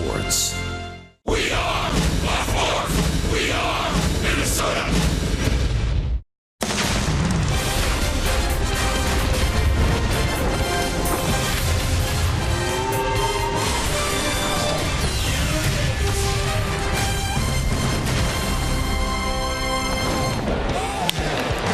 sports. We are La Force. We are Minnesota.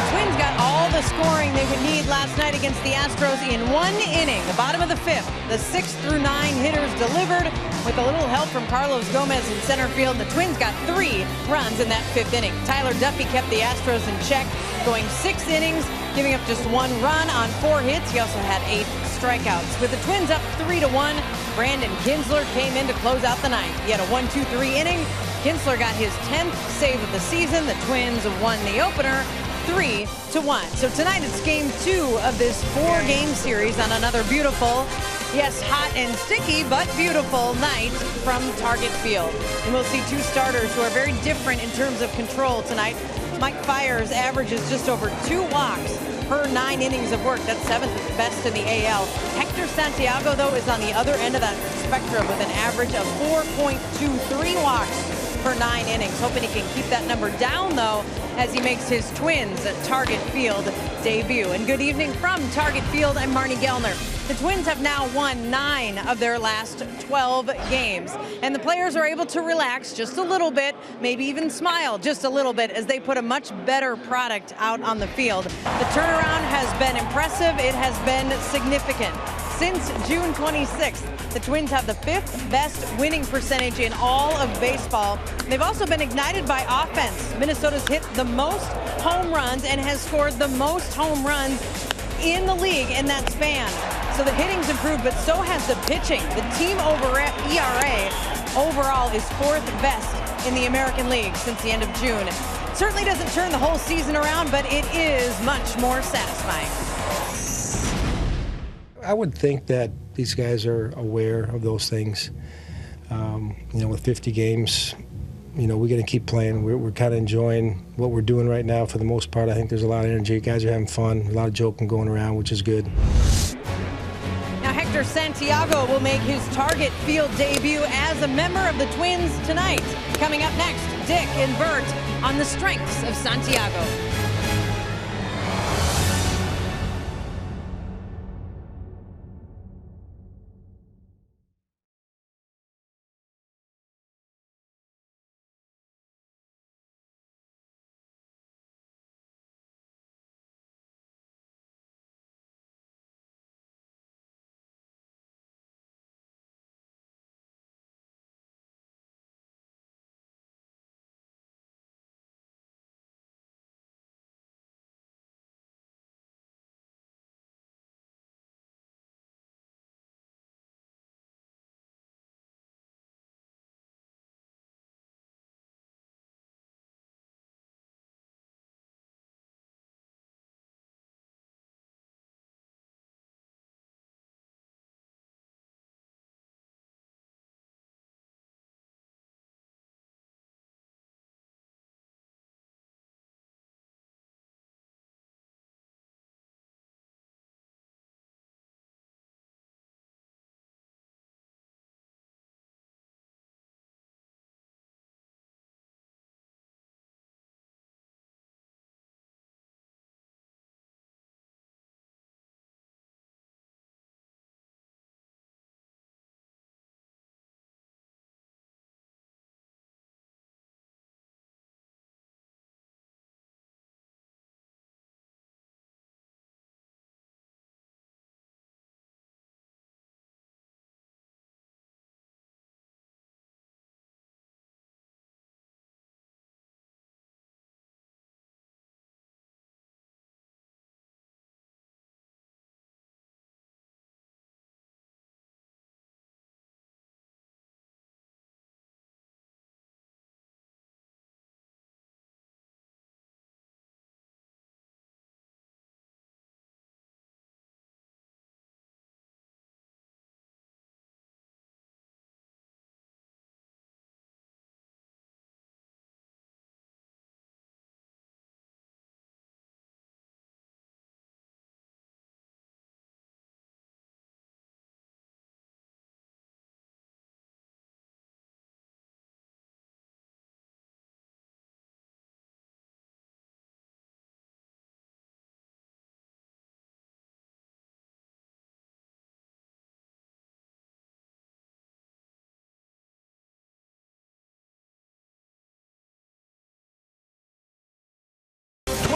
Twins got all the scoring they would need last night against the Astros in one inning. The bottom of the fifth, the 6 through 9 hitters delivered with a little help from Carlos Gomez in center field. The Twins got 3 runs in that fifth inning. Tyler Duffey kept the Astros in check, going 6 innings, giving up just 1 run on 4 hits. He also had 8 strikeouts. With the Twins up 3-1, Brandon Kintzler came in to close out the ninth. He had a 1-2-3 inning. Kintzler got his 10th save of the season. The Twins won the opener 3-1. So tonight it's game 2 of this 4-game series on another beautiful, yes, hot and sticky, but beautiful night from Target Field. And we'll see 2 starters who are very different in terms of control tonight. Mike Fiers averages just over 2 walks per 9 innings of work. That's 7th best in the AL. Hector Santiago, though, is on the other end of that spectrum with an average of 4.23 walks per 9 innings. Hoping he can keep that number down, though, as he makes his Twins at Target Field debut. And good evening from Target Field. I'm Marnie Gellner. The Twins have now won 9 of their last 12 games. And the players are able to relax just a little bit, maybe even smile just a little bit as they put a much better product out on the field. The turnaround has been impressive. It has been significant. Since June 26th, the Twins have the 5th best winning percentage in all of baseball. They've also been ignited by offense. Minnesota's hit the most home runs and has scored the most home runs in the league in that span. So the hitting's improved, but so has the pitching. The team ERA overall is 4th best in the American League since the end of June. Certainly doesn't turn the whole season around, but it is much more satisfying. I would think that these guys are aware of those things. With 50 games, we're going to keep playing. We're kind of enjoying what we're doing right now for the most part. I think there's a lot of energy. Guys are having fun, a lot of joking going around, which is good. Now Hector Santiago will make his Target Field debut as a member of the Twins tonight. Coming up next, Dick and Bert on the strengths of Santiago.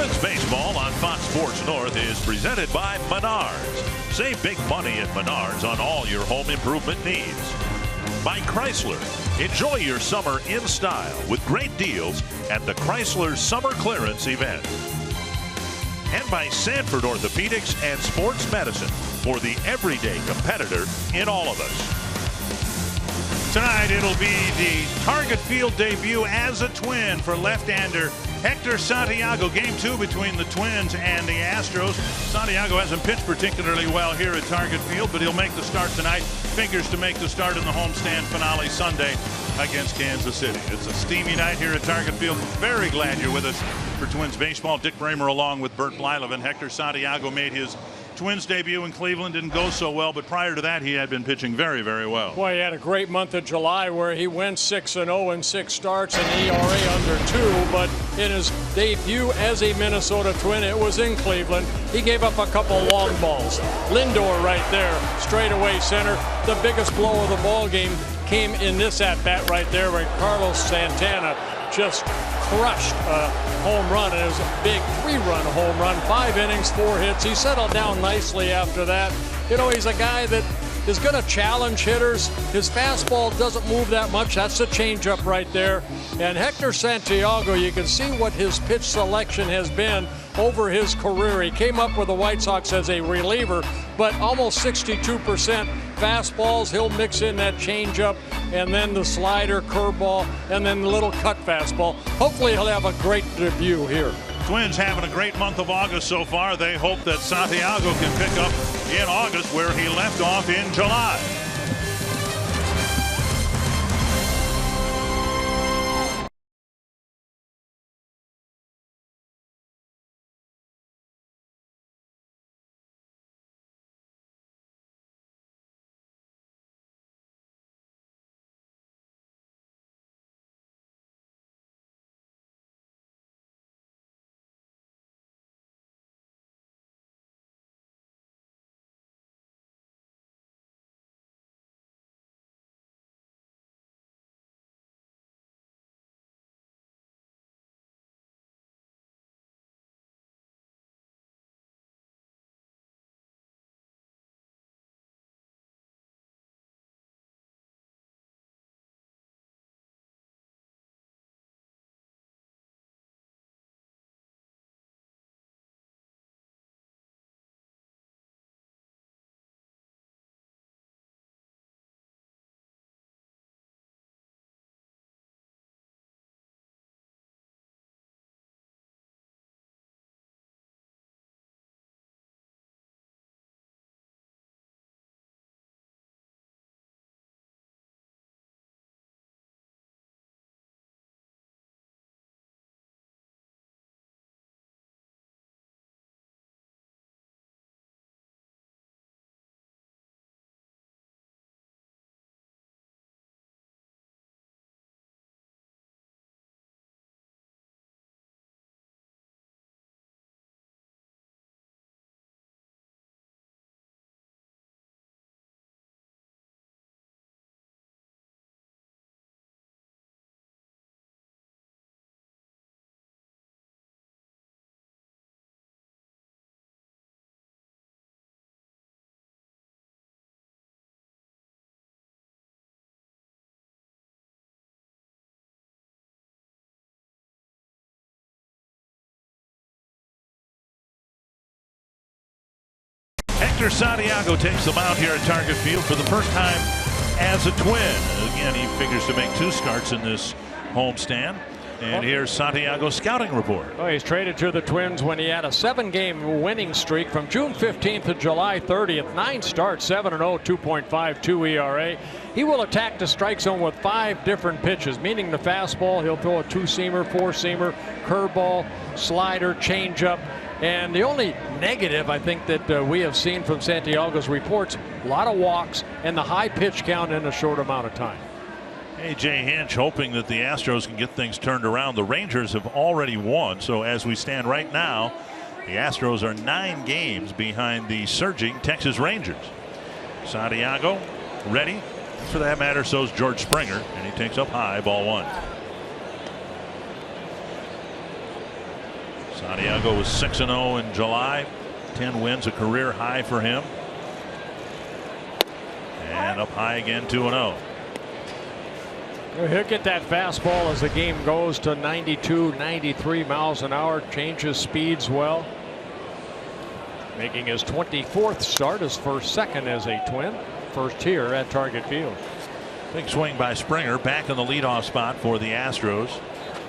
Twins baseball on Fox Sports North is presented by Menards. Save big money at Menards on all your home improvement needs. By Chrysler. Enjoy your summer in style with great deals at the Chrysler Summer Clearance event. And by Sanford Orthopedics and Sports Medicine for the everyday competitor in all of us. Tonight it'll be the Target Field debut as a Twin for left-hander Hector Santiago. Game 2 between the Twins and the Astros. Santiago hasn't pitched particularly well here at Target Field, but he'll make the start tonight. Figures to make the start in the homestand finale Sunday against Kansas City. It's a steamy night here at Target Field. Very glad you're with us for Twins baseball. Dick Bramer along with Bert Blyleven. Hector Santiago made his Twins debut in Cleveland. Didn't go so well, but prior to that he had been pitching very, very well. Boy, he had a great month of July where he went 6-0 in 6 starts and ERA under 2, but in his debut as a Minnesota Twin, it was in Cleveland. He gave up a couple long balls. Lindor right there, straightaway center. The biggest blow of the ball game came in this at-bat right there when Carlos Santana just crushed a home run, and it was a big 3-run home run. 5 innings, 4 hits. He settled down nicely after that. You know, he's a guy that is going to challenge hitters. His fastball doesn't move that much. That's the changeup right there. And Hector Santiago, you can see what his pitch selection has been over his career. He came up with the White Sox as a reliever, but almost 62% fastballs. He'll mix in that changeup and then the slider, curveball, and then the little cut fastball. Hopefully he'll have a great debut here. Twins having a great month of August so far. They hope that Santiago can pick up in August where he left off in July. Hector Santiago takes the mound here at Target Field for the first time as a Twin. Again, he figures to make 2 starts in this homestand. And here's Santiago's scouting report. Oh, he's traded to the Twins when he had a 7-game winning streak from June 15th to July 30th. 9 starts, 7-0, 2.52 ERA. He will attack the strike zone with 5 different pitches, meaning the fastball. He'll throw a 2-seamer, 4-seamer, curveball, slider, changeup. And the only negative I think that we have seen from Santiago's reports, a lot of walks and the high pitch count in a short amount of time. A.J. Hinch hoping that the Astros can get things turned around. The Rangers have already won, so as we stand right now, the Astros are 9 games behind the surging Texas Rangers. Santiago ready. For that matter, so is George Springer, and he takes up high, ball 1. Santiago was 6-0 in July. 10 wins, a career high for him. And up high again, 2-0. He'll get that fastball as the game goes to 92, 93 miles an hour. Changes speeds well. Making his 24th start, his second as a Twin. First here at Target Field. Big swing by Springer, back in the leadoff spot for the Astros.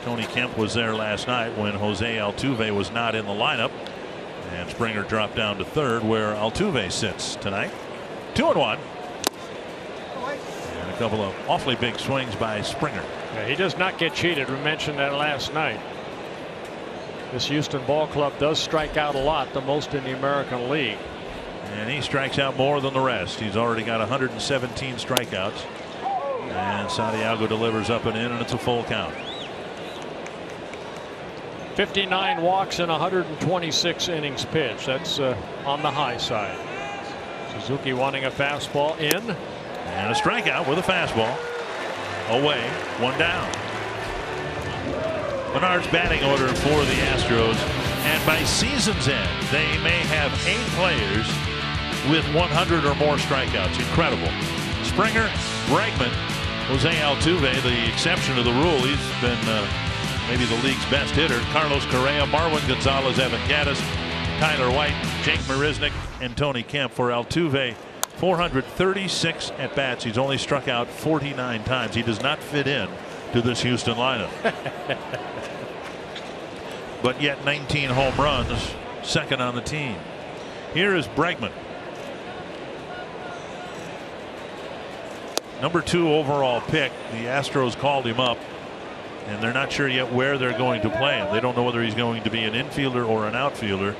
Tony Kemp was there last night when Jose Altuve was not in the lineup. And Springer dropped down to third where Altuve sits tonight. 2-1. And a couple of awfully big swings by Springer. Yeah, he does not get cheated. We mentioned that last night. This Houston ball club does strike out a lot, the most in the American League. And he strikes out more than the rest. He's already got 117 strikeouts. And Santiago delivers up and in, and it's a full count. 59 walks in 126 innings pitched. That's on the high side. Suzuki wanting a fastball in. And a strikeout with a fastball. Away, one down. Menard's batting order for the Astros. And by season's end, they may have 8 players with 100 or more strikeouts. Incredible. Springer, Bregman, Jose Altuve, the exception to the rule. He's been maybe the league's best hitter. Carlos Correa, Marwin Gonzalez, Evan Gattis, Tyler White, Jake Marisnick, and Tony Kemp. For Altuve, 436 at bats. He's only struck out 49 times. He does not fit in to this Houston lineup. But yet 19 home runs, second on the team. Here is Bregman. Number 2 overall pick. The Astros called him up, and they're not sure yet where they're going to play him. They don't know whether he's going to be an infielder or an outfielder,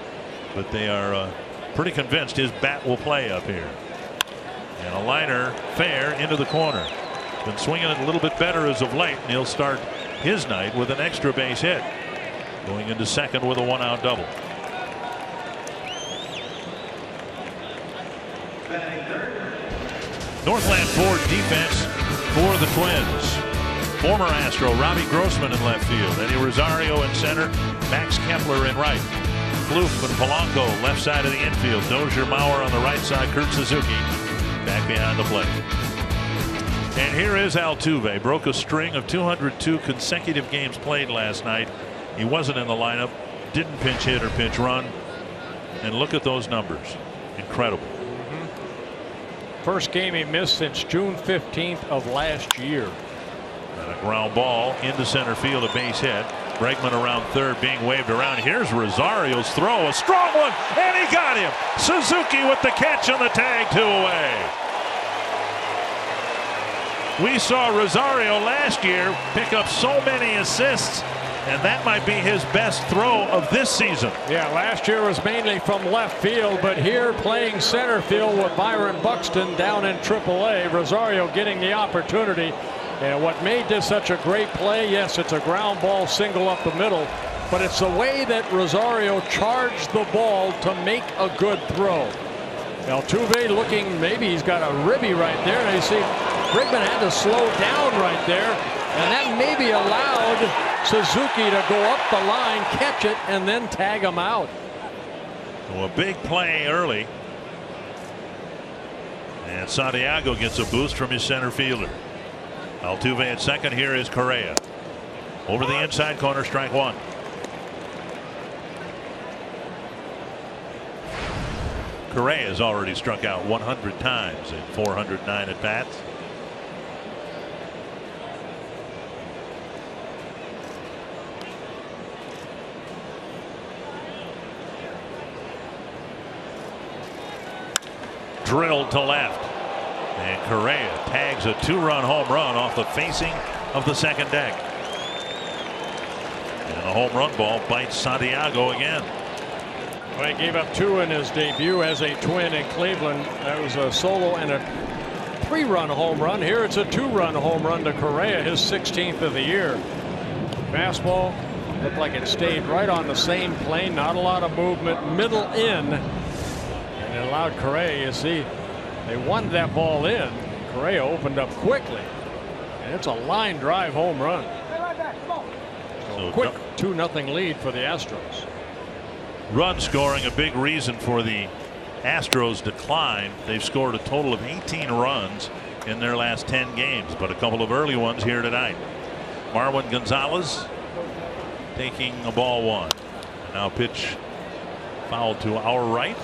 but they are pretty convinced his bat will play up here. And a liner fair into the corner. Been swinging it a little bit better as of late, and he'll start his night with an extra base hit. Going into second with a 1-out double. Northland Ford defense for the Twins. Former Astro Robbie Grossman in left field. Eddie Rosario in center. Max Kepler in right. Kloof and Polanco left side of the infield. Dozier, Mauer on the right side. Kurt Suzuki back behind the plate. And here is Altuve. Broke a string of 202 consecutive games played last night. He wasn't in the lineup. Didn't pinch hit or pinch run. And look at those numbers. Incredible. First game he missed since June 15th of last year. And a ground ball into center field, a base hit. Bregman around third being waved around. Here's Rosario's throw, a strong one, and he got him. Suzuki with the catch on the tag, 2 away. We saw Rosario last year pick up so many assists, and that might be his best throw of this season. Yeah, last year was mainly from left field, but here playing center field with Byron Buxton down in AAA. Rosario getting the opportunity. And what made this such a great play, yes, it's a ground ball single up the middle, but it's the way that Rosario charged the ball to make a good throw. Altuve looking, maybe he's got a ribby right there. And you see Bregman had to slow down right there, and that maybe allowed Suzuki to go up the line, catch it, and then tag him out. Well, a big play early. And Santiago gets a boost from his center fielder. Altuve at second. Here is Correa. Over the inside corner, strike 1. Correa has already struck out 100 times in 409 at bats. Drilled to left. And Correa tags a 2-run home run off the facing of the second deck. And a home run ball bites Santiago again. Well, he gave up 2 in his debut as a Twin in Cleveland. That was a solo and a 3-run home run. Here it's a 2-run home run to Correa, his 16th of the year. Fastball looked like it stayed right on the same plane. Not a lot of movement. Middle in. And it allowed Correa, you see, they won that ball in. Correa opened up quickly. And it's a line drive home run. So quick 2-0 lead for the Astros. Run scoring a big reason for the Astros decline. They've scored a total of 18 runs in their last 10 games, but a couple of early ones here tonight. Marwin Gonzalez taking a ball one. Now pitch foul to our right.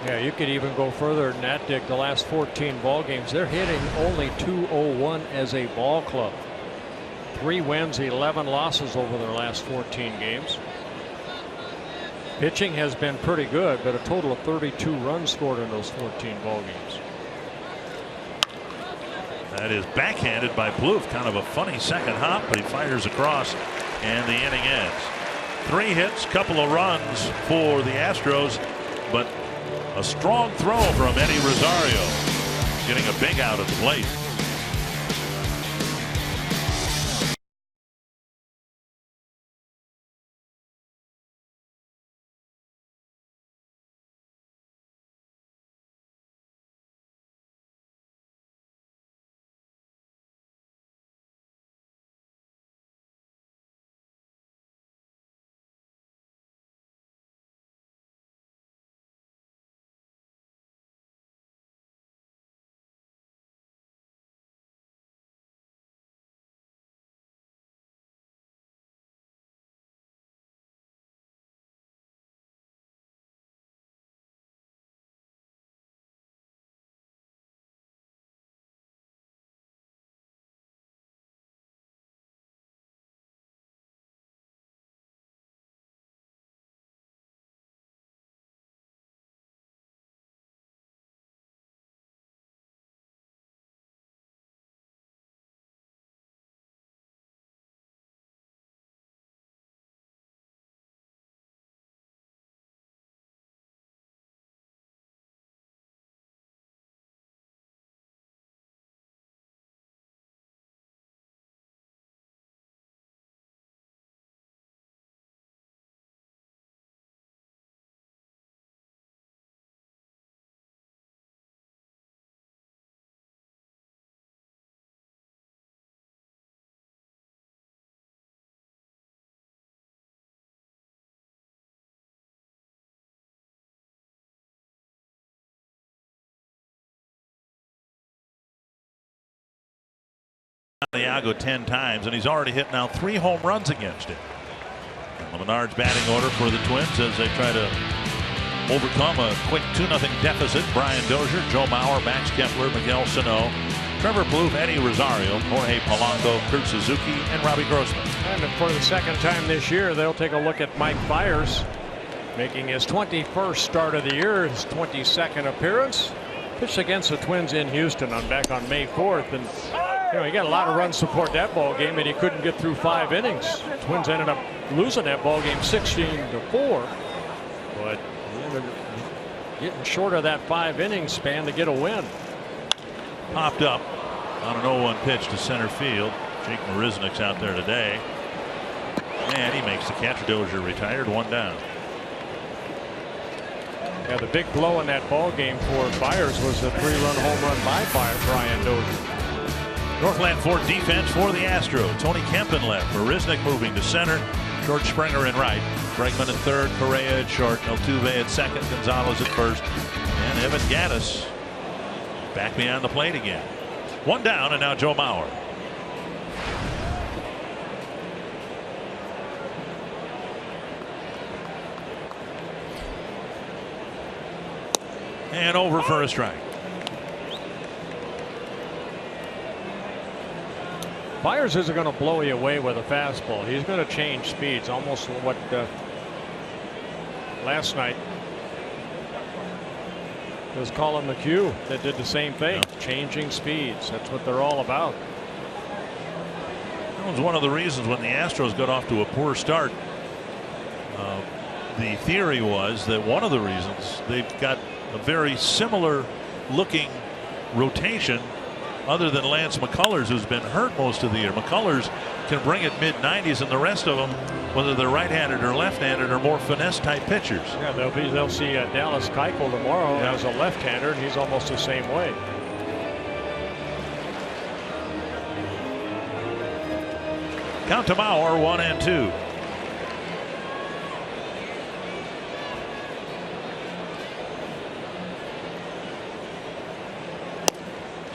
Yeah, you could even go further than that, Dick. The last 14 ball games, they're hitting only .201 as a ball club. 3 wins, 11 losses over their last 14 games. Pitching has been pretty good, but a total of 32 runs scored in those 14 ball games. That is backhanded by Plouffe. Kind of a funny second hop, but he fires across, and the inning ends. 3 hits, couple of runs for the Astros, but a strong throw from Eddie Rosario, getting a big out at the plate. Santiago 10 times, and he's already hit now 3 home runs against him. And the Menards batting order for the Twins as they try to overcome a quick 2-0 deficit. Brian Dozier, Joe Mauer, Max Kepler, Miguel Sano, Trevor Plouffe, Eddie Rosario, Jorge Polanco, Kurt Suzuki, and Robbie Grossman. And for the second time this year, they'll take a look at Mike Fiers, making his 21st start of the year, his 22nd appearance. Pitched against the Twins in Houston back on May 4th, and he got a lot of run support that ball game, and he couldn't get through 5 innings. Twins ended up losing that ball game 16-4, but getting short of that 5 inning span to get a win. Popped up on an 0-1 pitch to center field. Jake Marisnick's out there today, and he makes the catch. Dozier retired, 1 down. Yeah, the big blow in that ball game for Fiers was the 3-run home run by Brian Dozier. Northland Ford defense for the Astros. Tony Kemp in left. Marisnick moving to center. George Springer in right. Bregman at third. Correa at short. Altuve at second. Gonzalez at first. And Evan Gattis back behind the plate again. 1 down, and now Joe Mauer. And over for a strike. Fiers isn't going to blow you away with a fastball. He's going to change speeds, almost what last night was Colin McHugh that did the same thing, changing speeds. That's what they're all about. That was one of the reasons when the Astros got off to a poor start. The theory was that one of the reasons they've got a very similar looking rotation, other than Lance McCullers, who's been hurt most of the year. McCullers can bring it mid-90s, and the rest of them, whether they're right-handed or left-handed, are more finesse-type pitchers. Yeah, they'll see Dallas Keuchel tomorrow as a left-hander, and he's almost the same way. Count to Mauer, 1-2.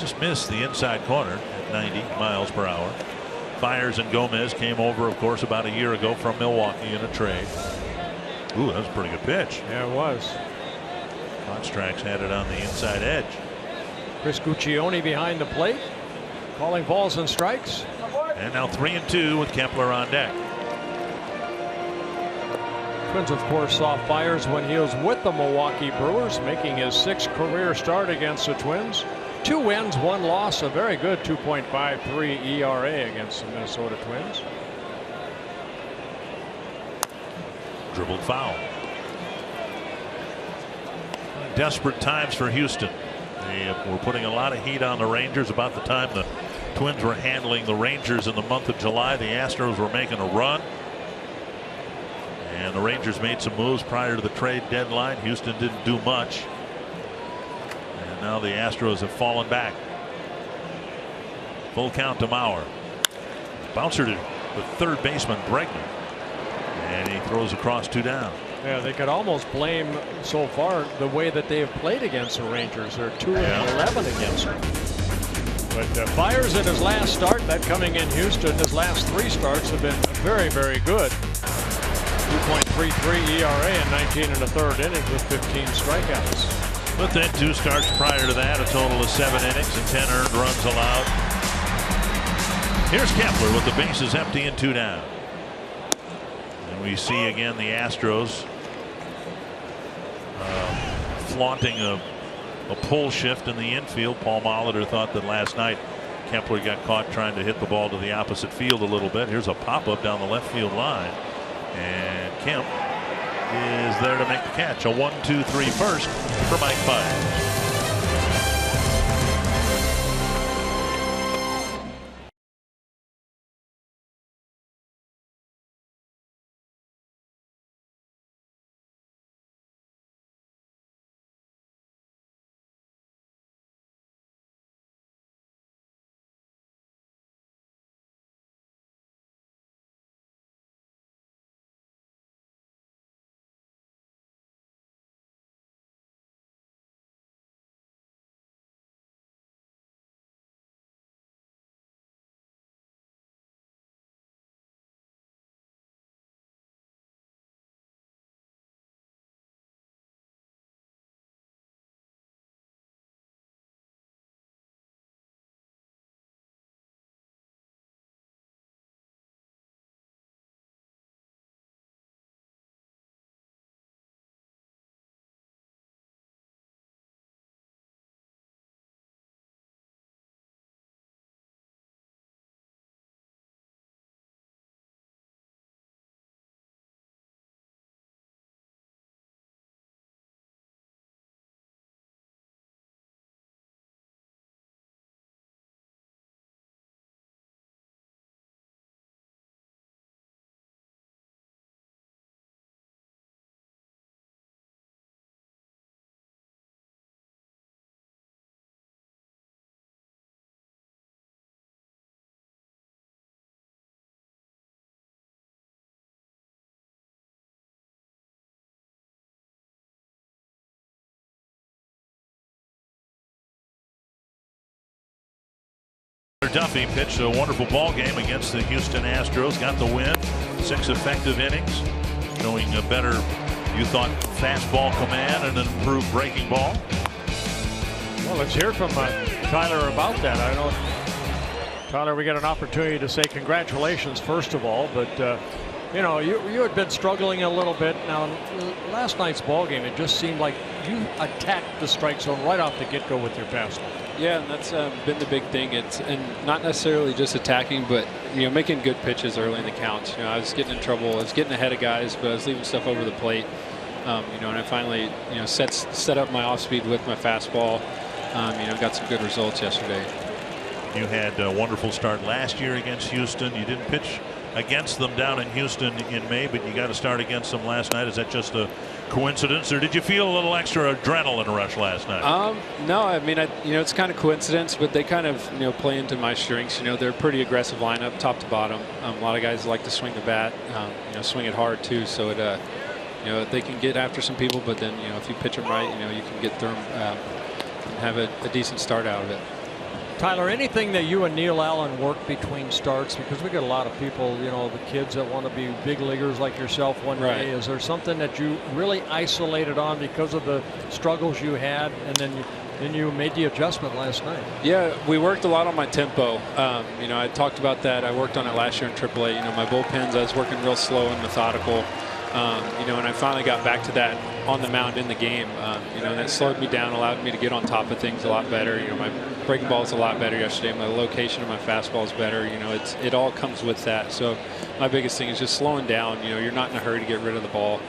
just missed the inside corner at 90 miles per hour. Fiers and Gomez came over, of course, about a year ago from Milwaukee in a trade. Ooh, that was a pretty good pitch. Yeah, it was. Foxtrax had it on the inside edge. Chris Guccione behind the plate, calling balls and strikes. And now 3-2 with Kepler on deck. Twins, of course, saw Fiers when he was with the Milwaukee Brewers, making his 6th career start against the Twins. 2 wins, 1 loss, a very good 2.53 ERA against the Minnesota Twins. Dribbled foul. Desperate times for Houston. They were putting a lot of heat on the Rangers about the time the Twins were handling the Rangers in the month of July. The Astros were making a run. And the Rangers made some moves prior to the trade deadline. Houston didn't do much. And now the Astros have fallen back. Full count to Mauer. Bouncer to the third baseman Bregman. And he throws across 2 down. Yeah, they could almost blame so far the way that they have played against the Rangers. They're 2-11 against them. But Fiers in his last start, that coming in Houston, his last 3 starts have been very, very good. 2.33 ERA in 19 1/3 innings with 15 strikeouts. But then 2 starts prior to that, a total of 7 innings and 10 earned runs allowed. Here's Kepler with the bases empty and 2 down. And we see again the Astros flaunting a pull shift in the infield. Paul Molitor thought that last night Kepler got caught trying to hit the ball to the opposite field a little bit. Here's a pop-up down the left field line. And Kemp is there to make the catch. A 1-2-3 first for Mike Fiers. Duffy pitched a wonderful ball game against the Houston Astros, got the win, 6 effective innings, showing a better, you thought, fastball command and an improved breaking ball. Well, let's hear from Tyler about that. I know, Tyler, we got an opportunity to say congratulations first of all, but you know, you had been struggling a little bit. Now, last night's ball game, it just seemed like you attacked the strike zone right off the get-go with your fastball. Yeah, and that's been the big thing. It's not necessarily just attacking, but making good pitches early in the count. I was getting in trouble. I was getting ahead of guys, but I was leaving stuff over the plate. And I finally set up my off speed with my fastball. Got some good results yesterday. You had a wonderful start last year against Houston. You didn't pitch against them down in Houston in May, but you got to start against them last night. Is that just a coincidence, or did you feel a little extra adrenaline rush last night? No, I mean, it's kind of coincidence, but they kind of play into my strengths. They're a pretty aggressive lineup, top to bottom. A lot of guys like to swing the bat, swing it hard too. So it, they can get after some people, but then if you pitch them right, you can get through them and have a decent start out of it. Tyler, anything that you and Neil Allen work between starts? Because we got a lot of people, you know, the kids that want to be big leaguers like yourself one day. Is there something that you really isolated on because of the struggles you had, and then you made the adjustment last night? Yeah, we worked a lot on my tempo. You know, I talked about that. I worked on it last year in AAA. You know, my bullpens, I was working real slow and methodical. You know, and I finally got back to that on the mound in the game. You know, and that slowed me down, allowed me to get on top of things a lot better. You know, my breaking ball is a lot better yesterday. My location of my fastball is better. You know, it all comes with that. So my biggest thing is just slowing down. You know, you're not in a hurry to get rid of the ball.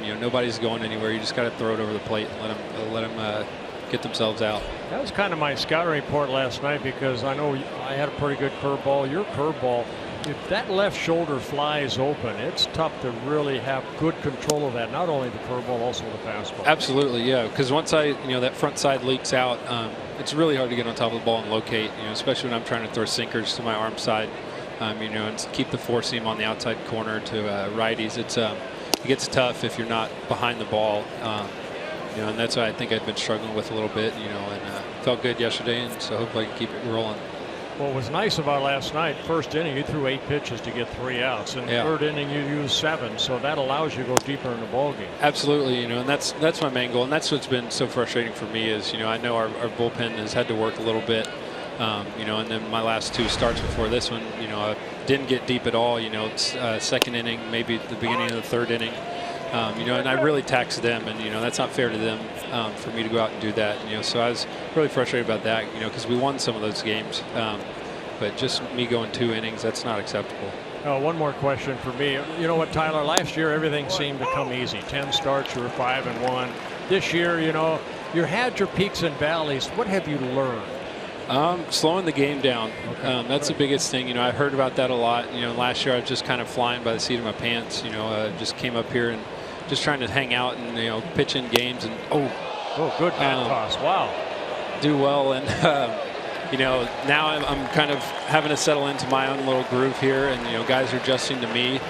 You know, nobody's going anywhere. You just got to throw it over the plate and let them get themselves out. That was kind of my scouting report last night, because I know I had a pretty good curveball. Your curveball, if that left shoulder flies open, it's tough to really have good control of that. Not only the curveball, also the fastball. Absolutely, yeah. Because once that front side leaks out, it's really hard to get on top of the ball and locate. You know, especially when I'm trying to throw sinkers to my arm side. You know, and keep the four seam on the outside corner to righties. It gets tough if you're not behind the ball. You know, and that's what I think I'd been struggling with a little bit. You know, and felt good yesterday, and so hopefully I can keep it rolling. What was nice about last night, first inning, you threw 8 pitches to get 3 outs. In the third inning, you used 7, so that allows you to go deeper in the ballgame. Absolutely, you know, and that's my main goal, and that's what's been so frustrating for me is, you know, I know our bullpen has had to work a little bit, you know, and then my last 2 starts before this one, you know, I didn't get deep at all. You know, it's second inning, maybe at the beginning of the third inning. You know, and I really taxed them, and you know that's not fair to them for me to go out and do that. You know, so I was really frustrated about that. You know, because we won some of those games, but just me going 2 innings, that's not acceptable. One more question for me. You know what, Tyler? Last year everything seemed to come easy. 10 starts, you were 5-1. This year, you know, you had your peaks and valleys. What have you learned? Slowing the game down. That's the biggest thing. You know, I heard about that a lot. You know, last year I was just kind of flying by the seat of my pants. You know, just came up here and just trying to hang out and, you know, pitch in games and good bat toss. Wow. Do well, and you know, now I'm kind of having to settle into my own little groove here, and you know, guys are adjusting to me.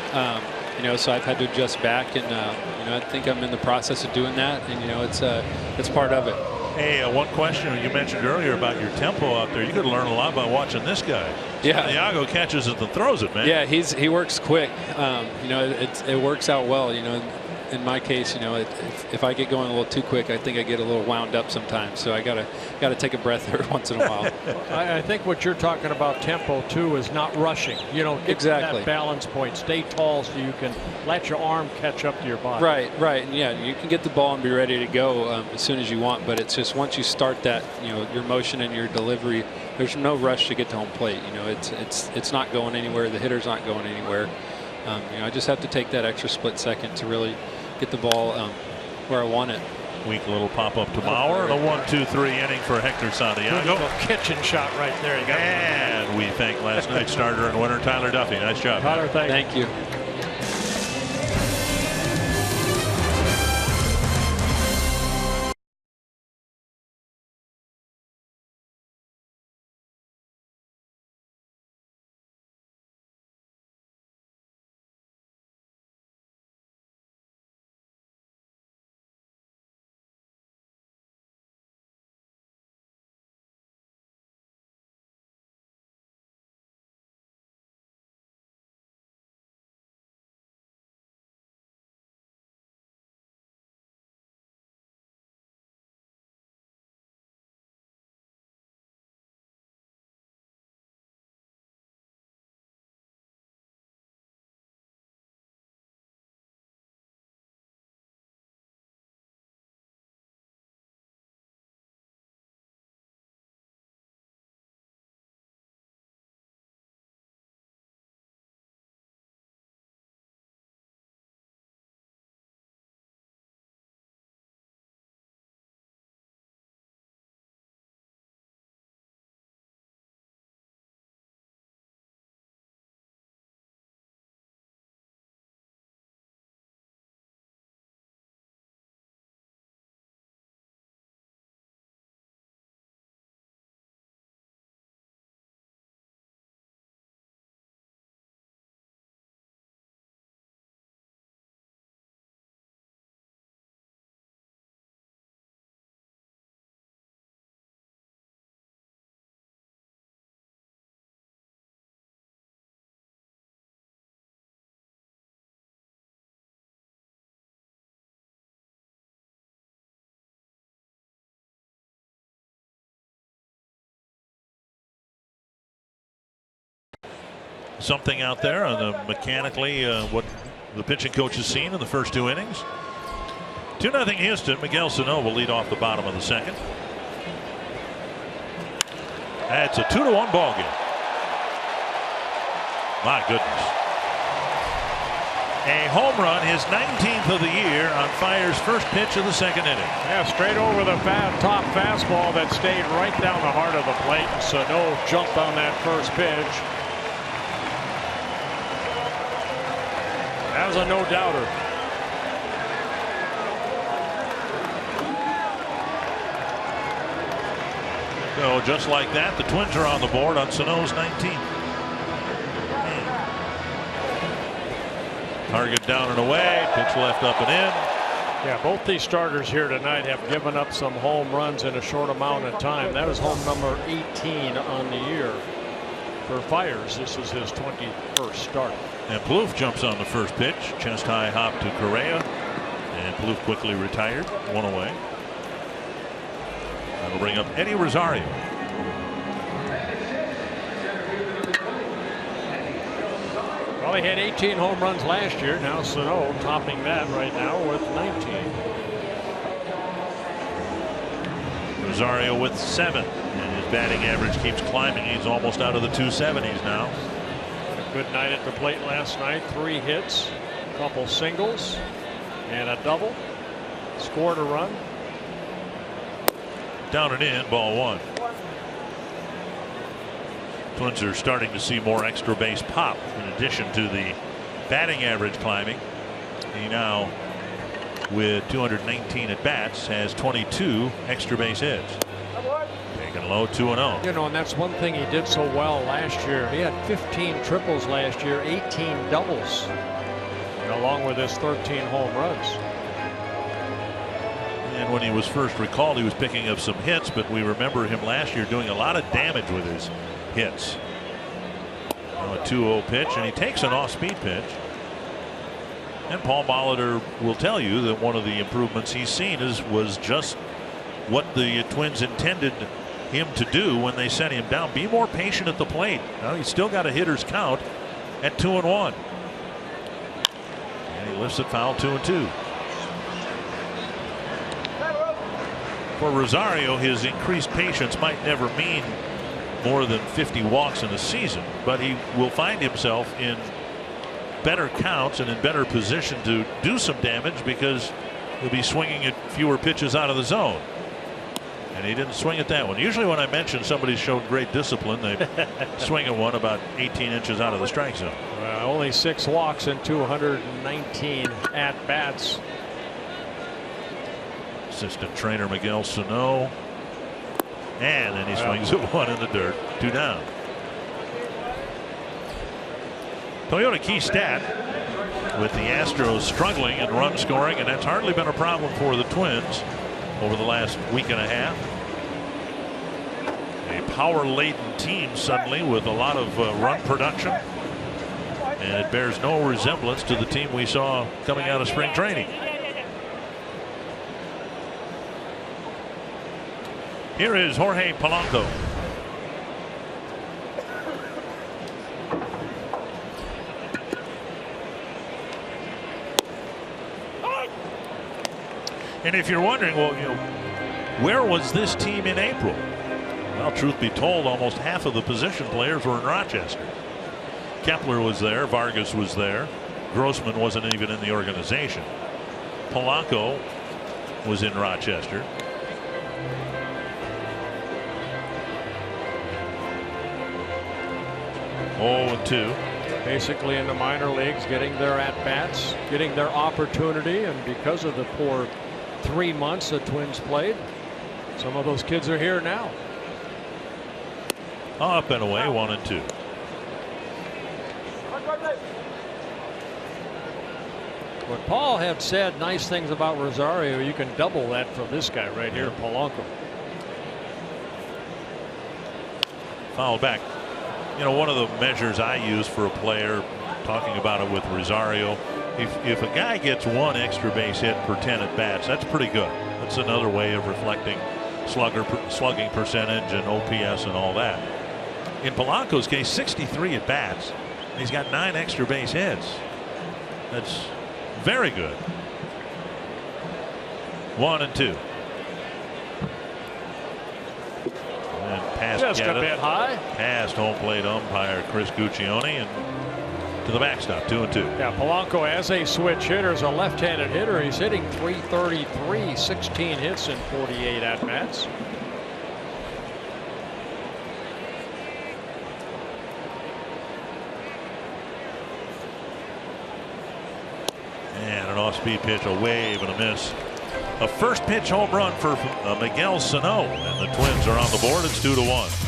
You know, so I've had to adjust back, and you know, I think I'm in the process of doing that, and you know, it's part of it. Hey, one question you mentioned earlier about your tempo out there. You could learn a lot by watching this guy. Yeah, Santiago catches it and throws it, man. Yeah, he works quick. You know, it works out well. You know, in my case, you know, if I get going a little too quick, I think I get a little wound up sometimes. So I gotta take a breath every once in a while. I think what you're talking about tempo too is not rushing. You know, get exactly that balance point. Stay tall so you can let your arm catch up to your body. Right. And yeah, you can get the ball and be ready to go as soon as you want. But it's just once you start that, you know, your motion and your delivery, there's no rush to get to home plate. You know, it's not going anywhere. The hitter's not going anywhere. You know, I just have to take that extra split second to really get the ball where I want it. Weak little pop-up to Mauer. And a 1-2-3 inning for Hector Santiago. Kitchen shot right there. And we thank last night's starter and winner, Tyler Duffy. Nice job. Tyler, thank you. something out there on the mechanically what the pitching coach has seen in the first 2 innings. 2-0 Houston. Miguel Sano will lead off the bottom of the second. That's a 2-1 ball game. My goodness. A home run, his 19th of the year on Fire's first pitch of the second inning. Yeah, straight over the top fastball that stayed right down the heart of the plate. Sano jumped on that first pitch. That was a no-doubter. So just like that, the Twins are on the board on Sano's 19th. Target down and away, pitch left up and in. Yeah, both these starters here tonight have given up some home runs in a short amount of time. That was home number 18 on the year for Fiers. This is his 21st start. And Plouffe jumps on the first pitch. Chest high hop to Correa. And Plouffe quickly retired. 1 away. That'll bring up Eddie Rosario. Well, he had 18 home runs last year. Now Sano topping that right now with 19. Rosario with 7. And his batting average keeps climbing. He's almost out of the 270s now. Good night at the plate last night. 3 hits, a couple singles, and a double. Scored a run. Down and in, ball 1. Twins are starting to see more extra base pop in addition to the batting average climbing. He now, with 219 at bats, has 22 extra base hits. Taken low, 2-0. You know, and that's one thing he did so well last year. He had 15 triples last year, 18 doubles, and along with his 13 home runs. And when he was first recalled, he was picking up some hits, but we remember him last year doing a lot of damage with his hits. Now a 2-0 pitch, and he takes an off-speed pitch. And Paul Molitor will tell you that one of the improvements he's seen was just what the Twins intended him to do when they set him down. Be more patient at the plate. Now he's still got a hitter's count at 2-1. And he lifts it foul, 2-2. For Rosario, his increased patience might never mean more than 50 walks in a season, but he will find himself in better counts and in better position to do some damage because he'll be swinging at fewer pitches out of the zone. And he didn't swing at that one. Usually when I mention somebody's shown great discipline, they swing at one about 18 inches out of the strike zone. Only 6 walks and 219 at bats. Assistant trainer Miguel Sano. And then he swings at one in the dirt. 2 down. Toyota Keystadt with the Astros struggling in run scoring, and that's hardly been a problem for the Twins over the last week and a half. A power-laden team suddenly with a lot of run production, and it bears no resemblance to the team we saw coming out of spring training. Here is Jorge Polanco. And if you're wondering, well, you know, where was this team in April? Well, truth be told, almost half of the position players were in Rochester. Kepler was there, Vargas was there, Grossman wasn't even in the organization. Polanco was in Rochester. Oh, 2. Basically in the minor leagues, getting their at-bats, getting their opportunity, and because of the poor 3 months the Twins played, some of those kids are here now. Up and away, 1-2. But Paul had said nice things about Rosario. You can double that from this guy right here, Polanco. Foul back. You know, one of the measures I use for a player, talking about it with Rosario, if a guy gets 1 extra base hit per 10 at bats, that's pretty good. That's another way of reflecting slugging percentage and OPS and all that. In Polanco's case, 63 at bats, He's got 9 extra base hits. That's very good. 1-2. And past just a bit high. Past home plate umpire Chris Guccione and to the backstop. 2-2. Yeah, Polanco as a switch hitter is a left-handed hitter. He's hitting .333, 16 hits in 48 at-bats. And an off-speed pitch, a wave and a miss. A first pitch home run for Miguel Sano, and the Twins are on the board. It's 2-1.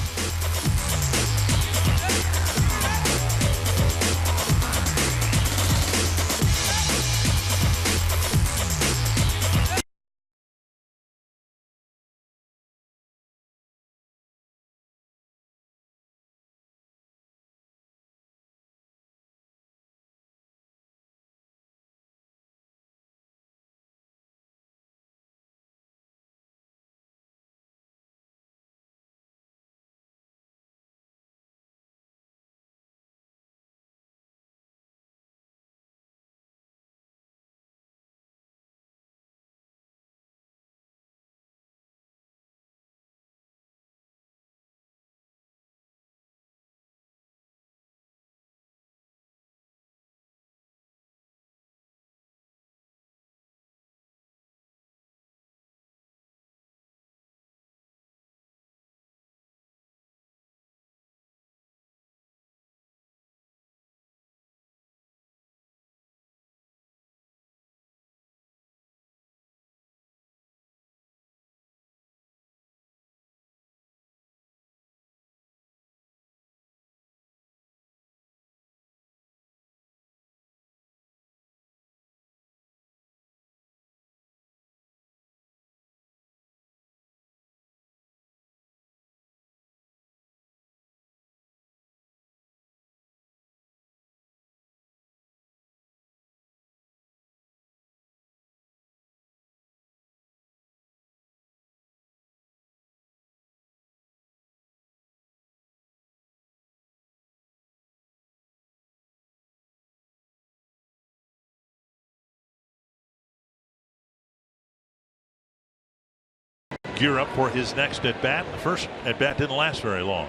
Gear up for his next at bat. The first at bat didn't last very long.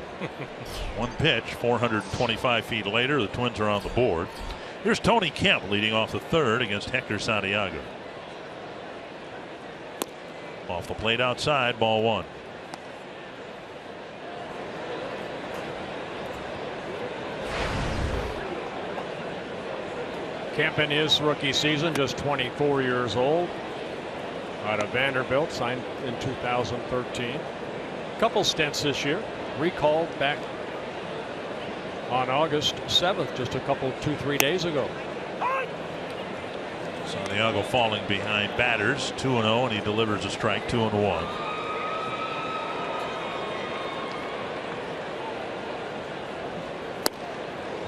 One pitch, 425 feet later, the Twins are on the board. Here's Tony Kemp leading off the third against Hector Santiago. Off the plate outside, ball 1. Kemp in his rookie season, just 24 years old. Out of Vanderbilt, signed in 2013. Couple stints this year. Recalled back on August 7th, just a couple, 2-3 days ago. Santiago falling behind batters, 2-0, and he delivers a strike, 2-1.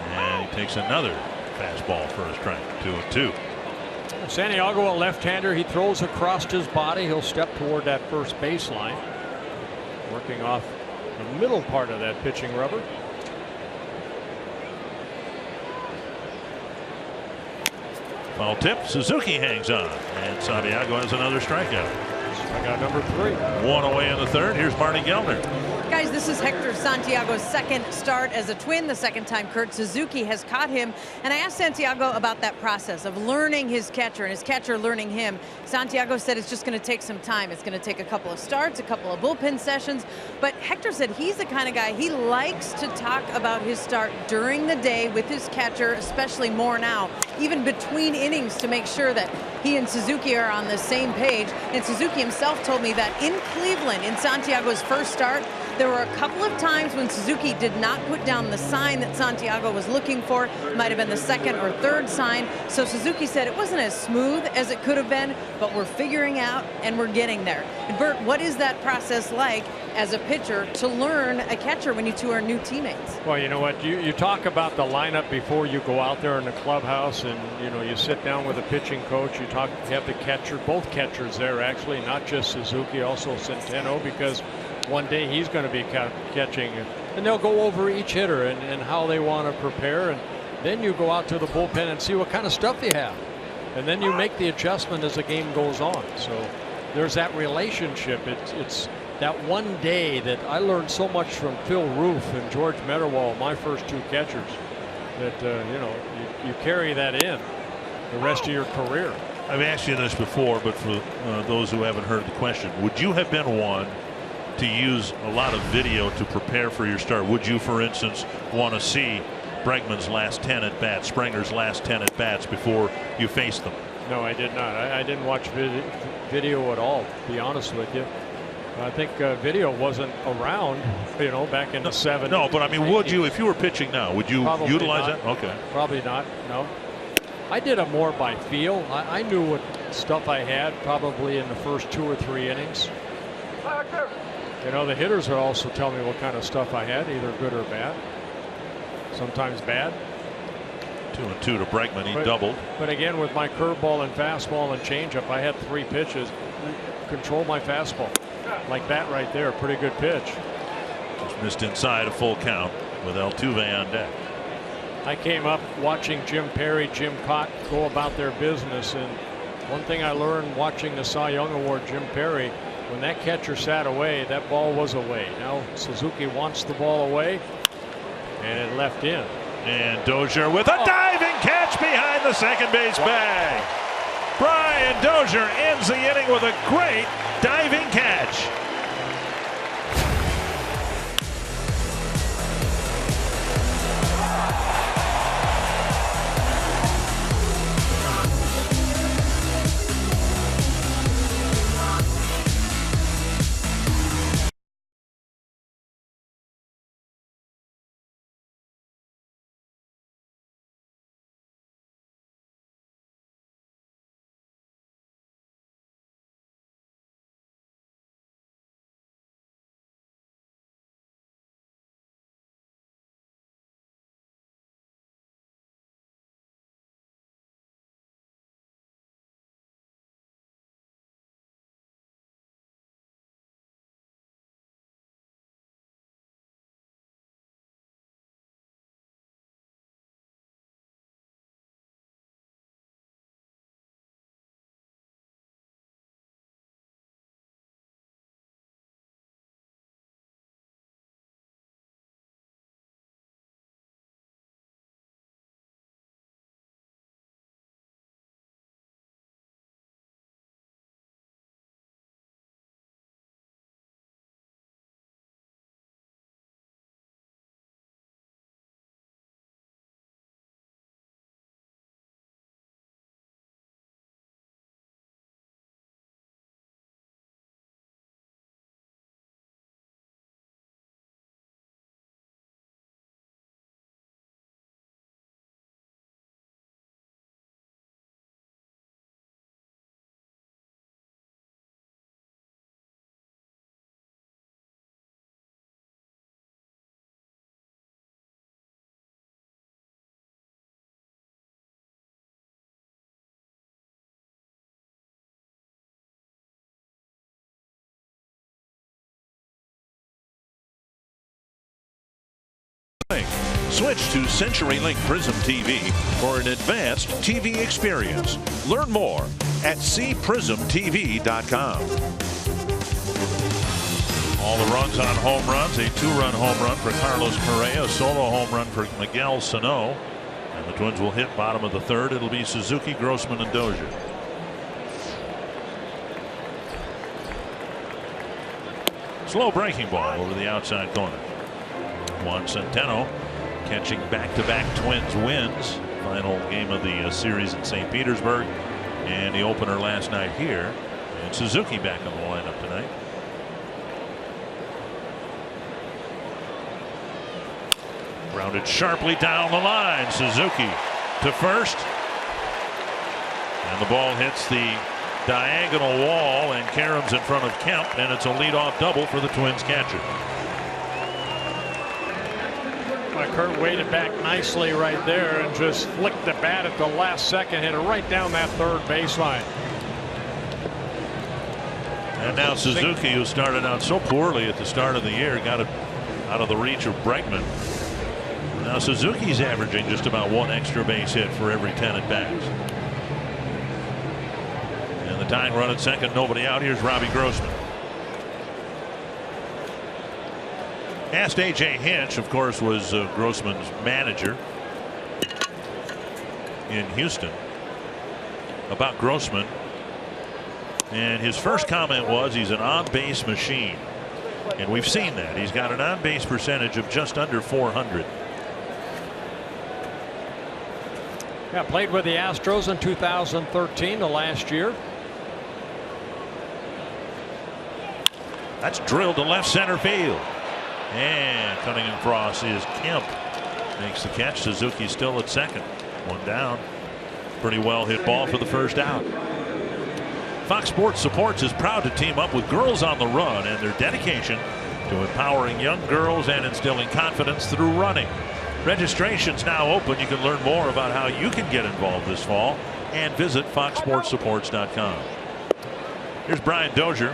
And he takes another fastball for a strike, 2-2. Santiago, a left-hander, he throws across his body. He'll step toward that first baseline, working off the middle part of that pitching rubber. Foul tip, Suzuki hangs on, and Santiago has another strikeout. Strikeout number 3. 1 away in the third. Here's Marty Gellner. Guys, this is Hector Santiago's second start as a Twin, the second time Kurt Suzuki has caught him. And I asked Santiago about that process of learning his catcher and his catcher learning him. Santiago said it's just going to take some time. It's going to take a couple of starts, a couple of bullpen sessions. But Hector said he's the kind of guy, he likes to talk about his start during the day with his catcher, especially more now, even between innings, to make sure that he and Suzuki are on the same page. And Suzuki himself told me that in Cleveland, in Santiago's first start, there were a couple of times when Suzuki did not put down the sign that Santiago was looking for. It might have been the second or third sign. So Suzuki said it wasn't as smooth as it could have been, but we're figuring out and we're getting there. And Bert, what is that process like as a pitcher to learn a catcher when you two are new teammates? Well, you know what, you talk about the lineup before you go out there in the clubhouse, and you sit down with a pitching coach. You have the catcher, both catchers there actually, not just Suzuki, also Centeno, because one day he's going to be catching, and they'll go over each hitter and how they want to prepare. And Then you go out to the bullpen and see what kind of stuff you have. And then you make the adjustment as the game goes on. So there's that relationship. It's that one day that I learned so much from Phil Roof and George Meadowall, my first 2 catchers, that you know, you carry that in the rest of your career. I've asked you this before, but for those who haven't heard the question, would you have been one to use a lot of video to prepare for your start? Would you, for instance, want to see Bregman's last 10 at bats, Springer's last 10 at bats before you face them? No, I did not. I didn't watch video at all, to be honest with you. I think video wasn't around, you know, back in the 70s. No, but I mean, would you, if you were pitching now, would you Probably utilize not. that? Okay. Probably not, no. I did it more by feel. I knew what stuff I had probably in the first 2 or 3 innings. You know, the hitters would also tell me what kind of stuff I had, either good or bad. Sometimes bad. 2-2 to Bregman. He doubled. But again, with my curveball and fastball and changeup, I had 3 pitches. Control my fastball. Like that right there. Pretty good pitch. Just missed inside a full count with Altuve on deck. I came up watching Jim Perry, Jim Cott go about their business, and one thing I learned watching the Cy Young Award, Jim Perry, when that catcher sat away, that ball was away. Now Suzuki wants the ball away, and it left in. And Dozier with a diving catch behind the second base bag. Brian Dozier ends the inning with a great diving catch. Switch to CenturyLink Prism TV for an advanced TV experience. Learn more at cprismtv.com. All the runs on home runs. A 2-run home run for Carlos Correa. A solo home run for Miguel Sano. And the Twins will hit bottom of the 3rd. It'll be Suzuki, Grossman, and Dozier. Slow breaking ball over the outside corner. Juan Centeno catching back-to-back Twins wins. Final game of the series in St. Petersburg and the opener last night here. And Suzuki back in the lineup tonight. Grounded sharply down the line. Suzuki to first. And the ball hits the diagonal wall, and Karam's in front of Kemp, and it's a leadoff double for the Twins catcher. Kurt waited back nicely right there and just flicked the bat at the last second, hit it right down that 3rd baseline. And now Suzuki, who started out so poorly at the start of the year, got it out of the reach of Bregman. Now Suzuki's averaging just about 1 extra base hit for every 10 at bats. And the tying run at second, nobody out. Here's Robbie Grossman. Asked A.J. Hinch, of course, was Grossman's manager in Houston, about Grossman. And his first comment was he's an on-base machine. And we've seen that. He's got an on-base percentage of just under .400. Yeah, played with the Astros in 2013, the last year. That's drilled to left center field. And cutting across is Kemp. Makes the catch. Suzuki still at second. One down. Pretty well hit ball for the first out. Fox Sports Supports is proud to team up with Girls on the Run and their dedication to empowering young girls and instilling confidence through running. Registration's now open. You can learn more about how you can get involved this fall and visit foxsportssupports.com. Here's Brian Dozier.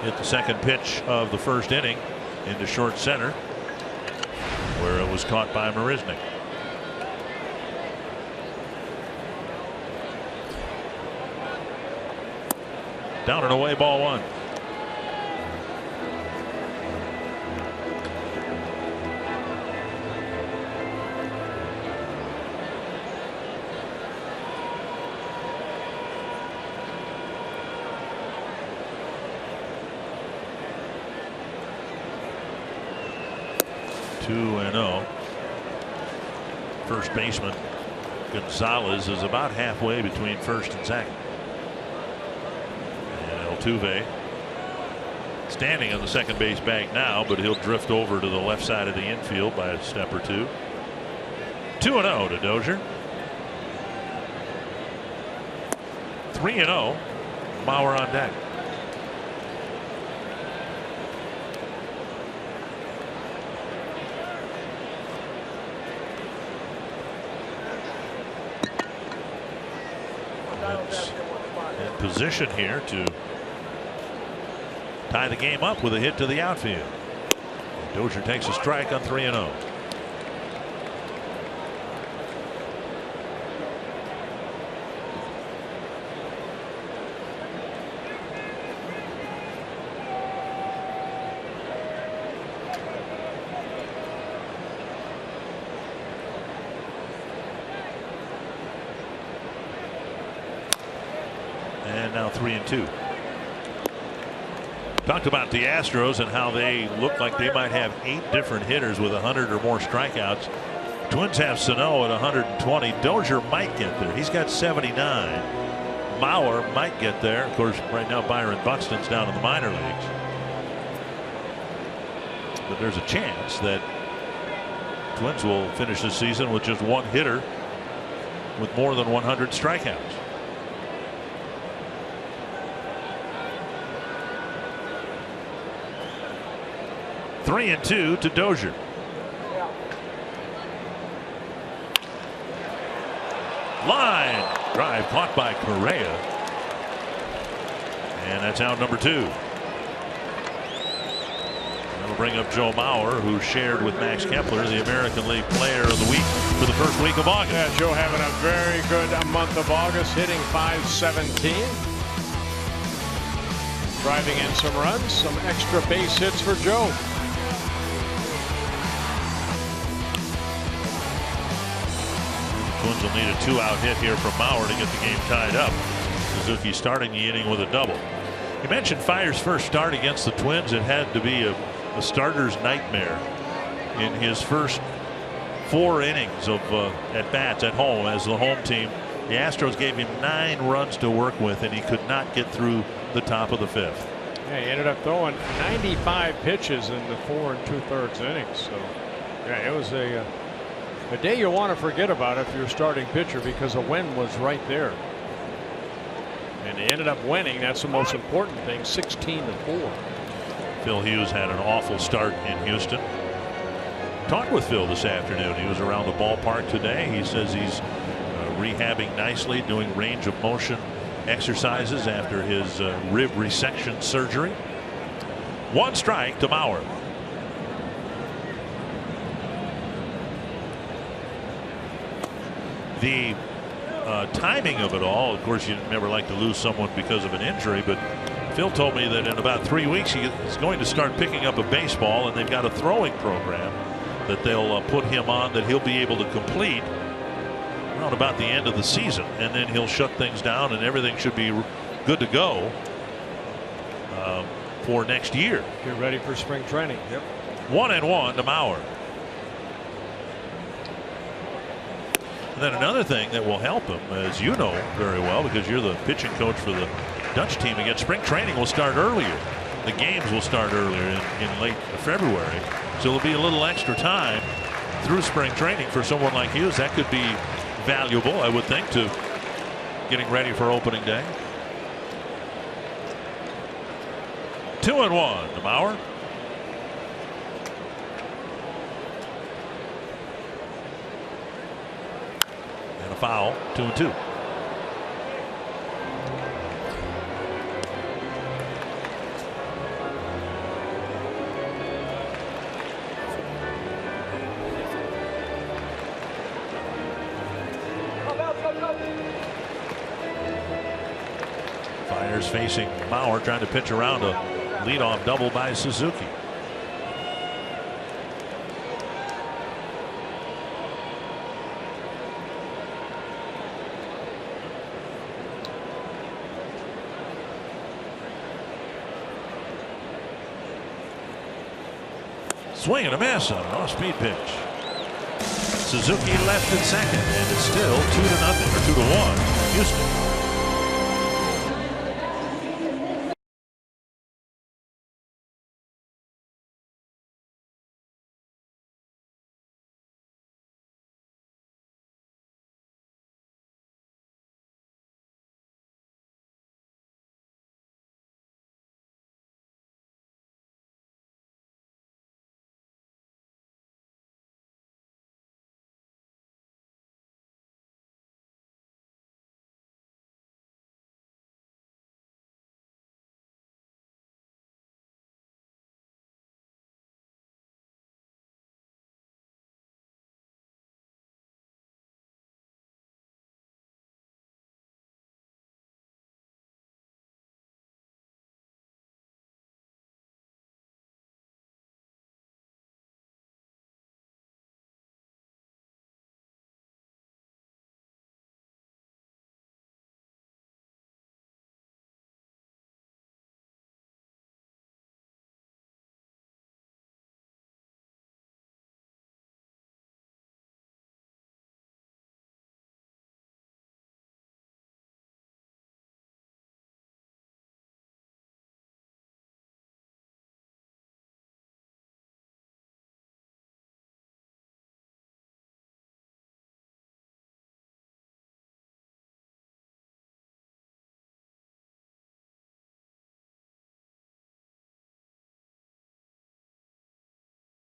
Hit the second pitch of the first inning into short center, where it was caught by Marisnick. Down and away, ball one. Two and 0. First baseman Gonzalez is about halfway between first and second. Altuve standing on the second base bag now, but he'll drift over to the left side of the infield by a step or two. 2-0 to Dozier. 3-0. Mauer on deck. It's in position here to tie the game up with a hit to the outfield. Dozier takes a strike on 3-0. And now 3-2. Talked about the Astros and how they look like they might have 8 different hitters with 100 or more strikeouts. Twins have Sano at 120. Dozier might get there. He's got 79. Mauer might get there. Of course, right now Byron Buxton's down in the minor leagues. But there's a chance that Twins will finish the season with just one hitter with more than 100 strikeouts. Three and 2 to Dozier. Line drive caught by Correa. And that's out number 2. That'll bring up Joe Mauer, who shared with Max Kepler the American League Player of the Week for the first week of August. Yeah, Joe having a very good month of August, hitting .517. Driving in some runs, some extra base hits for Joe. Twins will need a 2-out hit here from Mauer to get the game tied up. Suzuki starting the inning with a double. You mentioned Fire's first start against the Twins. It had to be a starter's nightmare in his first 4 innings of at-bats at home as the home team. The Astros gave him 9 runs to work with, and he could not get through the top of the 5th. Yeah, he ended up throwing 95 pitches in the 4 2/3 innings. So, yeah, it was a day you want to forget about if you're a starting pitcher, because a win was right there. And they ended up winning. That's the most important thing, 16-4. Phil Hughes had an awful start in Houston. Talked with Phil this afternoon. He was around the ballpark today. He says he's rehabbing nicely, doing range of motion exercises after his rib resection surgery. 1 strike to Mauer. The timing of it all, of course, you never like to lose someone because of an injury, but Phil told me that in about 3 weeks he's going to start picking up a baseball, and they've got a throwing program that they'll put him on that he'll be able to complete around about the end of the season, and then he'll shut things down and everything should be good to go for next year. Get ready for spring training. Yep. 1-1 to Mauer. And then another thing that will help him, as you know very well, because you're the pitching coach for the Dutch team again, spring training will start earlier. The games will start earlier in late February. So there'll be a little extra time through spring training for someone like Hughes. That could be valuable, I would think, to getting ready for opening day. 2-1 to Mauer. And a foul. 2-2. Fires facing Mauer, trying to pitch around a leadoff double by Suzuki. Swing and a miss on an off-speed pitch. Suzuki left at second, and it's still 2-0 or 2-1 Houston.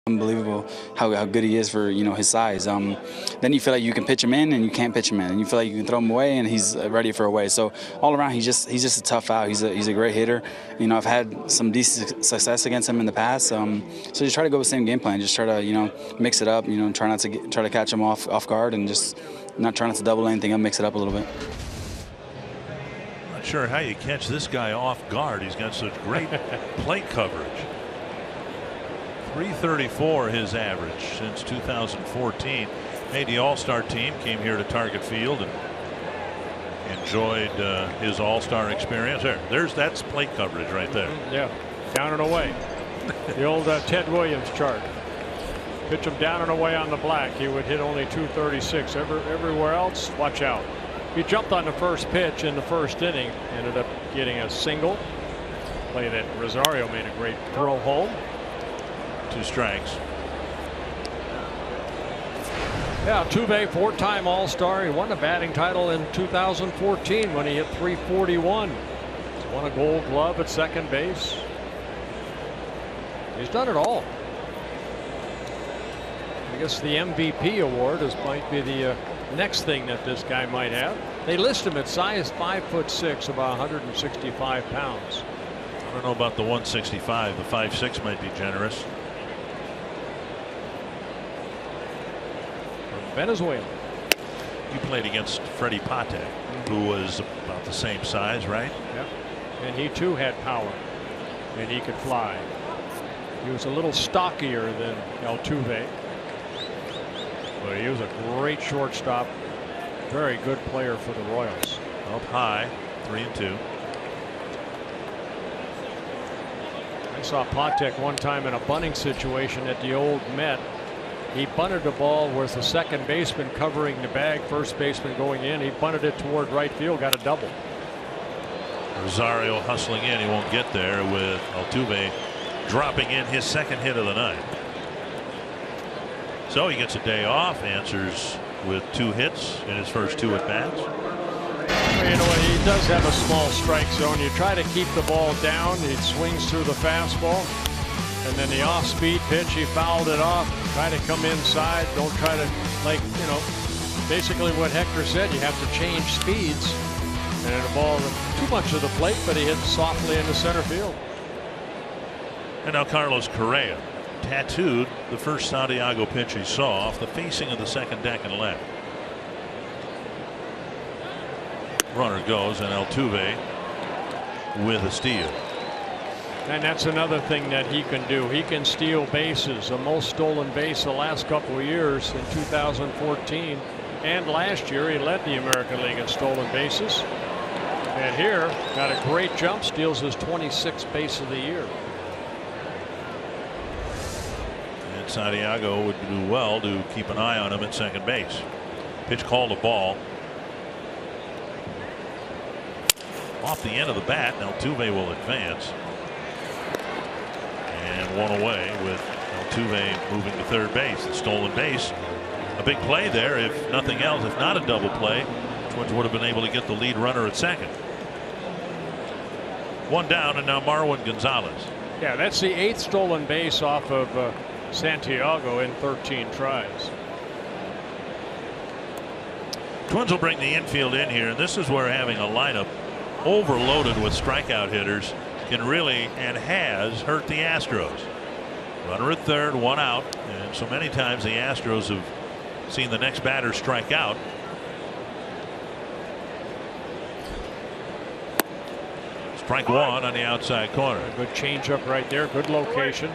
Unbelievable how good he is for his size. Then you feel like you can pitch him in and you can't pitch him in, and you feel like you can throw him away and he's ready for away. So all around he's just a tough out. He's a great hitter. I've had some decent success against him in the past. So just try to go with the same game plan. Just try to mix it up. Try not to try to catch him off guard and just not try not to double anything up. Mix it up a little bit. Not sure how you catch this guy off guard. He's got such great plate coverage. 334 his average since 2014. Made the All-Star team, came here to Target Field and enjoyed his All-Star experience. That's plate coverage right there. Yeah, down and away. The old Ted Williams chart. Pitch him down and away on the black, he would hit only 236. Everywhere else, watch out. He jumped on the first pitch in the first inning, ended up getting a single. Play that Rosario made a great throw home. 2 strikes. Yeah, Tuve, 4-time All-Star. He won the batting title in 2014 when he hit 341. He's won a Gold Glove at second base. He's done it all. I guess the MVP award might be the next thing that this guy might have. They list him at size 5'6", about 165 pounds. I don't know about the 165. The 5'6" might be generous. Venezuela. You played against Freddie Patek, who was about the same size, right? Yep. And he too had power, and he could fly. He was a little stockier than Altuve, but he was a great shortstop. Very good player for the Royals. Up high, 3-2. I saw Patek one time in a bunting situation at the old Met. He bunted the ball with the second baseman covering the bag, first baseman going in. He bunted it toward right field, got a double. Rosario hustling in. He won't get there with Altuve dropping in his second hit of the night. So he gets a day off, answers with 2 hits in his first 2 at bats. You know, he does have a small strike zone. You try to keep the ball down. He swings through the fastball. And then the off-speed pitch, he fouled it off. Try to come inside. Don't try to, like, you know, basically what Hector said, you have to change speeds. And the ball too much of the plate, but he hit softly into center field. And now Carlos Correa tattooed the first Santiago pitch he saw off the facing of the second deck and left. Runner goes, and Altuve with a steal. And that's another thing that he can do. He can steal bases. The most stolen base the last couple of years in 2014 and last year he led the American League in stolen bases. And here got a great jump, steals his 26th base of the year. And Santiago would do well to keep an eye on him at second base. Pitch called a ball. Off the end of the bat, Altuve will advance. And one away with Altuve moving to third base. The stolen base. A big play there, if nothing else, if not a double play. Twins would have been able to get the lead runner at second. One down, and now Marwin Gonzalez. Yeah, that's the 8th stolen base off of Santiago in 13 tries. Twins will bring the infield in here, and this is where having a lineup overloaded with strikeout hitters can really, and has, hurt the Astros. Runner at third, 1 out, and so many times the Astros have seen the next batter strike out. Strike 1 on the outside corner. A good changeup right there. Good location.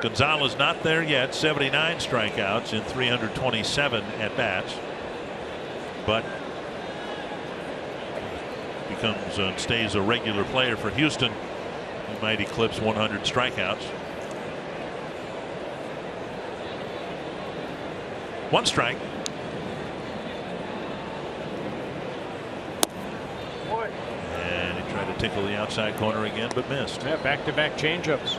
Gonzalez not there yet. 79 strikeouts in 327 at bats, but becomes and stays a regular player for Houston. He might eclipse 100 strikeouts. 1 strike. And he tried to tickle the outside corner again, but missed. Yeah, back-to-back changeups.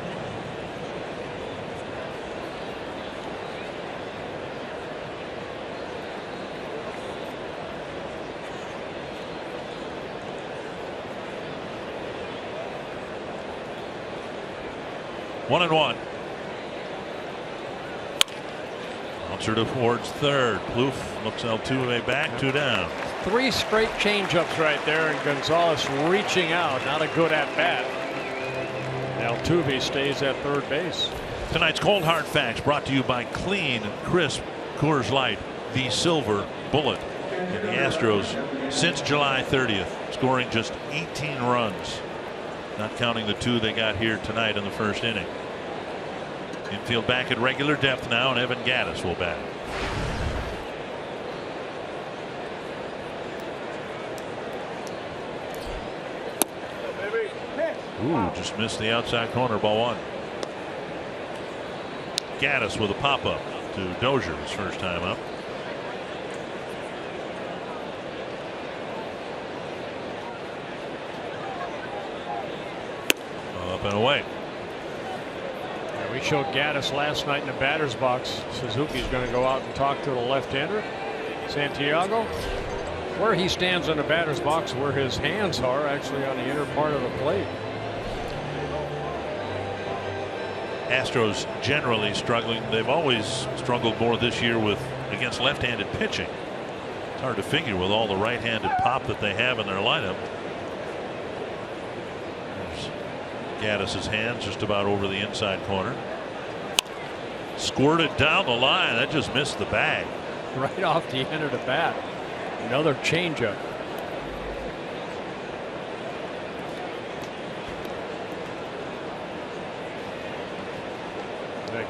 One and one. Bouncer towards third. Plouffe looks Altuve back, 2 down. 3 straight changeups right there, and Gonzalez reaching out. Not a good at bat. Altuve stays at third base. Tonight's Cold Hard Facts brought to you by clean, crisp Coors Light, the silver bullet. And the Astros, since July 30th, scoring just 18 runs, not counting the 2 they got here tonight in the first inning. Infield back at regular depth now, and Evan Gattis will bat. Ooh, just missed the outside corner, ball 1. Gattis with a pop-up to Dozier his first time up. Up and away. Yeah, we showed Gattis last night in the batter's box. Suzuki's going to go out and talk to the left-hander, Santiago. Where he stands in the batter's box, where his hands are, actually on the inner part of the plate. Astros generally struggling. They've always struggled more this year with against left-handed pitching. It's hard to figure with all the right-handed pop that they have in their lineup. Gattis's hands just about over the inside corner. Squirted down the line. That just missed the bag. Right off the end of the bat. Another changeup.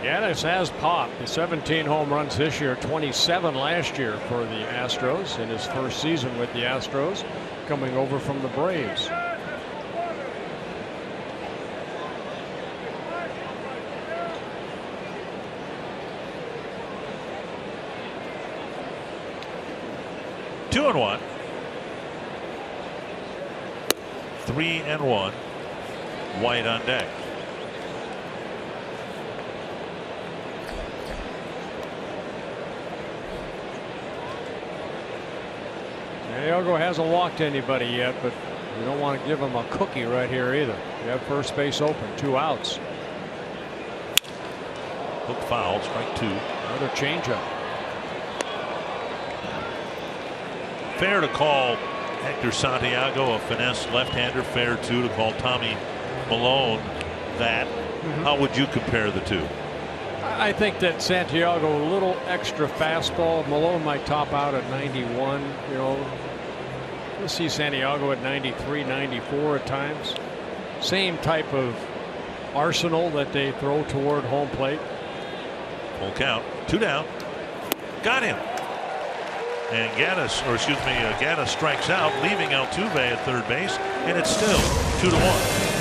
Gaddis has popped. The 17 home runs this year, 27 last year for the Astros in his first season with the Astros, coming over from the Braves. Two and one. 3-1. White on deck. Santiago hasn't walked anybody yet, but you don't want to give him a cookie right here either. You have first base open, 2 outs. Hook foul, strike 2. Another changeup. Fair to call Hector Santiago a finesse left-hander. Fair too to call Tommy Milone that. How would you compare the two? I think that Santiago a little extra fastball. Milone might top out at 91. You know, you'll see Santiago at 93, 94 at times. Same type of arsenal that they throw toward home plate. Full count, 2 down. Got him. And Gaddis strikes out, leaving Altuve at third base, and it's still 2-1.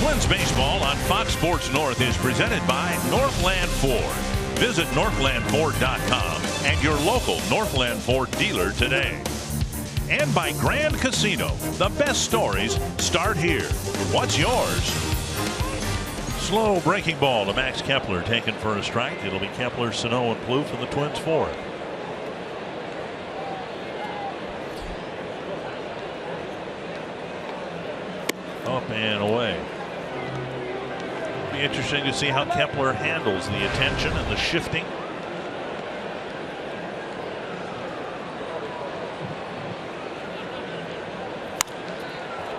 Twins baseball on Fox Sports North is presented by Northland Ford. Visit northlandford.com and your local Northland Ford dealer today. And by Grand Casino. The best stories start here. What's yours? Slow breaking ball to Max Kepler, taken for a strike. It'll be Kepler, Sano, and Plouffe for the Twins fourth. Up and away. Be interesting to see how Kepler handles the attention and the shifting.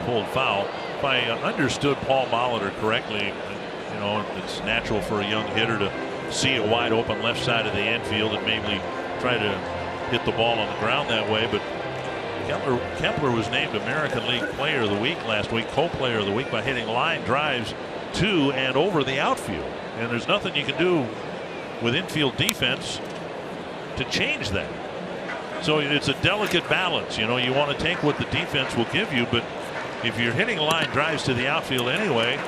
Pulled foul. If I understood Paul Molitor correctly, you know, it's natural for a young hitter to see it wide open left side of the infield and maybe try to hit the ball on the ground that way. But Kepler was named American League Player of the Week last week, co-player of the week, by hitting line drives to and over the outfield. And there's nothing you can do with infield defense to change that. So it's a delicate balance. You know, you want to take what the defense will give you, but if you're hitting line drives to the outfield anyway,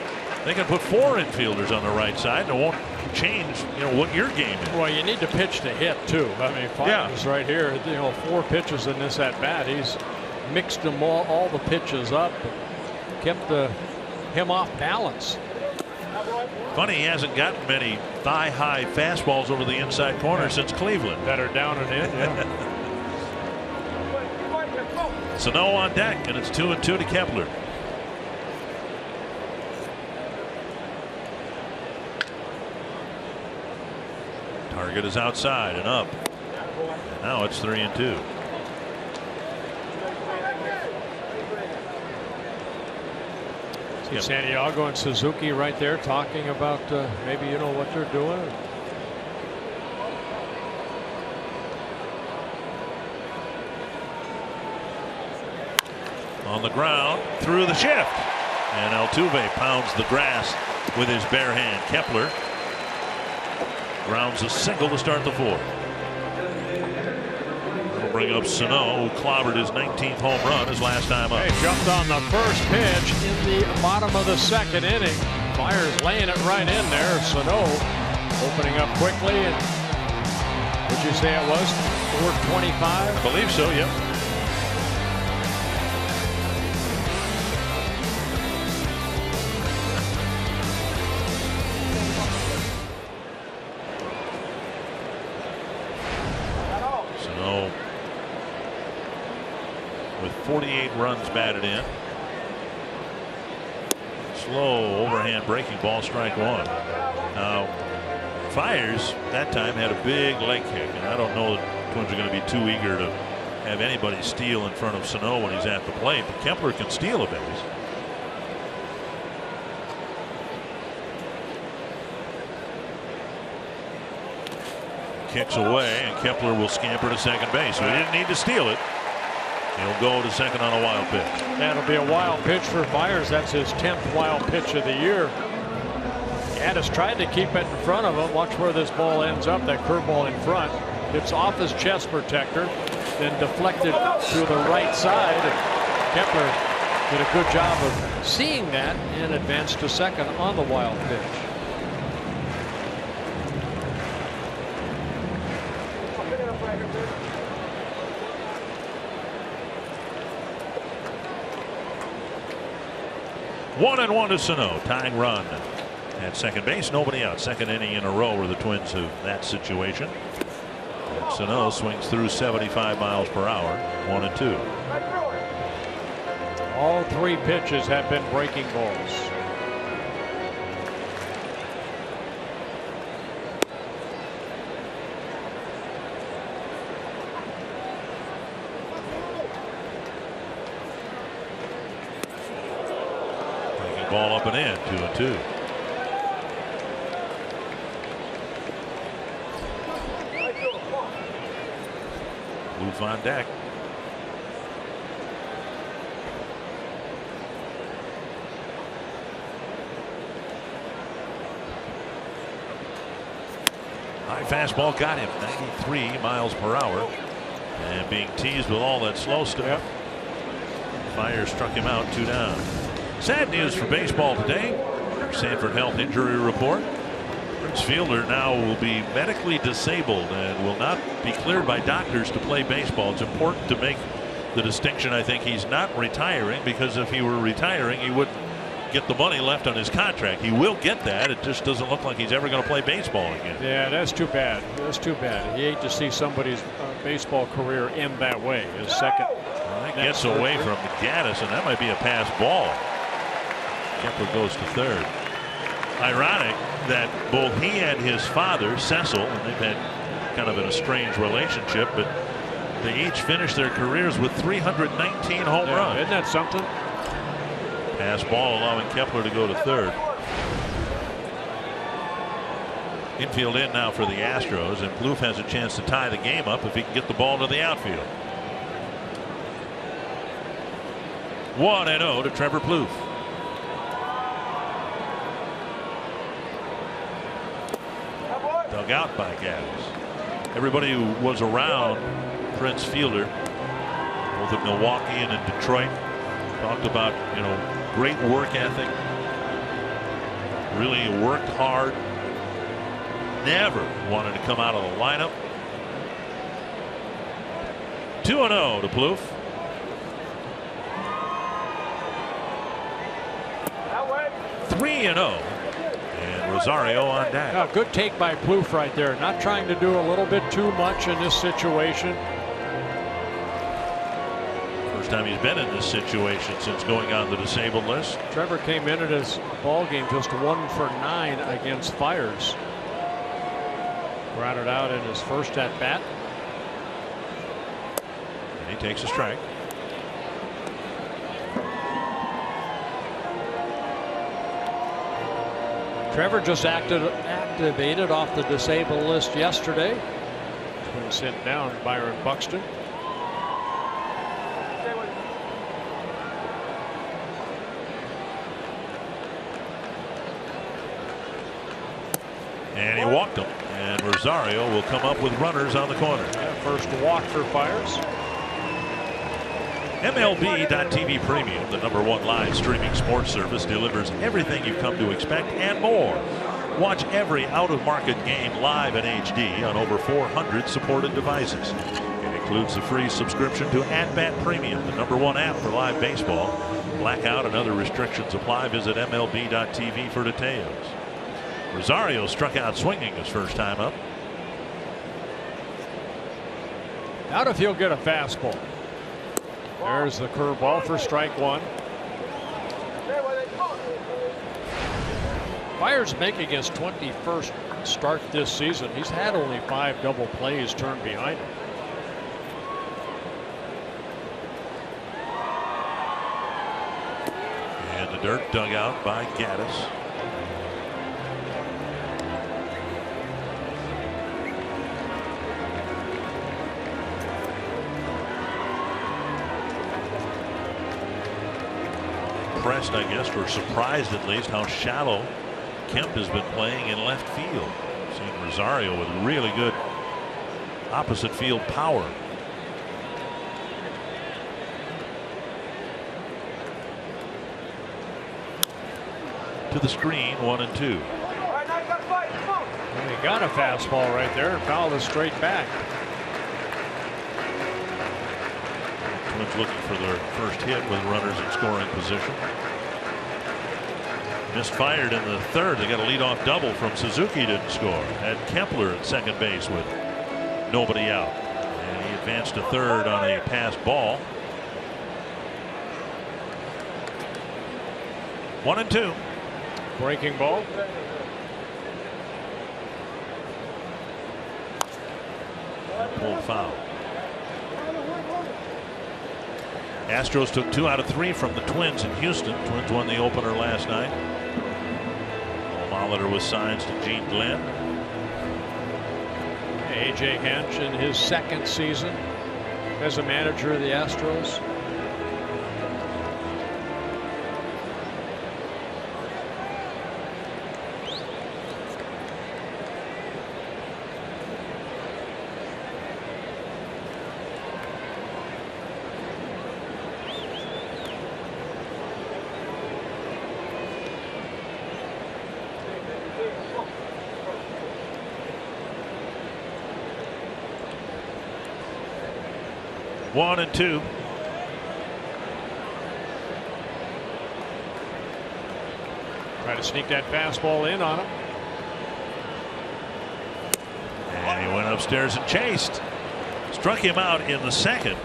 they can put 4 infielders on the right side and it won't change, you know, what your game is. Well, you need to pitch to hit too. I mean, Farmer's right here, you know, 4 pitches in this at bat. He's mixed them all the pitches up, kept him off balance. Funny, he hasn't gotten many thigh-high fastballs over the inside corner since Cleveland. Better down and in, yeah. Sano on deck, and it's 2-2 to Kepler. Target is outside and up. And now it's 3-2. See Santiago and Suzuki right there talking about maybe what they're doing. On the ground through the shift, and Altuve pounds the grass with his bare hand. Kepler grounds a single to start the fourth. We'll bring up Sano, who clobbered his 19th home run his last time up. He jumped on the first pitch in the bottom of the second inning. Myers laying it right in there. Sano opening up quickly. And would you say it was 425? I believe so, yep. With 48 runs batted in. Slow overhand breaking ball, strike one. Now Fiers that time had a big leg kick, and I don't know that the Twins are going to be too eager to have anybody steal in front of Sano when he's at the plate, but Kepler can steal a base. Kicks away, and Kepler will scamper to second base, so he didn't need to steal it. He'll go to second on a wild pitch. That'll be a wild pitch for Myers. That's his 10th wild pitch of the year. Gaddis tried to keep it in front of him. Watch where this ball ends up. That curveball in front. It's off his chest protector, then deflected to the right side. Kepler did a good job of seeing that and advanced to second on the wild pitch. One and one to Sano, tying run at second base. Nobody out. Second inning in a row where the Twins have that situation. And Sano swings through 75 miles per hour. 1-2. All three pitches have been breaking balls. Ball up and in, 2-2. Bluth on deck. High fastball got him, 93 miles per hour, and being teased with all that slow stuff. Yep. Fiers struck him out, 2 down. Sad news for baseball today. Sanford Health Injury Report. Prince Fielder now will be medically disabled and will not be cleared by doctors to play baseball. It's important to make the distinction. I think he's not retiring, because if he were retiring, he wouldn't get the money left on his contract. He will get that. It just doesn't look like he's ever going to play baseball again. Yeah, that's too bad. That's too bad. You hate to see somebody's baseball career end that way. His second. Well, that gets away from Gaddis, and that might be a pass ball. Kepler goes to third. Ironic that both he and his father, Cecil, and they've had kind of an estranged relationship, but they each finished their careers with 319 home runs. Isn't that something? Pass ball allowing Kepler to go to third. Infield in now for the Astros, and Plouffe has a chance to tie the game up if he can get the ball to the outfield. 1-0 to Trevor Plouffe. Dug out by Gaddis. Everybody who was around Prince Fielder, both in Milwaukee and in Detroit, talked about, great work ethic. Really worked hard. Never wanted to come out of the lineup. 2-0 to Plouffe. That way. 3-0 Rosario on deck. Yeah, good take by Plouffe right there. Not trying to do a little bit too much in this situation. First time he's been in this situation since going on the disabled list. Trevor came in at his ball game just 1 for 9 against Fires. Grounded out in his first at bat. And he takes a strike. Trevor just activated off the disabled list yesterday. Twins sent down Byron Buxton. And he walked him. And Rosario will come up with runners on the corner. Yeah, first walk for Fires. MLB.TV Premium, the #1 live streaming sports service, delivers everything you've come to expect and more. Watch every out-of-market game live in HD on over 400 supported devices. It includes the free subscription to @Bat Premium, the #1 app for live baseball. Blackout and other restrictions apply. Visit MLB.TV for details. Rosario struck out swinging his first time up. Out if he'll get a fastball. There's the curveball for strike 1. Fires making his 21st start this season. He's had only 5 double plays turned behind him. And the dirt dug out by Gaddis. Impressed, I guess, or surprised at least, how shallow Kemp has been playing in left field. Seeing Rosario with really good opposite field power. To the screen, 1-2. And he got a fastball right there and fouled it straight back. Twins looking for their first hit with runners in scoring position. Misfired in the third. They got a leadoff double from Suzuki, didn't score. Had Kepler at second base with nobody out. And he advanced to third on a pass ball. 1-2. Breaking ball. Pulled foul. Astros took 2 out of 3 from the Twins in Houston. Twins won the opener last night. Molitor with signs to Gene Glenn. A.J. Hinch in his second season as a manager of the Astros. One and two. Try to sneak that fastball in on him. And he went upstairs and chased. Struck him out in the second.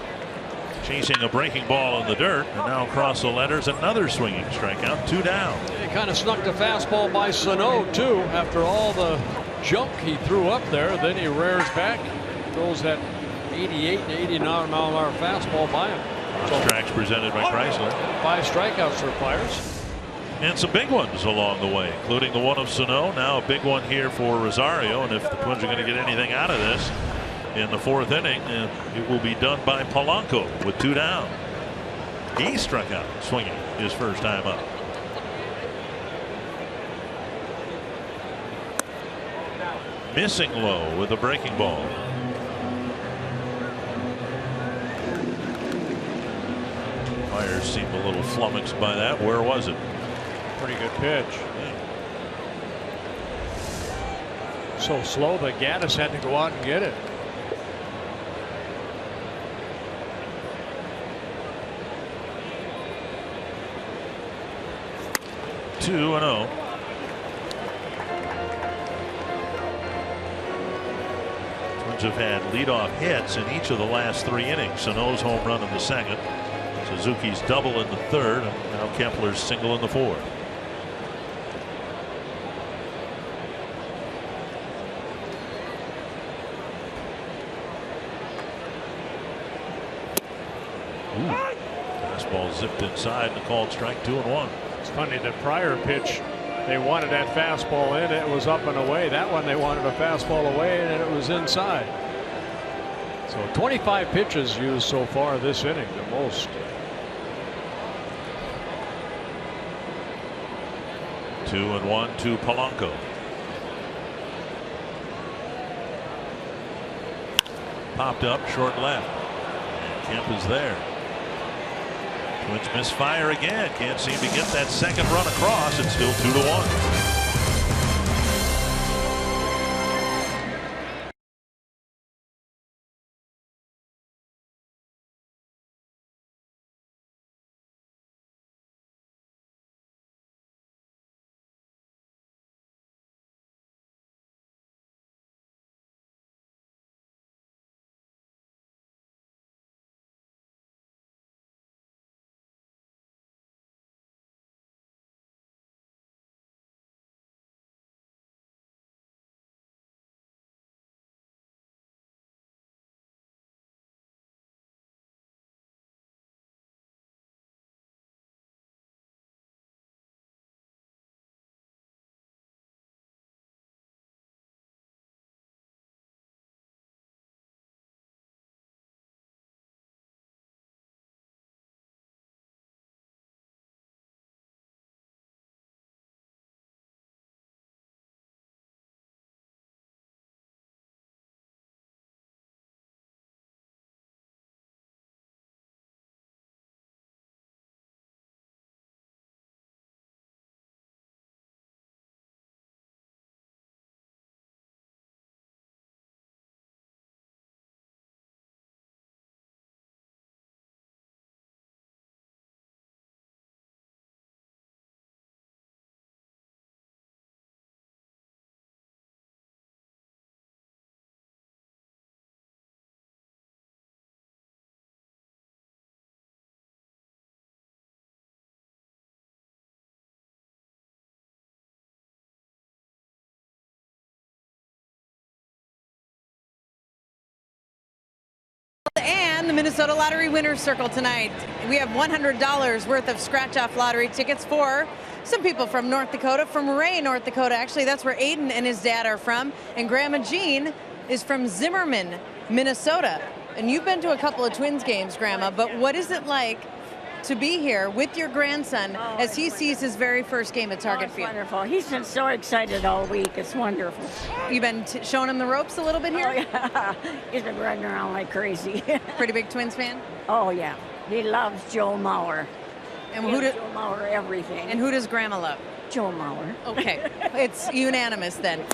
Chasing a breaking ball in the dirt, and now across the letters another swinging strikeout. 2 down. He kind of snuck the fastball by Sano too. After all the junk he threw up there, then he rears back, throws that 88 to 89 mile an hour fastball by him. So, tracks presented by Chrysler. 5 strikeouts for Fires. And some big ones along the way, including the one of Sano. Now a big one here for Rosario, and if the Twins are going to get anything out of this in the 4th inning, it will be done by Polanco with 2 down. He struck out swinging his first time up. Missing low with a breaking ball. Fires seemed a little flummoxed by that. Where was it? Pretty good pitch. So slow that Gaddis had to go out and get it. Astros have had leadoff hits in each of the last 3 innings. Sano's home run in the 2nd, Suzuki's double in the 3rd, and now Kepler's single in the 4th. Fastball zipped inside and called strike 2-1. It's funny, the prior pitch, they wanted that fastball in, it was up and away. That one they wanted a fastball away, and it was inside. So 25 pitches used so far this inning, the most. Two and 1 to Polanco. Popped up short left. And Kemp is there. Twins misfire again. Can't seem to get that second run across. It's still 2-1. And the Minnesota Lottery Winners Circle tonight. We have $100 worth of scratch-off lottery tickets for some people from North Dakota, from Ray, North Dakota. Actually, that's where Aiden and his dad are from. And Grandma Jean is from Zimmerman, Minnesota. And you've been to a couple of Twins games, Grandma, but what is it like to be here with your grandson as he sees his very first game at Target Field? Wonderful. He's been so excited all week. It's wonderful. You've been showing him the ropes a little bit here? Oh, yeah. He's been running around like crazy. Pretty big Twins fan? Oh, yeah. He loves Joe Mauer. And who does Joe Mauer everything? And who does Grandma love? Joe Mauer. Okay. It's unanimous then.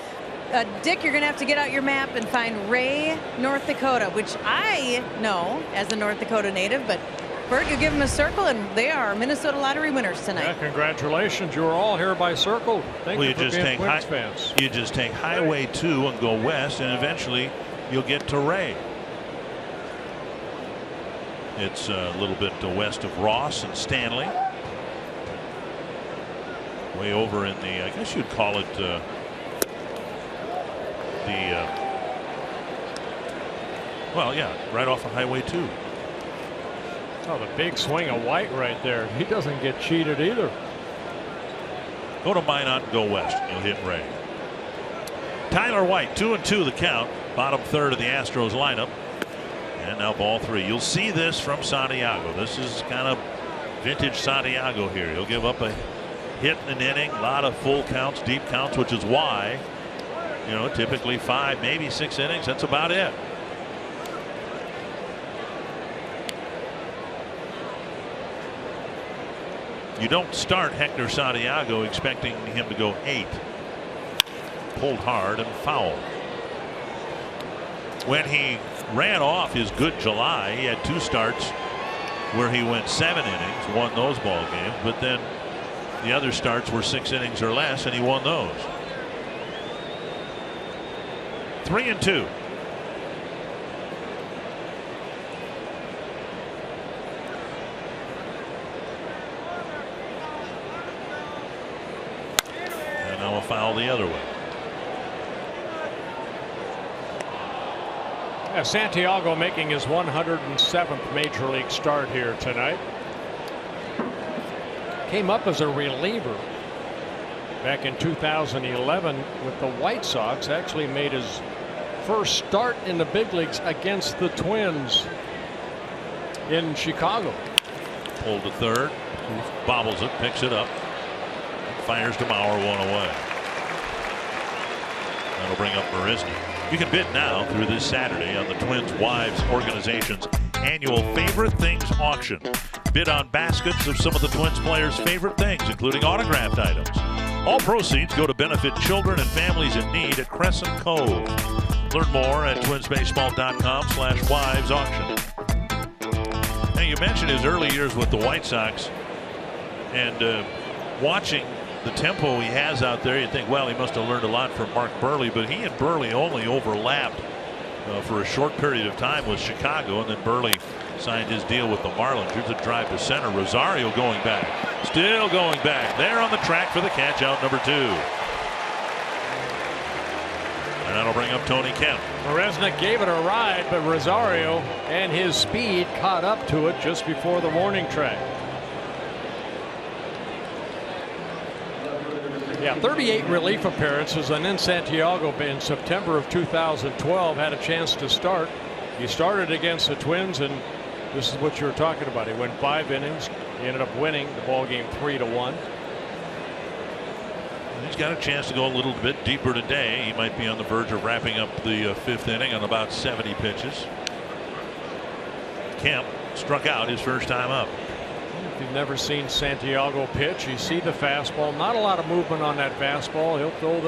Dick, you're going to have to get out your map and find Ray, North Dakota, which I know as a North Dakota native, but Bert, you give them a circle, and they are Minnesota Lottery winners tonight. Yeah, congratulations. You were all here by circle. Thank you for just being take Twins fans. You just take Highway 2 and go west, and eventually you'll get to Ray. It's a little bit west of Ross and Stanley. Way over in the, I guess you'd call it well, yeah, right off of Highway 2. Oh, the big swing of White right there. He doesn't get cheated either. Go to Minot and go west. You'll hit Ray. Tyler White, 2-2 the count. Bottom third of the Astros lineup. And now ball 3. You'll see this from Santiago. This is kind of vintage Santiago here. He'll give up a hit in an inning. A lot of full counts, deep counts, which is why, you know, typically 5, maybe 6 innings. That's about it. You don't start Hector Santiago expecting him to go 8. Pulled hard and foul. When he ran off his good July, he had 2 starts where he went 7 innings, won those ball games, but then the other starts were 6 innings or less, and he won those. 3-2. foul the other way. Yeah, Santiago making his 107th major league start here tonight. Came up as a reliever back in 2011 with the White Sox. Actually made his first start in the big leagues against the Twins in Chicago. Pulled to third, bobbles it, picks it up, fires to Mauer, one away. That'll bring up Marisny. You can bid now through this Saturday on the Twins Wives Organization's annual Favorite Things auction. Bid on baskets of some of the Twins players' favorite things, including autographed items. All proceeds go to benefit children and families in need at Crescent Cove. Learn more at twinsbaseball.com/wives auction. Now, you mentioned his early years with the White Sox, and watching the tempo he has out there, you think, well, he must have learned a lot from Mark Buehrle, but he and Buehrle only overlapped for a short period of time with Chicago, and then Buehrle signed his deal with the Marlins. Here's a drive to center. Rosario going back, still going back. There on the track for the catch, out number 2. And that'll bring up Tony Kemp. Marisnick gave it a ride, but Rosario and his speed caught up to it just before the warning track. Yeah, 38 relief appearances, and then Santiago in September of 2012 had a chance to start. He started against the Twins, and this is what you were talking about. He went 5 innings. He ended up winning the ball game 3-1. He's got a chance to go a little bit deeper today. He might be on the verge of wrapping up the 5th inning on about 70 pitches. Kemp struck out his first time up. If you've never seen Santiago pitch, you see the fastball. Not a lot of movement on that fastball. He'll throw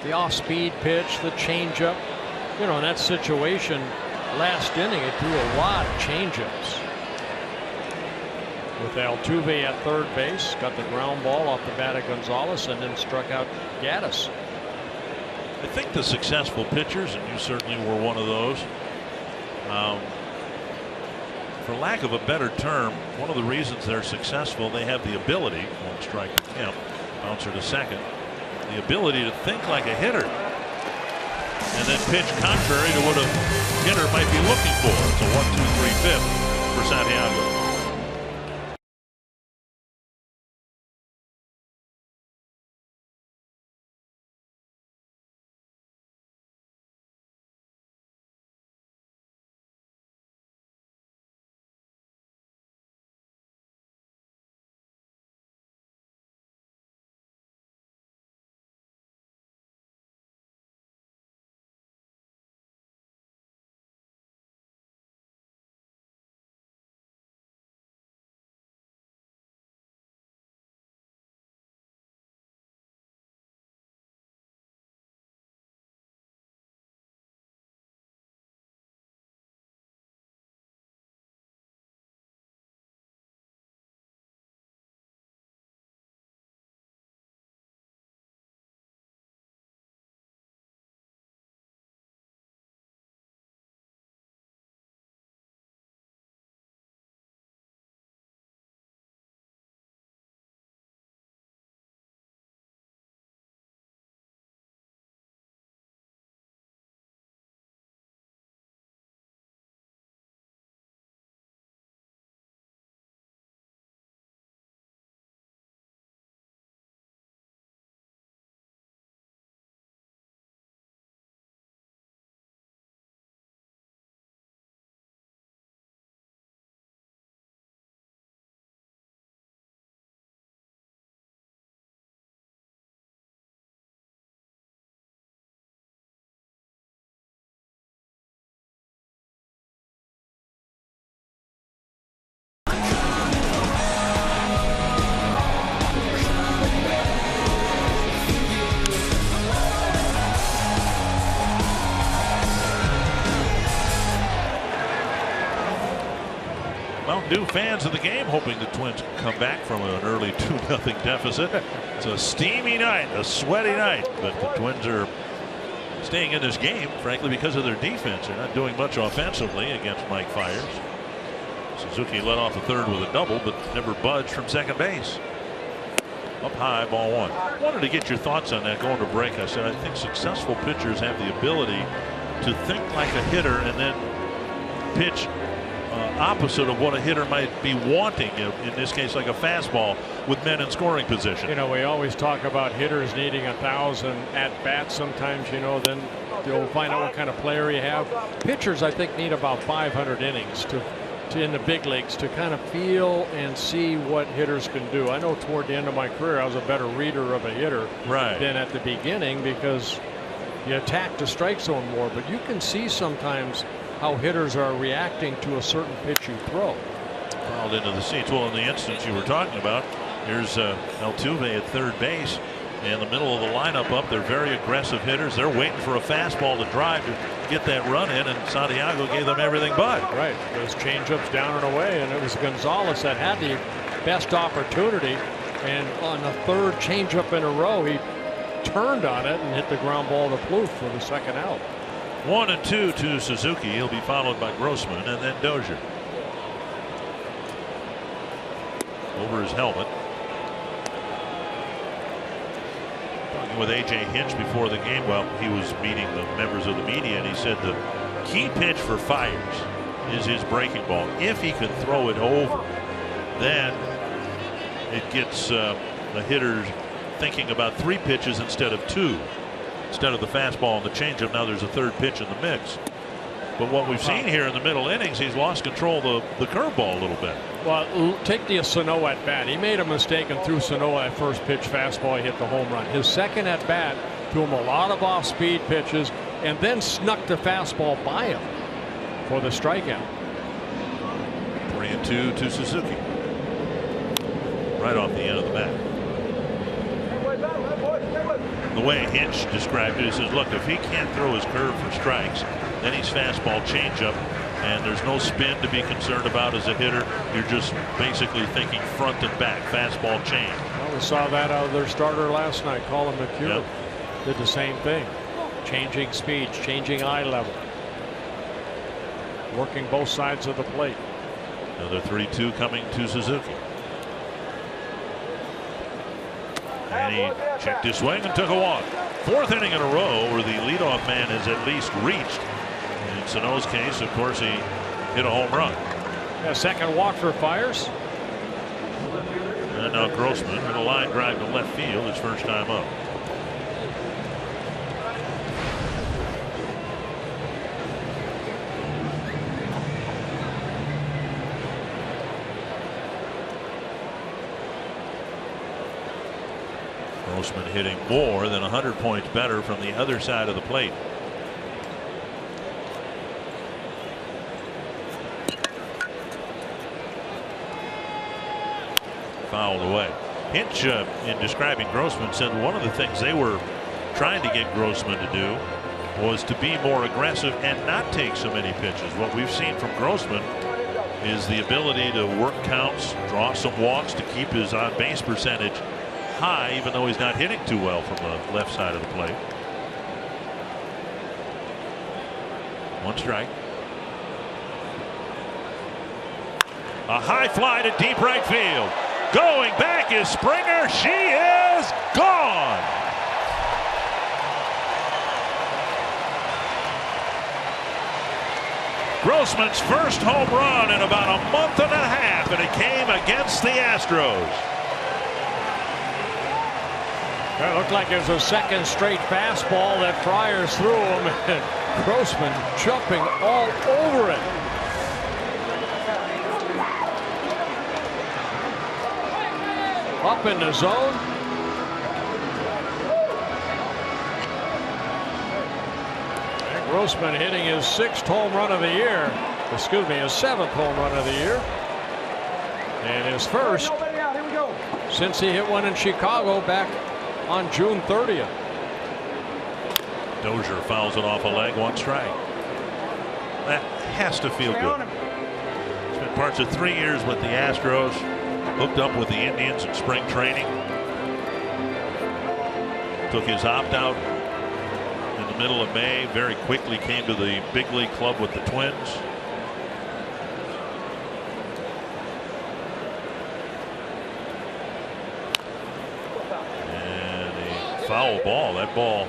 the off-speed pitch, the changeup. You know, in that situation, last inning, it threw a lot of changeups. With Altuve at third base, got the ground ball off the bat of Gonzalez, and then struck out Gaddis. I think the successful pitchers, and you certainly were one of those, for lack of a better term, one of the reasons they're successful, they have the ability, one strike to Kemp, bouncer to second, the ability to think like a hitter and then pitch contrary to what a hitter might be looking for. It's a 1-2-3-5 for Santiago. New fans of the game hoping the Twins can come back from an early 2-0 deficit. It's a steamy night, a sweaty night, but the Twins are staying in this game, frankly, because of their defense. They're not doing much offensively against Mike Fiers. Suzuki led off the third with a double, but never budged from second base. Up high, ball one. Wanted to get your thoughts on that going to break. I said I think successful pitchers have the ability to think like a hitter and then pitch opposite of what a hitter might be wanting, in this case like a fastball with men in scoring position. You know, we always talk about hitters needing 1,000 at bats sometimes, you know, then you'll find out what kind of player you have. Pitchers, I think, need about 500 innings to in the big leagues to kind of feel and see what hitters can do. I know toward the end of my career I was a better reader of a hitter than at the beginning, because you attack the strike zone more, but you can see sometimes how hitters are reacting to a certain pitch you throw. Fouled into the seats. Well, in the instance you were talking about, here's Altuve at third base in the middle of the lineup up. They're very aggressive hitters. They're waiting for a fastball to drive to get that run in, and Santiago gave them everything but. Right. Those changeups down and away, and it was Gonzalez that had the best opportunity, and on the third changeup in a row he turned on it and hit the ground ball to Plouffe for the second out. 1-2 to Suzuki. He'll be followed by Grossman and then Dozier. Over his helmet. Talking with A.J. Hinch before the game, well, he was meeting the members of the media, and he said the key pitch for Fiers is his breaking ball. If he can throw it over, then it gets the hitters thinking about 3 pitches instead of 2. Instead of the fastball and the changeup, now there's a third pitch in the mix. But what we've seen here in the middle innings, he's lost control of the curveball a little bit. Well, take the Sano at bat. He made a mistake and threw Sano that first pitch fastball. He hit the home run. His second at bat threw him a lot of off speed pitches and then snuck the fastball by him for the strikeout. 3-2 to Suzuki. Right off the end of the bat. The way Hinch described it, he says, look, if he can't throw his curve for strikes, then he's fastball changeup, and there's no spin to be concerned about as a hitter. You're just basically thinking front and back, fastball change. Well, we saw that out of their starter last night, Colin McHugh. Yep. Did the same thing. Changing speeds, changing eye level. Working both sides of the plate. Another 3-2 coming to Suzuki. And he checked his swing and took a walk. 4th inning in a row where the leadoff man has at least reached. In Sano's case, of course, he hit a home run. A second walk for Fiers. And now Grossman hit a line drive to left field, his first time up. Grossman hitting more than 100 points better from the other side of the plate. Fouled away. Hinch, in describing Grossman, said one of the things they were trying to get Grossman to do was to be more aggressive and not take so many pitches. What we've seen from Grossman is the ability to work counts, draw some walks to keep his on-base percentage high, even though he's not hitting too well from the left side of the plate. 1 strike. A high fly to deep right field. Going back is Springer. She is gone. Grossman's first home run in about a month and a half, and it came against the Astros. It looked like it was a second straight fastball that Fiers threw him, and Grossman jumping all over it. Up in the zone. And Grossman hitting his 6th home run of the year. Excuse me, his 7th home run of the year. And his first since he hit one in Chicago back on June 30th. Dozier fouls it off a leg, 1 strike. That has to feel good. Spent parts of 3 years with the Astros, hooked up with the Indians in spring training. Took his opt-out in the middle of May, very quickly came to the big league club with the Twins. foul ball. That ball,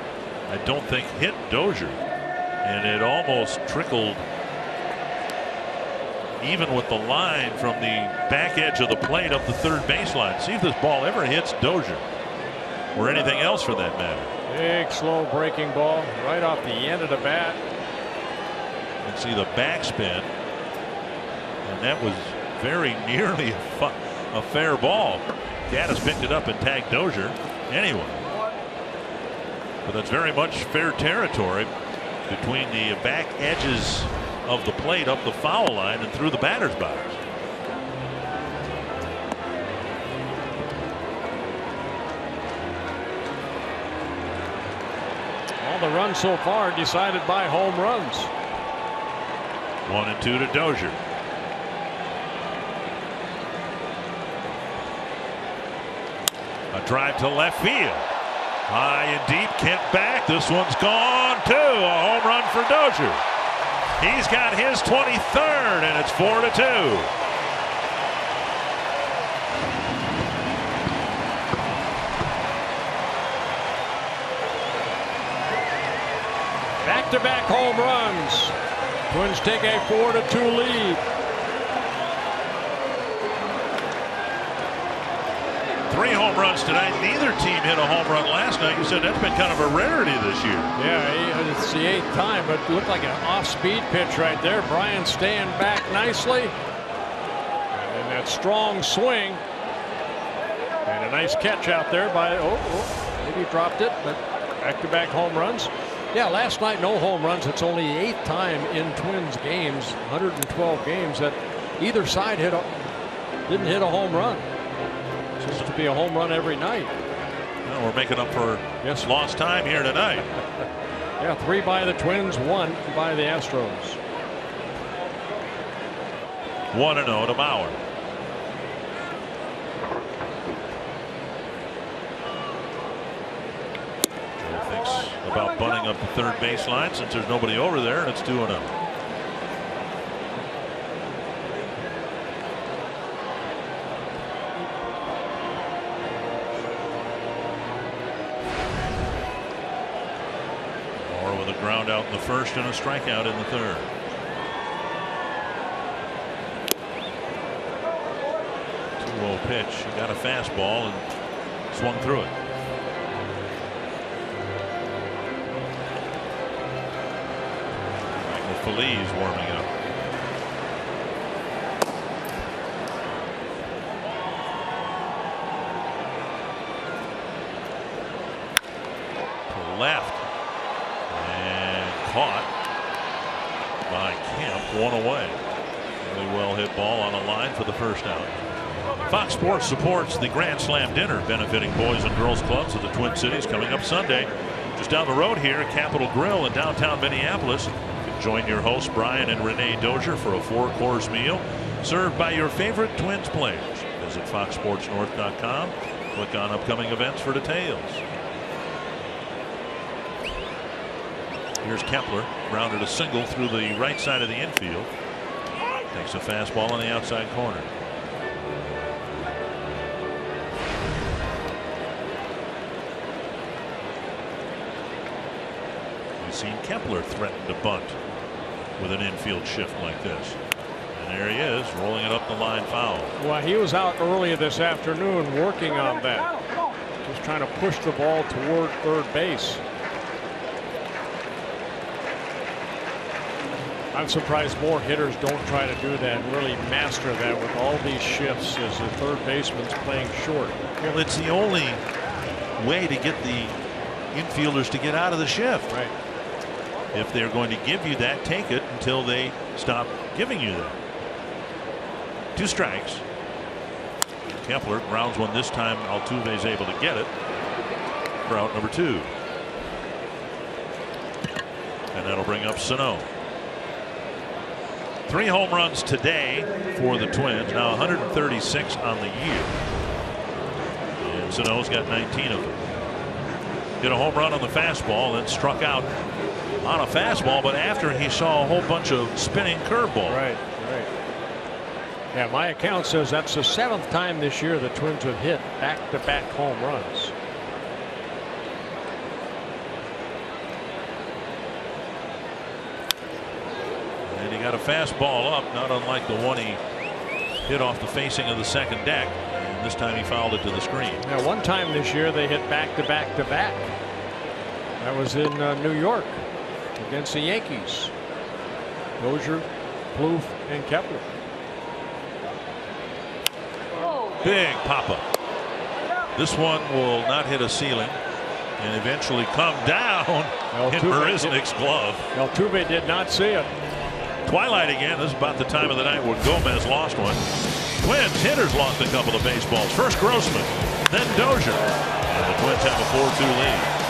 I don't think, hit Dozier, and it almost trickled even with the line from the back edge of the plate up the third baseline. See if this ball ever hits Dozier or anything else for that matter. Big slow breaking ball right off the end of the bat. And see the backspin, and that was very nearly a fair ball. Gaddis picked it up and tagged Dozier anyway. But that's very much fair territory between the back edges of the plate up the foul line and through the batter's box. All the runs so far decided by home runs. 1 and 2 to Dozier. A drive to left field. High and deep, Kent back. This one's gone too. A home run for Dozier. He's got his 23rd, and it's 4-2. Back-to-back home runs. Twins take a 4-2 lead. 3 home runs tonight. Neither team hit a home run last night. You said that's been kind of a rarity this year. Yeah, it's the 8th time, but it looked like an off-speed pitch right there. Bryan staying back nicely. And then that strong swing. And a nice catch out there by, maybe he dropped it, but back-to-back home runs. Yeah, last night no home runs. It's only the 8th time in Twins games, 112 games, that either side didn't hit a home run. Supposed to be a home run every night. Well, we're making up for lost time here tonight. Yeah, 3 by the Twins, 1 by the Astros. 1-0 to Bauer. Joe thinks about bunting up the third baseline since there's nobody over there, and it's 2-0. Ground out in the first and a strikeout in the third. Two-0 pitch. He got a fastball and swung through it. Michael Feliz warming up. To left. Caught by Kemp, 1 away. Really well hit ball on a line for the first out. Fox Sports supports the Grand Slam dinner benefiting Boys and Girls Clubs of the Twin Cities coming up Sunday. Just down the road here at Capitol Grill in downtown Minneapolis. You can join your hosts Brian and Renee Dozier for a 4-course meal served by your favorite Twins players. Visit foxsportsnorth.com. Click on upcoming events for details. Here's Kepler, grounded a single through the right side of the infield. Takes a fastball on the outside corner. We've seen Kepler threaten to bunt with an infield shift like this. And there he is, rolling it up the line foul. Well, he was out earlier this afternoon working on that. Just trying to push the ball toward third base. I'm surprised more hitters don't try to do that and really master that with all these shifts as the third baseman's playing short. Well, it's the only way to get the infielders to get out of the shift. Right. If they're going to give you that, take it until they stop giving you that. 2 strikes. Kepler grounds one this time. Altuve's able to get it for out number 2. And that'll bring up Sano. 3 home runs today for the Twins. Now 136 on the year. And Sano's got 19 of them. Hit a home run on the fastball, then struck out on a fastball, but after he saw a whole bunch of spinning curveball. Right. Yeah, my account says that's the 7th time this year the Twins have hit back-to-back home runs. And he got a fastball up, not unlike the one he hit off the facing of the second deck. And this time he fouled it to the screen. Now, one time this year they hit back-to-back-to-back. That was in New York against the Yankees. Dozier, Plouffe, and Kepler. Big pop-up. This one will not hit a ceiling and eventually come down in Marisnik's glove. Altuve did not see it. Twilight again. This is about the time of the night where Gomez lost one. Twins hitters lost a couple of baseballs. First Grossman, then Dozier. And the Twins have a 4-2 lead.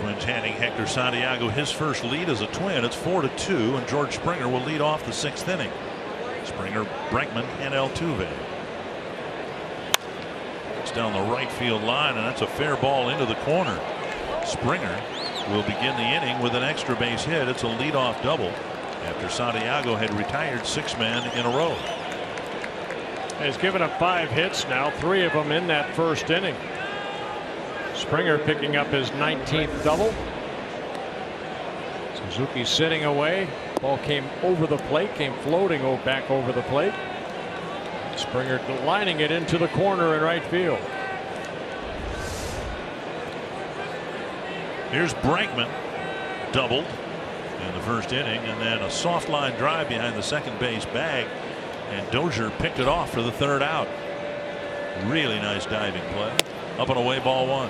Twins handing Hector Santiago his first lead as a Twin. It's 4-2, and George Springer will lead off the 6th inning. Springer, Bregman, and Altuve. It's down the right field line, and that's a fair ball into the corner. Springer will begin the inning with an extra base hit. It's a leadoff double after Santiago had retired 6 men in a row. He's given up 5 hits now, 3 of them in that first inning. Springer picking up his 19th double. Suzuki sitting away. Ball came over the plate, came floating back over the plate. Springer lining it into the corner in right field. Here's Bregman, doubled in the first inning, and then a soft line drive behind the second base bag, and Dozier picked it off for the 3rd out. Really nice diving play. Up and away, ball 1.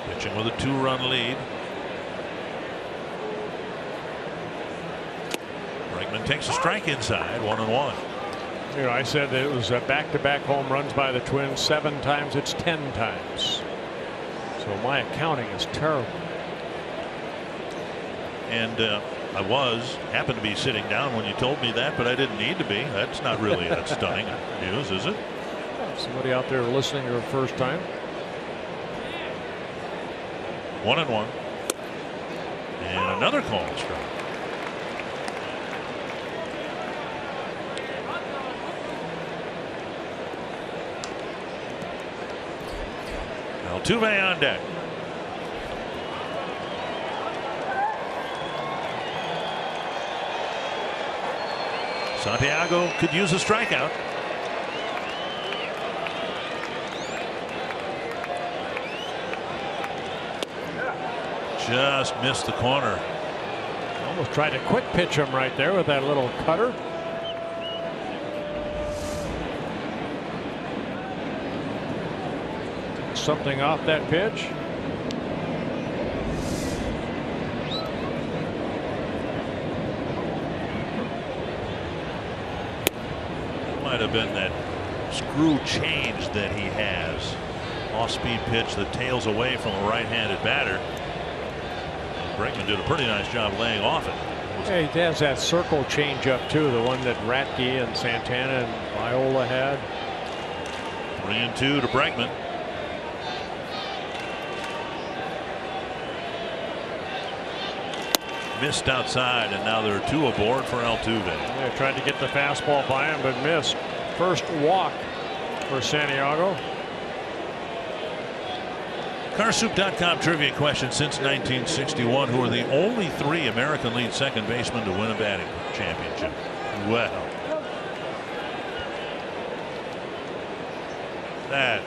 Pitching with a 2-run lead. Bregman takes a strike inside, 1-1. You know, I said that it was back-to-back home runs by the Twins. 7 times, it's 10 times. So my accounting is terrible. And I happened to be sitting down when you told me that, but I didn't need to be. That's not really that stunning news, is it? Somebody out there listening for the first time. 1-1. And another call strike. Altuve on deck. Santiago could use a strikeout. Just missed the corner. Almost tried to quick pitch him right there with that little cutter. Something off that pitch. Might have been that screw change that he has. Off-speed pitch that tails away from a right-handed batter. Bregman did a pretty nice job laying off it. Yeah, he has that circle changeup too, the one that Ratke and Santana and Viola had. 3-2 to Bregman. Missed outside, and now there are 2 aboard for Altuve. Yeah, tried to get the fastball by him, but missed. First walk for Santiago. Carsoup.com trivia question: since 1961, who are the only 3 American League second basemen to win a batting championship? Well, that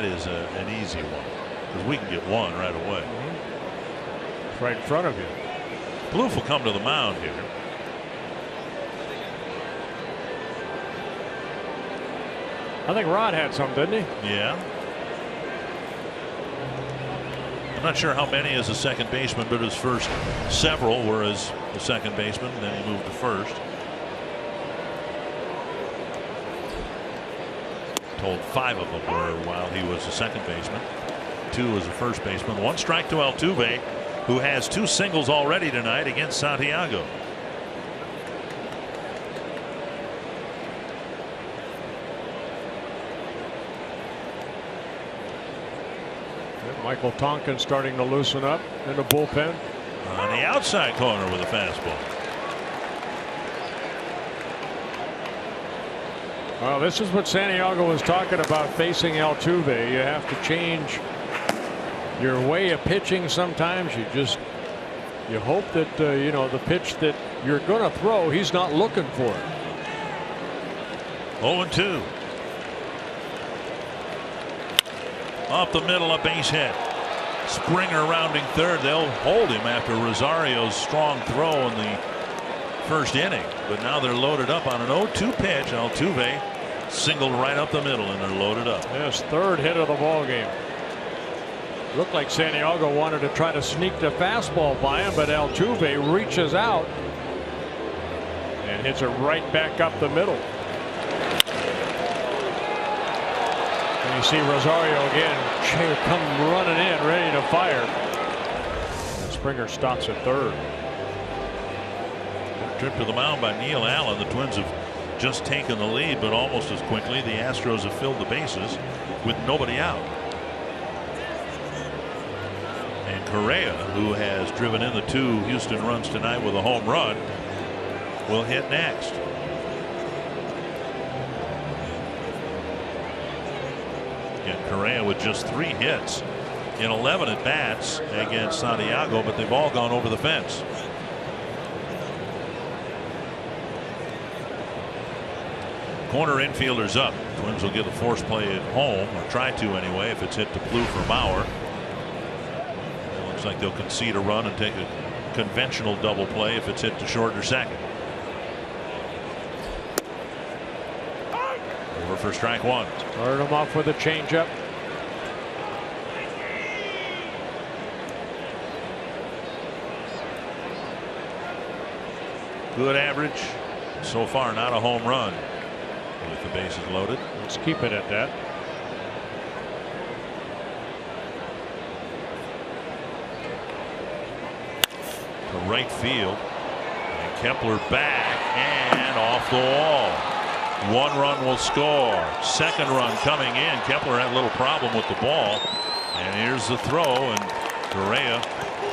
is an easy one, because we can get one right away. It's right in front of you. Plouffe will come to the mound here. I think Rod had some, didn't he? Yeah. I'm not sure how many as a second baseman, but his first several were as a second baseman. Then he moved to first. Told 5 of them were while he was a second baseman. 2 as a first baseman. 1 strike to Altuve, who has 2 singles already tonight against Santiago. Michael Tonkin starting to loosen up in the bullpen. On the outside corner with a fastball. Well, this is what Santiago was talking about facing Altuve. You have to change your way of pitching sometimes. You hope that you know, the pitch that you're going to throw, he's not looking for it. 0-2. Up the middle, a base hit. Springer rounding third. They'll hold him after Rosario's strong throw in the first inning, but now they're loaded up on an 0-2 pitch. Altuve singled right up the middle, and they're loaded up. Yes, 3rd hit of the ball game. Looked like Santiago wanted to try to sneak the fastball by him, but Altuve reaches out and hits it right back up the middle. And you see Rosario again come running in, ready to fire. And Springer stops at 3rd. Trip to the mound by Neil Allen. The Twins have just taken the lead, but almost as quickly the Astros have filled the bases with nobody out. And Correa, who has driven in the 2 Houston runs tonight with a home run, will hit next. Again, Correa with just 3 hits in 11 at bats against Santiago, but they've all gone over the fence. Corner infielders up. Twins will get a force play at home, or try to anyway, if it's hit to Plouffe or Mauer. It looks like they'll concede a run and take a conventional double play if it's hit to short or second. Over for strike 1. Started him off with a changeup. Good average. So far, not a home run. With the bases loaded. Let's keep it at that. To right field. And Kepler back and off the wall. 1 run will score. 2nd run coming in. Kepler had a little problem with the ball. And here's the throw, and Correa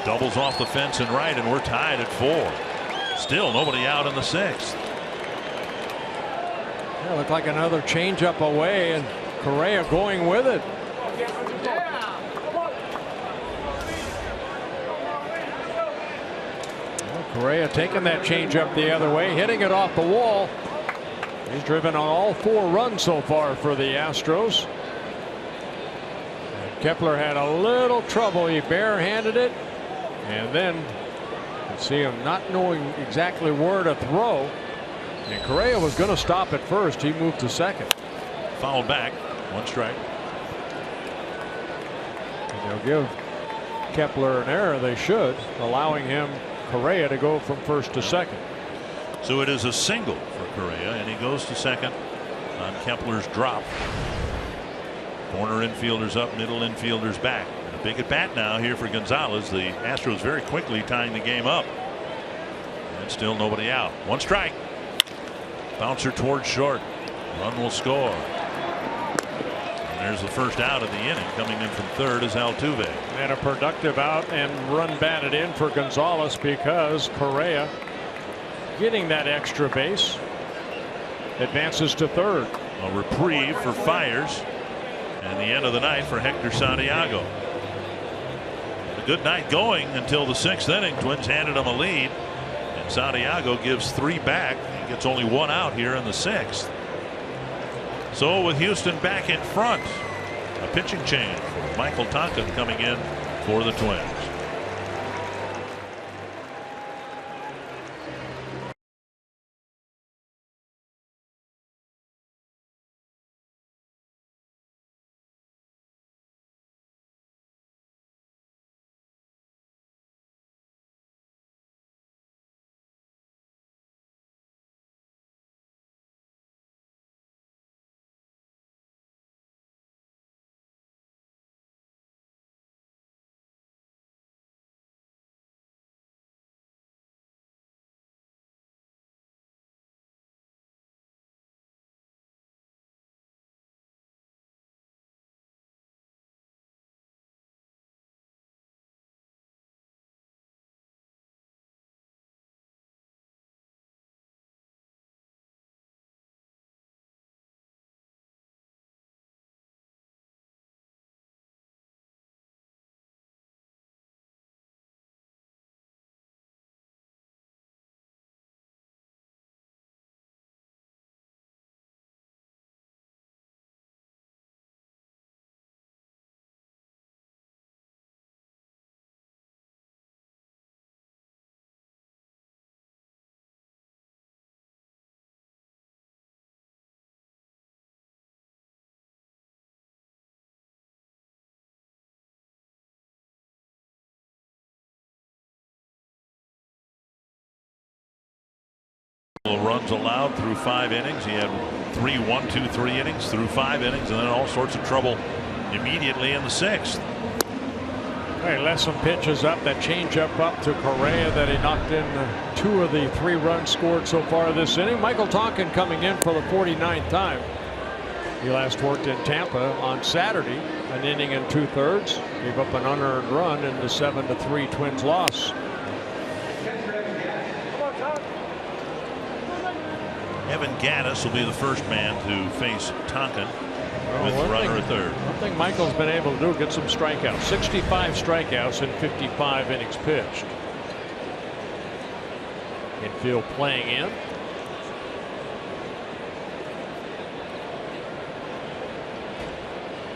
doubles off the fence and right, and we're tied at 4. Still nobody out in the 6th. Yeah, looked like another changeup away, and Correa going with it. Well, Correa taking that changeup the other way, hitting it off the wall. He's driven on all 4 runs so far for the Astros. And Kepler had a little trouble. He barehanded it, And then you see him not knowing exactly where to throw. And Correa was going to stop at first. He moved to second. Fouled back. 1 strike. And they'll give Kepler an error. They should, allowing him, Correa, to go from first to second. So it is a single for Correa, and he goes to second on Kepler's drop. Corner infielders up, middle infielders back. And a big at bat now here for Gonzalez. The Astros very quickly tying the game up. And still nobody out. 1 strike. Bouncer towards short. Run will score. And there's the first out of the inning. Coming in from third is Altuve. And a productive out and run batted in for Gonzalez because Correa, getting that extra base, advances to third. A reprieve for Fiers. And the end of the night for Hector Santiago. A good night going until the 6th inning. Twins handed him a lead. And Santiago gives 3 back. He gets only 1 out here in the 6th. So with Houston back in front, a pitching change. Michael Tonkin coming in for the Twins. Runs allowed through 5 innings. He had 3 1-2-3 innings through 5 innings, and then all sorts of trouble immediately in the 6th. He left some pitches up. That changeup up to Correa that he knocked in 2 of the 3 runs scored so far this inning. Michael Tonkin coming in for the 49th time. He last worked in Tampa on Saturday, an inning and 2/3. Gave up an unearned run in the 7-3 Twins loss. Evan Gattis will be the first man to face Tonkin with the runner at third. One thing Michael's been able to do, get some strikeouts. 65 strikeouts in 55 innings pitched. Infield playing in.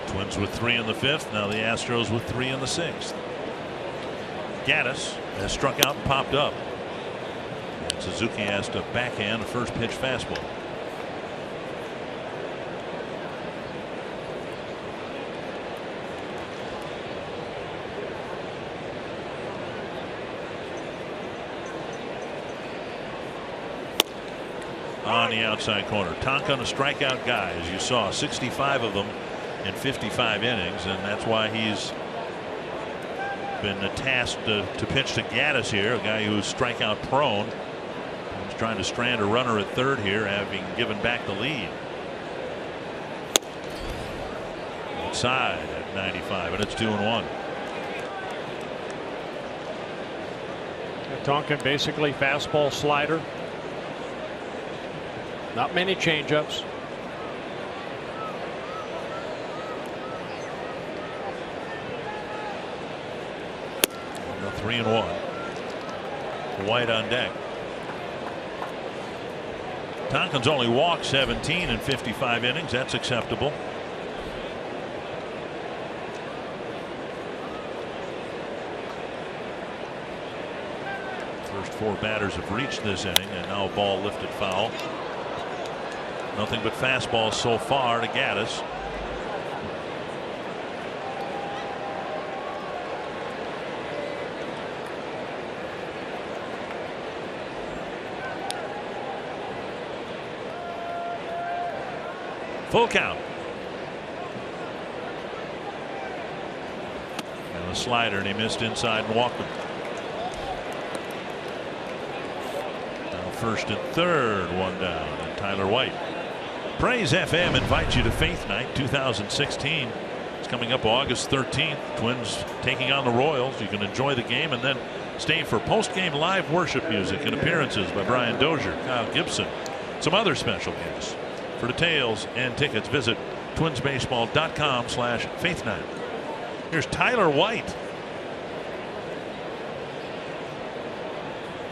Twins with 3 in the 5th. Now the Astros with 3 in the 6th. Gattis has struck out and popped up. Suzuki has to backhand a first pitch fastball. On the outside corner. Tonkin, a strikeout guy, as you saw, 65 of them in 55 innings, and that's why he's been tasked to pitch to Gattis here, a guy who's strikeout prone. Trying to strand a runner at third here, having given back the lead. Outside at 95, and it's 2-1. Tonkin basically fastball slider. Not many changeups. Now 3-1. White on deck. Tonkin's only walked 17 in 55 innings. That's acceptable. First 4 batters have reached this inning, and now a ball lifted foul. Nothing but fastballs so far to Gattis. Full count. And a slider, and he missed inside and walked him. Now first and third, one down, and Tyler White. Praise FM invites you to Faith Night 2016. It's coming up August 13th. Twins taking on the Royals. You can enjoy the game and then stay for post-game live worship music and appearances by Brian Dozier, Kyle Gibson, some other special guests. For details and tickets, visit twinsbaseball.com/faithnight. Here's Tyler White.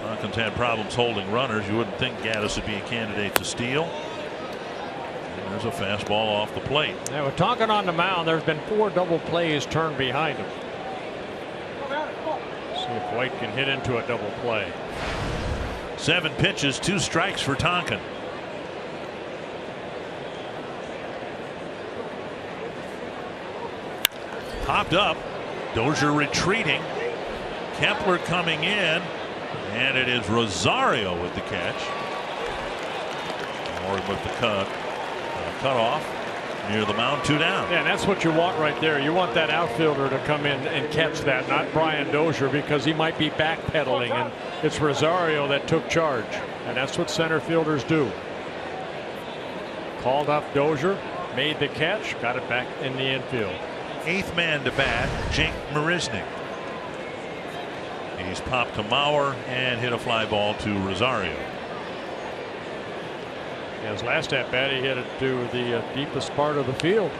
Hawkins had problems holding runners. You wouldn't think Gattis would be a candidate to steal. And there's a fastball off the plate. Yeah, with Tonkin on the mound, there's been 4 double plays turned behind him. See if White can hit into a double play. 7 pitches, 2 strikes for Tonkin. Popped up. Dozier retreating. Kepler coming in. And it is Rosario with the catch. Or with the cut off near the mound, 2 down. Yeah, and that's what you want right there. You want that outfielder to come in and catch that, not Brian Dozier, because he might be backpedaling, and it's Rosario that took charge, and that's what center fielders do. Called up Dozier, made the catch, got it back in the infield. 8th man to bat, Jake Marisnik. He's popped to Mauer and hit a fly ball to Rosario. His last at bat, he hit it to the deepest part of the field.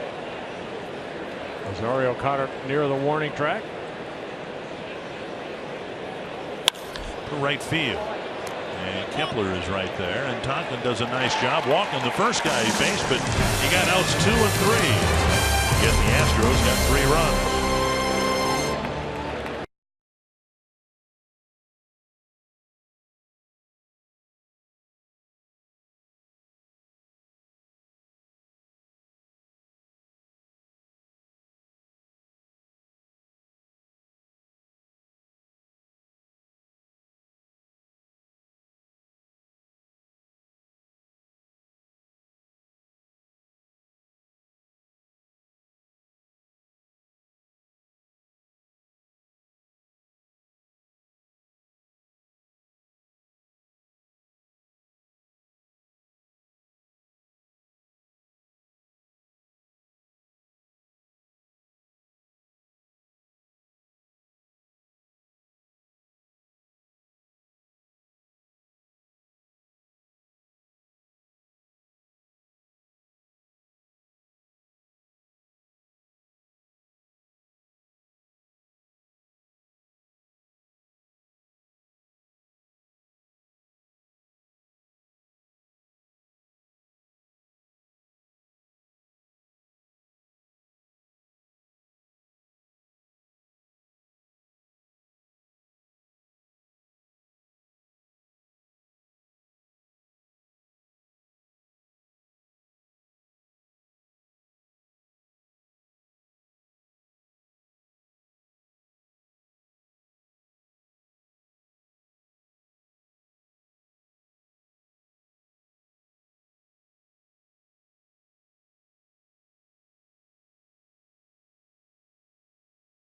Rosario caught it near the warning track. To right field. And Kepler is right there. And Tonkin does a nice job walking the first guy he faced, but he got outs 2 and 3. Yet the Astros got 3 runs.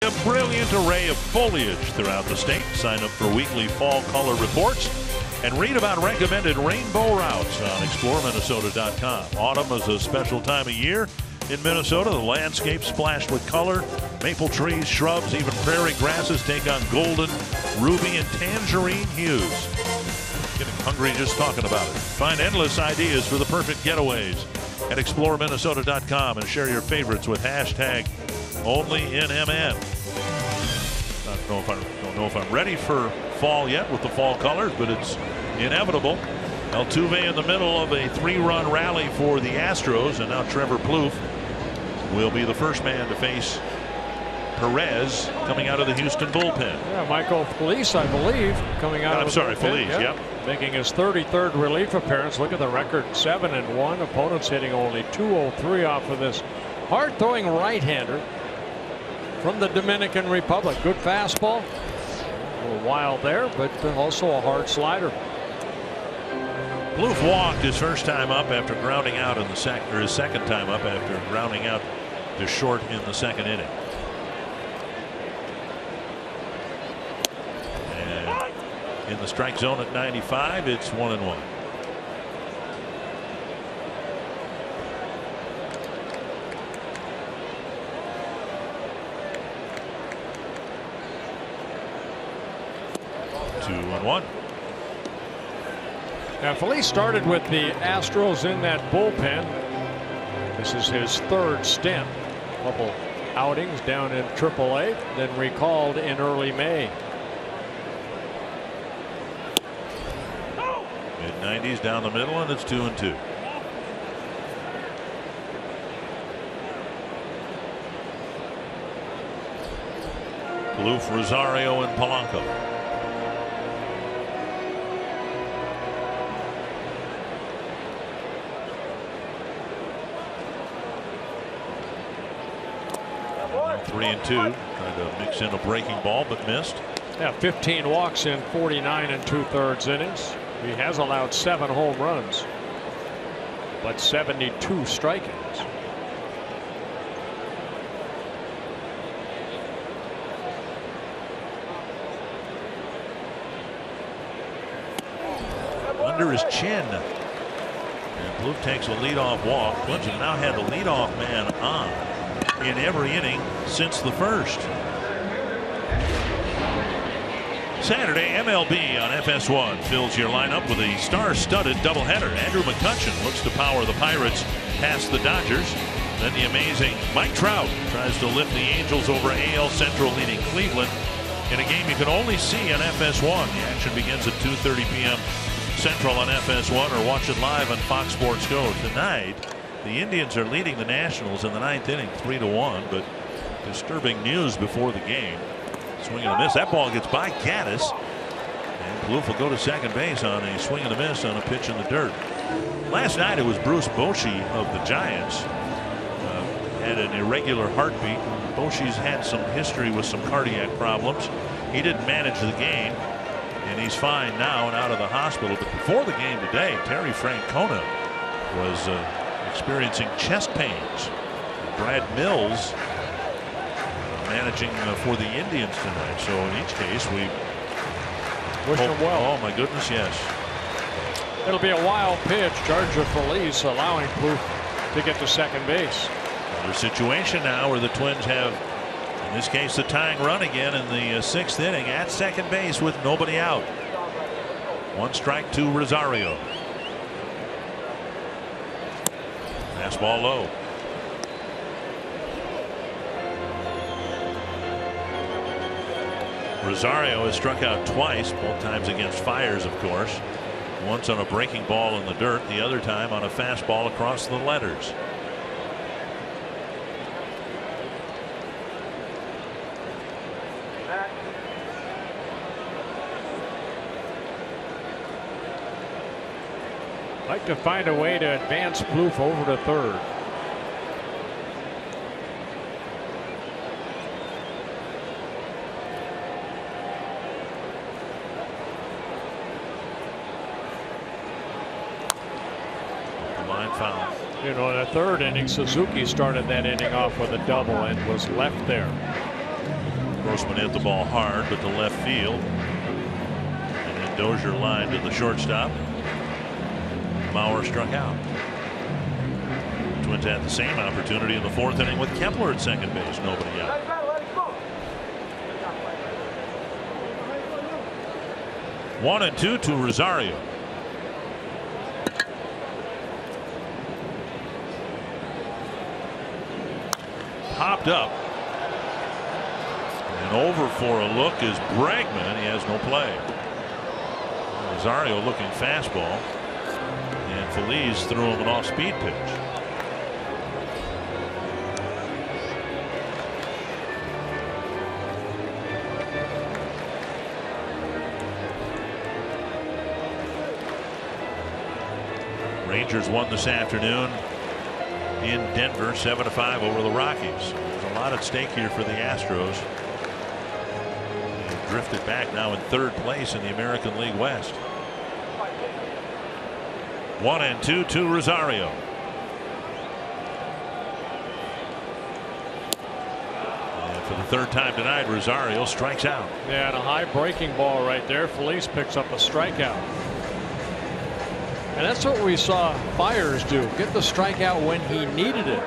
A brilliant array of foliage throughout the state. Sign up for weekly fall color reports and read about recommended rainbow routes on ExploreMinnesota.com. Autumn is a special time of year in Minnesota. The landscape splashed with color. Maple trees, shrubs, even prairie grasses take on golden, ruby, and tangerine hues. Getting hungry just talking about it. Find endless ideas for the perfect getaways at ExploreMinnesota.com and share your favorites with hashtag #OnlyInMN. Don't know if I'm ready for fall yet with the fall colors, but it's inevitable. Altuve in the middle of a 3-run rally for the Astros, and now Trevor Plouffe will be the first man to face Perez coming out of the Houston bullpen. Yeah, Michael Feliz, I believe, coming out. I'm sorry, Feliz. Yep. Making his 33rd relief appearance. Look at the record, 7-1. Opponents hitting only .203 off of this hard-throwing right-hander from the Dominican Republic. Good fastball. A little wild there, but also a hard slider. Plouffe walked his first time up after grounding out in the second, or his second time up after grounding out to short in the second inning. And in the strike zone at 95, it's 1-1. Two and one. Now, Feliz started with the Astros in that bullpen. This is his third stint. A couple outings down in AAA, then recalled in early May. Mid-90s down the middle, and it's 2-2. Plouffe, Rosario, and Polanco. Three and two, trying to mix in a breaking ball, but missed. Yeah, 15 walks in 49 2/3 innings. He has allowed 7 home runs, but 72 strikeouts. Under his chin. And Plouffe takes a leadoff walk. Twins have now had the leadoff man on in every inning since the first. Saturday, MLB on FS1 fills your lineup with a star-studded doubleheader. Andrew McCutchen looks to power the Pirates past the Dodgers. Then the amazing Mike Trout tries to lift the Angels over AL Central leading Cleveland in a game you can only see on FS1. The action begins at 2:30 p.m. Central on FS1, or watch it live on Fox Sports Go. Tonight, the Indians are leading the Nationals in the 9th inning 3-1, but disturbing news before the game. Swing and a miss. That ball gets by Gaddis, and Plouffe will go to second base on a swing and a miss on a pitch in the dirt. Last night it was Bruce Bochy of the Giants. Had an irregular heartbeat. Bochy's had some history with some cardiac problems. He didn't manage the game, and he's fine now and out of the hospital. But before the game today, Terry Francona was experiencing chest pains. Brad Mills managing for the Indians tonight. So in each case, we wish him well. Oh my goodness, yes. It'll be a wild pitch. Charger Feliz allowing Plouffe to get to second base. Another situation now where the Twins have, in this case, the tying run again in the 6th inning at second base with nobody out. 1 strike to Rosario. Fastball low. Rosario has struck out twice, both times against Fiers, of course. Once on a breaking ball in the dirt, the other time on a fastball across the letters. Like to find a way to advance Plouffe over to third. Foul. You know, in the 3rd inning, Suzuki started that inning off with a double and was left there. Grossman hit the ball hard, but to left field. And then Dozier lined to the shortstop. Mauer struck out. The Twins had the same opportunity in the 4th inning with Kepler at second base. Nobody out. One and two to Rosario. Popped up and over for a look is Bregman. He has no play. Rosario looking fastball, and Feliz threw him an off-speed pitch. Rangers won this afternoon in Denver 7-5 over the Rockies. There's a lot at stake here for the Astros. They've drifted back now in 3rd place in the American League West. 1-2 to Rosario. And for the 3rd time tonight, Rosario strikes out. Yeah, and a high breaking ball right there. Feliz picks up a strikeout. And that's what we saw Fiers do. Get the strikeout when he needed it.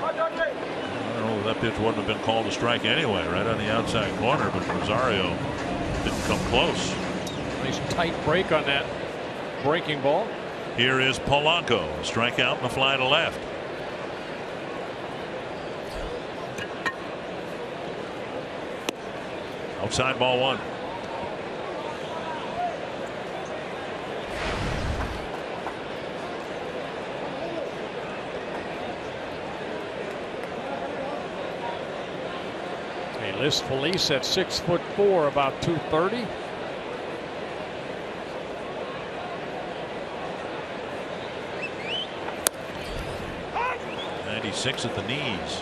I don't know, that pitch wouldn't have been called a strike anyway, right on the outside corner, but Rosario didn't come close. Nice tight break on that breaking ball. Here is Polanco, a strikeout and a fly to left. Outside ball 1. They list Feliz at 6'4", about 230. Six at the knees.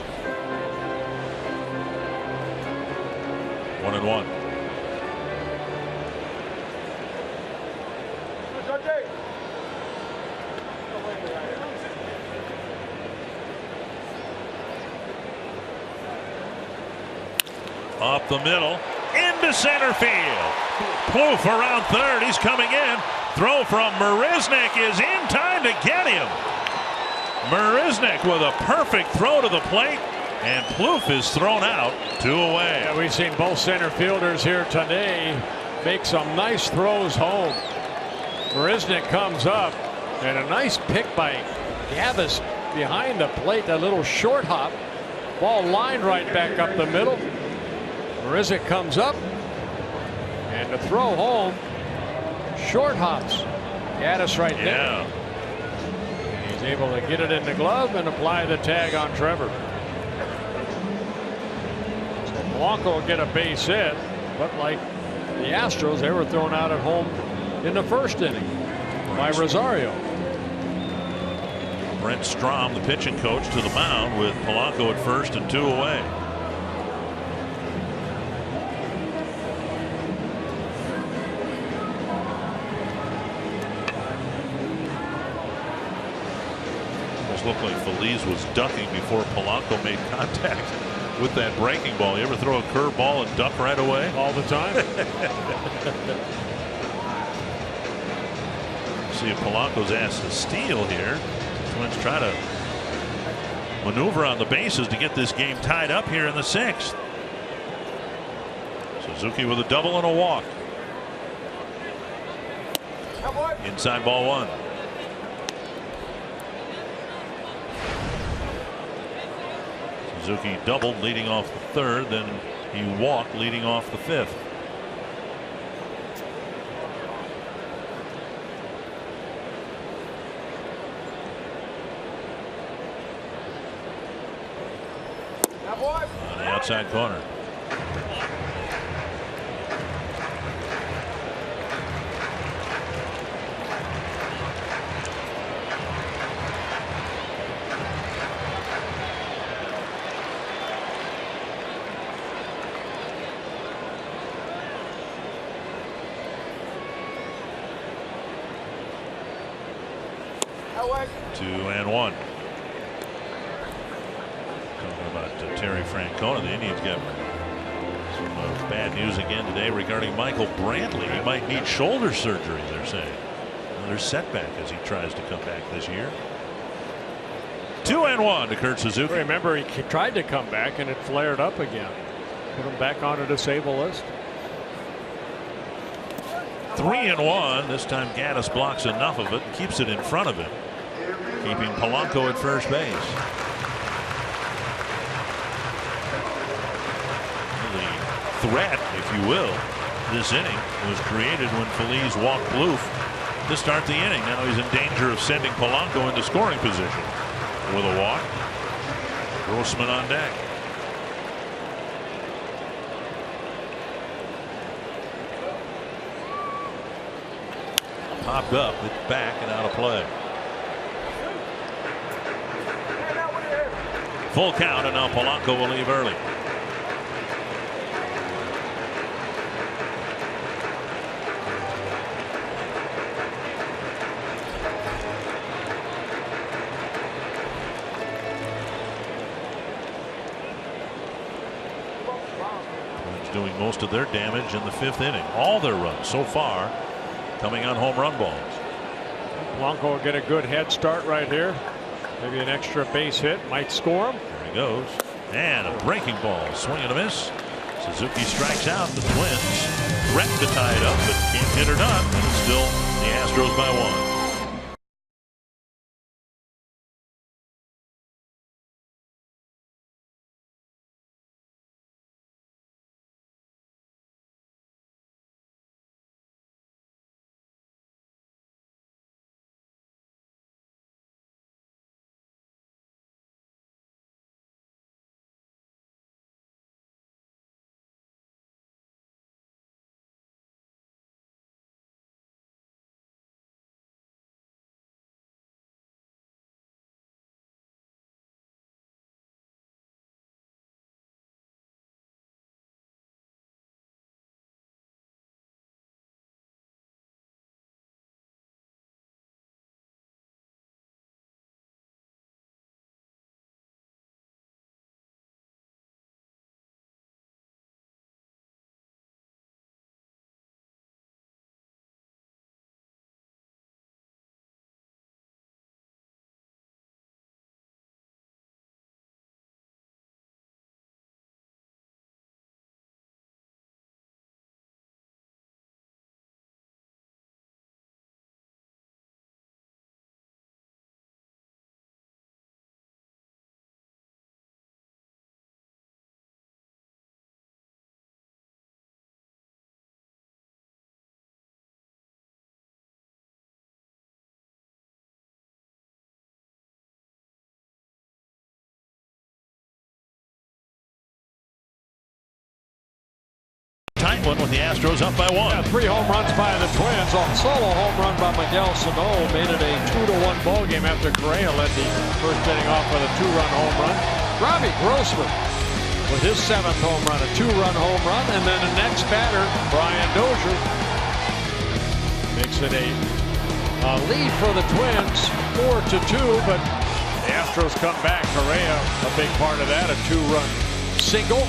1-1. Up the middle into center field. Plouffe around 3rd. He's coming in. Throw from Marisnick is in time to get him. Marisnick with a perfect throw to the plate, and Plouffe is thrown out, 2 away. Yeah, we've seen both center fielders here today make some nice throws home. Marisnick comes up, and a nice pick by Gavis behind the plate. That little short hop, ball lined right back up the middle. Marisnick comes up, and the throw home, short hops. Gaddis right there. Yeah. Able to get it in the glove and apply the tag on Trevor. So Polanco will get a base hit, but like the Astros, they were thrown out at home in the 1st inning by Rosario. Brent Strom, the pitching coach, to the mound with Polanco at 1st and 2 away. Looked like Feliz was ducking before Polanco made contact with that breaking ball. You ever throw a curve ball and duck right away? All the time. See if Polanco's asked to steal here. The Twins try to maneuver on the bases to get this game tied up here in the 6th. Suzuki with a double and a walk. Inside ball 1. Suzuki doubled leading off the 3rd, then he walked leading off the 5th. On the outside corner. Two and one. Talking about Terry Francona, the Indians got some bad news again today regarding Michael Brantley. He might need shoulder surgery, they're saying. Another setback as he tries to come back this year. 2-1 to Kurt Suzuki. Remember, he tried to come back and it flared up again. Put him back on a disabled list. 3-1. This time Gaddis blocks enough of it and keeps it in front of him, keeping Polanco at first base. The threat, if you will, this inning was created when Feliz walked Plouffe to start the inning. Now he's in danger of sending Polanco into scoring position with a walk. Grossman on deck. popped up. It's back and out of play. Full count, and now Polanco will leave early. Doing most of their damage in the 5th inning. All their runs so far coming on home run balls. Polanco will get a good head start right here. Maybe an extra base hit might score him. There he goes. And a breaking ball. Swing and a miss. Suzuki strikes out. The Twins threaten to tie it up, but can't hit or none. And it's still the Astros by 1. Tight one with the Astros up by 1. Yeah, 3 home runs by the Twins. A solo home run by Miguel Sano made it a 2-1 ball game after Correa led the first inning off with a 2-run home run. Robbie Grossman with his 7th home run, a 2-run home run, and then the next batter, Brian Dozier, makes it a lead for the Twins, 4-2. But the Astros come back. Correa, a big part of that, a 2-run single.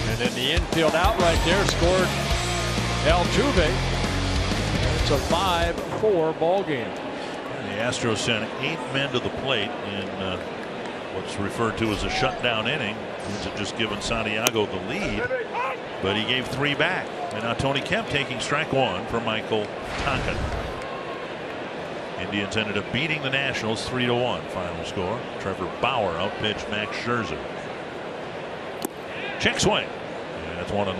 And in the infield out right there scored Altuve. It's a 5-4 ball game. And the Astros sent 8 men to the plate in what's referred to as a shutdown inning. Means it just given Santiago the lead, but he gave 3 back. And now Tony Kemp taking strike 1 for Michael Tonkin. Indians ended up beating the Nationals 3-1 final score. Trevor Bauer outpitched Max Scherzer. Check swing. And it's 1-1.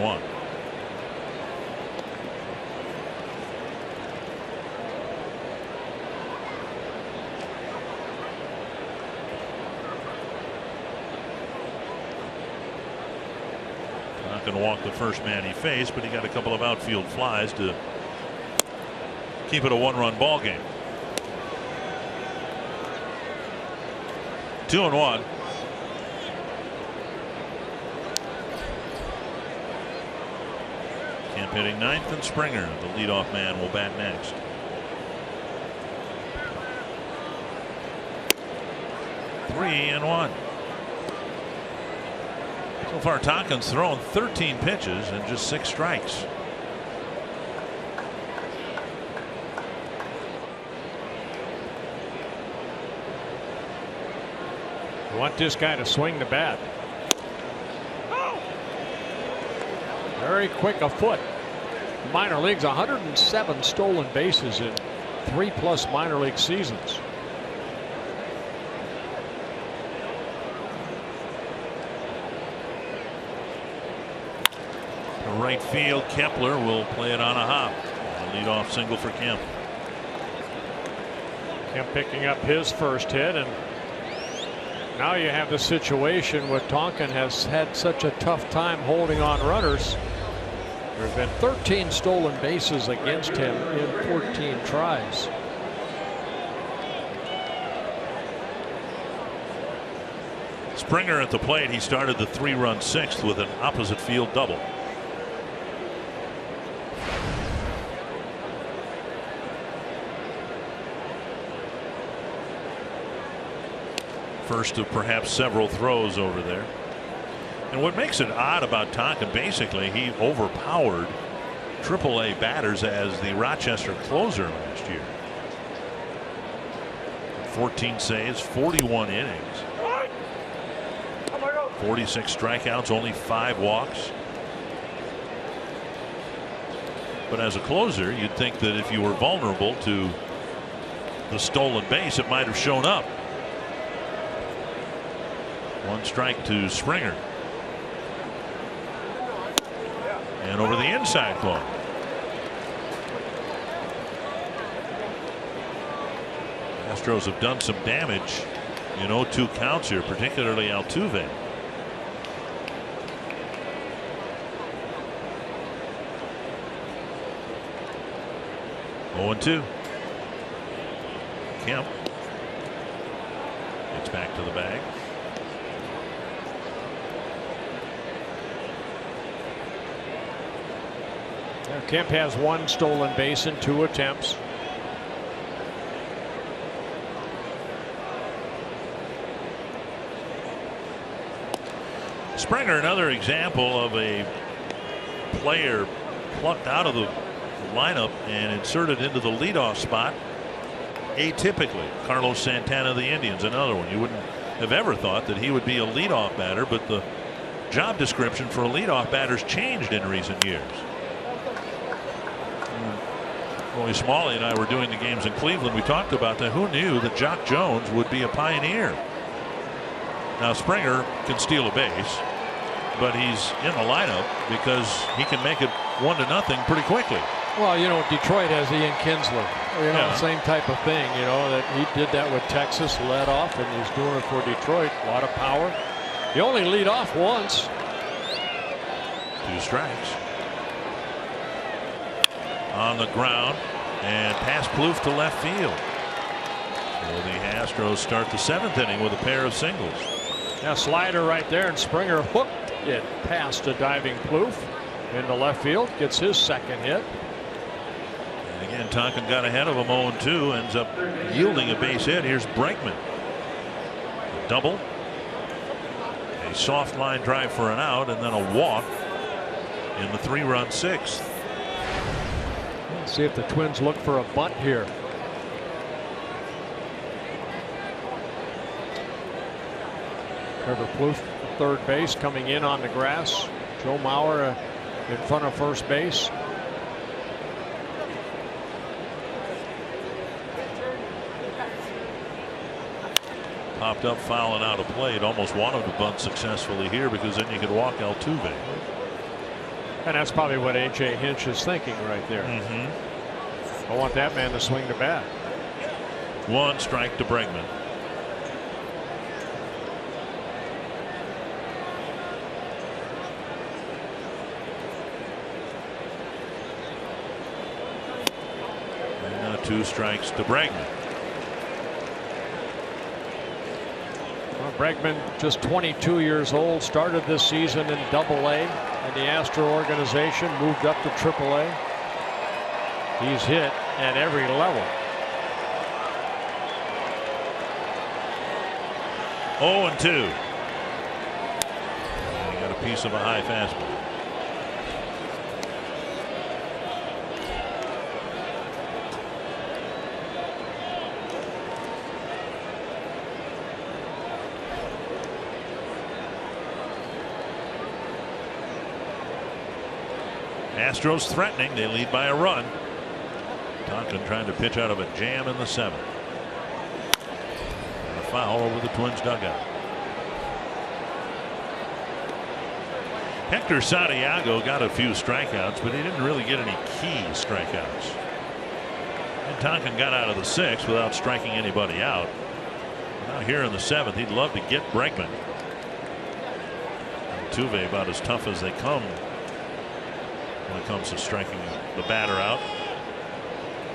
Not going to walk the first man he faced, but he got a couple of outfield flies to keep it a 1-run ball game. 2-1. Kemp hitting 9th, and Springer, the leadoff man, will bat next. Three and 1. So far, Tonkin's thrown 13 pitches and just 6 strikes. You want this guy to swing the bat. Very quick a foot. Minor leagues, 107 stolen bases in 3+ minor league seasons. Right field, Kepler will play it on a hop. A leadoff single for Kemp. Kemp picking up his first hit, and now you have the situation where Tonkin has had such a tough time holding on runners. There have been 13 stolen bases against him in 14 tries. Springer at the plate. He started the 3-run 6th with an opposite field double. First of perhaps several throws over there. And what makes it odd about Tonkin, basically he overpowered AAA batters as the Rochester closer last year. 14 saves, 41 innings, 46 strikeouts, only 5 walks. But as a closer, you'd think that if you were vulnerable to the stolen base, it might have shown up. 1 strike to Springer. And over the inside ball. Astros have done some damage in 0-2 counts here, particularly Altuve. Oh, 0-2. Kemp gets back to the bag. Kemp has 1 stolen base in 2 attempts. Springer, another example of a player plucked out of the lineup and inserted into the leadoff spot atypically. Carlos Santana of the Indians, another one. You wouldn't have ever thought that he would be a leadoff batter, but the job description for a leadoff batter's changed in recent years. Roy Smalley and I were doing the games in Cleveland. We talked about that. Who knew that Jock Jones would be a pioneer? Now Springer can steal a base, but he's in the lineup because he can make it 1-0 pretty quickly. Well, Detroit has Ian Kinsler. Same type of thing. That he did that with Texas, led off, and he's doing it for Detroit. A lot of power. He only lead off once. 2 strikes. On the ground and past Plouffe to left field. So the Astros start the 7th inning with a pair of singles. Now slider right there, and Springer hooked it past a diving Plouffe into left field. Gets his 2nd hit. And again, Tonkin got ahead of him 0-2, ends up yielding a base hit. Here's Bregman. A double, a soft line drive for an out, and then a walk in the 3-run 6th. Let's see if the Twins look for a bunt here. Trevor Plouffe at third base, coming in on the grass. Joe Mauer in front of first base. Popped up, fouling out of play. Almost wanted to bunt successfully here because then you could walk Altuve. And that's probably what A.J. Hinch is thinking right there. I want that man to swing the bat. 1 strike to Bregman. And now 2 strikes to Bregman. Well, Bregman, just 22 years old, started this season in Double-A. And the Astro organization, moved up to AAA. He's hit at every level. 0-2. He got a piece of a high fastball. Astros threatening. They lead by a run. Tonkin trying to pitch out of a jam in the 7th. And a foul over the Twins dugout. Hector Santiago got a few strikeouts, but he didn't really get any key strikeouts. And Tonkin got out of the 6th without striking anybody out. Now here in the 7th, he'd love to get Bregman. Altuve about as tough as they come when it comes to striking the batter out.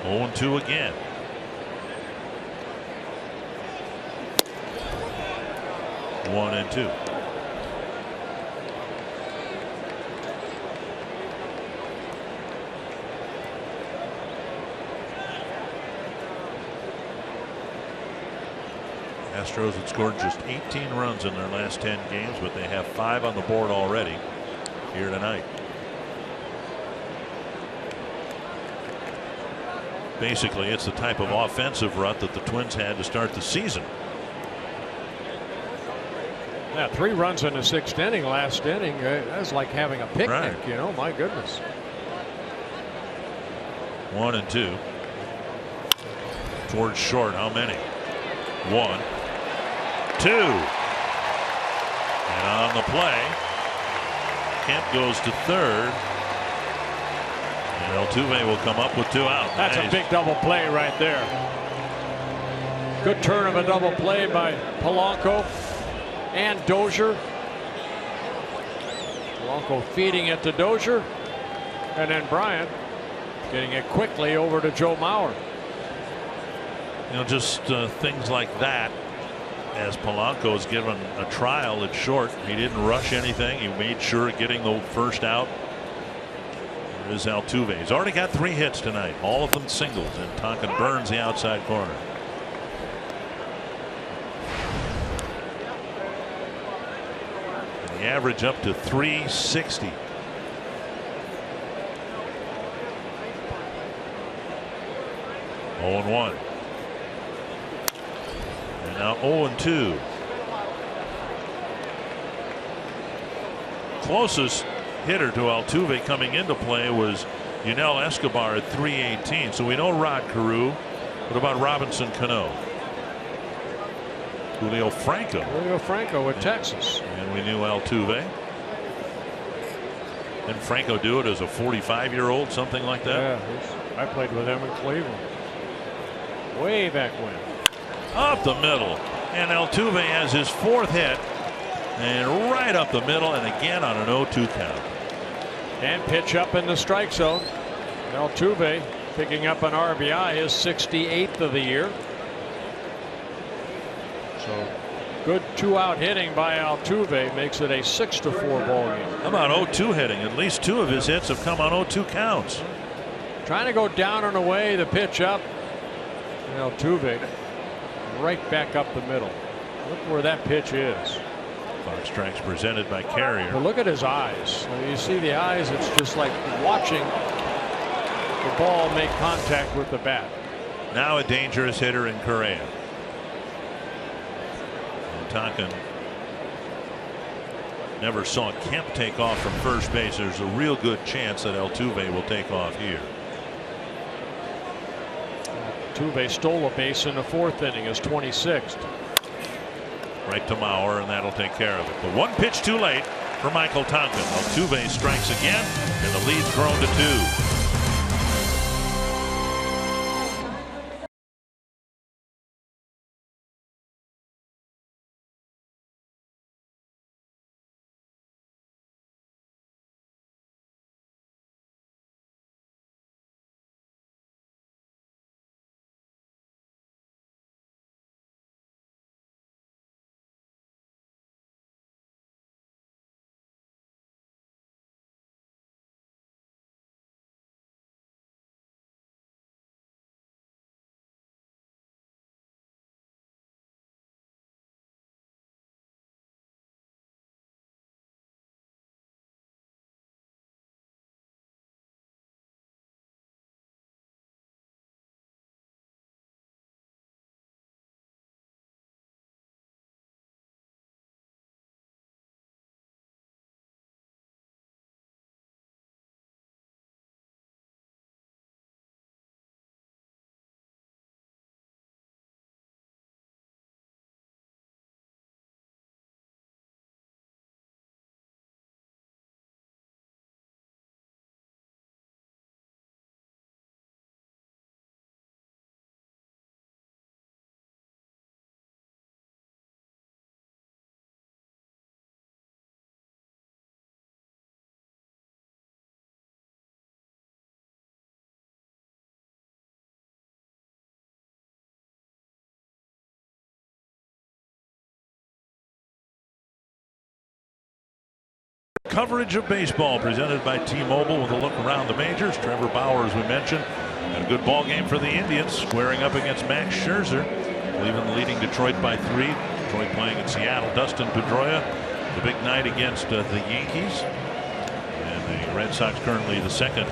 0-2 again. One and two. Astros had scored just 18 runs in their last 10 games, but they have 5 on the board already here tonight. Basically, it's the type of offensive rut that the Twins had to start the season. Yeah, 3 runs in the 6th inning last inning. That's like having a picnic, Right. you know, my goodness. 1-2. Towards short, how many? 1, 2. And on the play, Kemp goes to third. And Altuve will come up with 2 out. That's a big double play right there. Good turn of a double play by Polanco and Dozier. Polanco feeding it to Dozier. And then Bryant getting it quickly over to Joe Mauer. You know, just things like that. As Polanco is given a trial at short, he didn't rush anything. He made sure of getting the first out. There is Altuve. He's already got 3 hits tonight, all of them singles, and Tonkin burns the outside corner. And the average up to 360. Oh, 0-1. And now 0-2. Closest hitter to Altuve coming into play was Yunel Escobar at 318. So we know Rod Carew. What about Robinson Cano? Julio Franco. Julio Franco with Texas. And we knew Altuve. Didn't Franco do it as a 45-year-old, something like that? Yeah, I played with him in Cleveland. Way back when. Up the middle. And Altuve has his 4th hit. And right up the middle, and again on an 0-2 count. And pitch up in the strike zone. Altuve picking up an RBI, his 68th of the year. So good 2-out hitting by Altuve makes it a 6-4 ball game. How about 0-2 hitting? At least 2 of his hits have come on 0-2 counts. Trying to go down and away, the pitch up. And Altuve right back up the middle. Look where that pitch is. Fox Strikes presented by Carrier. But look at his eyes. You see the eyes, it's just like watching the ball make contact with the bat. Now a dangerous hitter in Correa. And Tonkin never saw Kemp take off from first base. There's a real good chance that Altuve will take off here. Altuve stole a base in the 4th inning, his 26th. Right to Mauer, and that'll take care of it. But 1 pitch too late for Michael Tonkin. Altuve strikes again, and the lead's grown to 2. coverage of baseball presented by T-Mobile with a look around the majors. Trevor Bauer, as we mentioned, had a good ball game for the Indians, squaring up against Max Scherzer. Cleveland leading Detroit by 3. Detroit playing in Seattle. Dustin Pedroia, the big night against the Yankees. And the Red Sox currently the second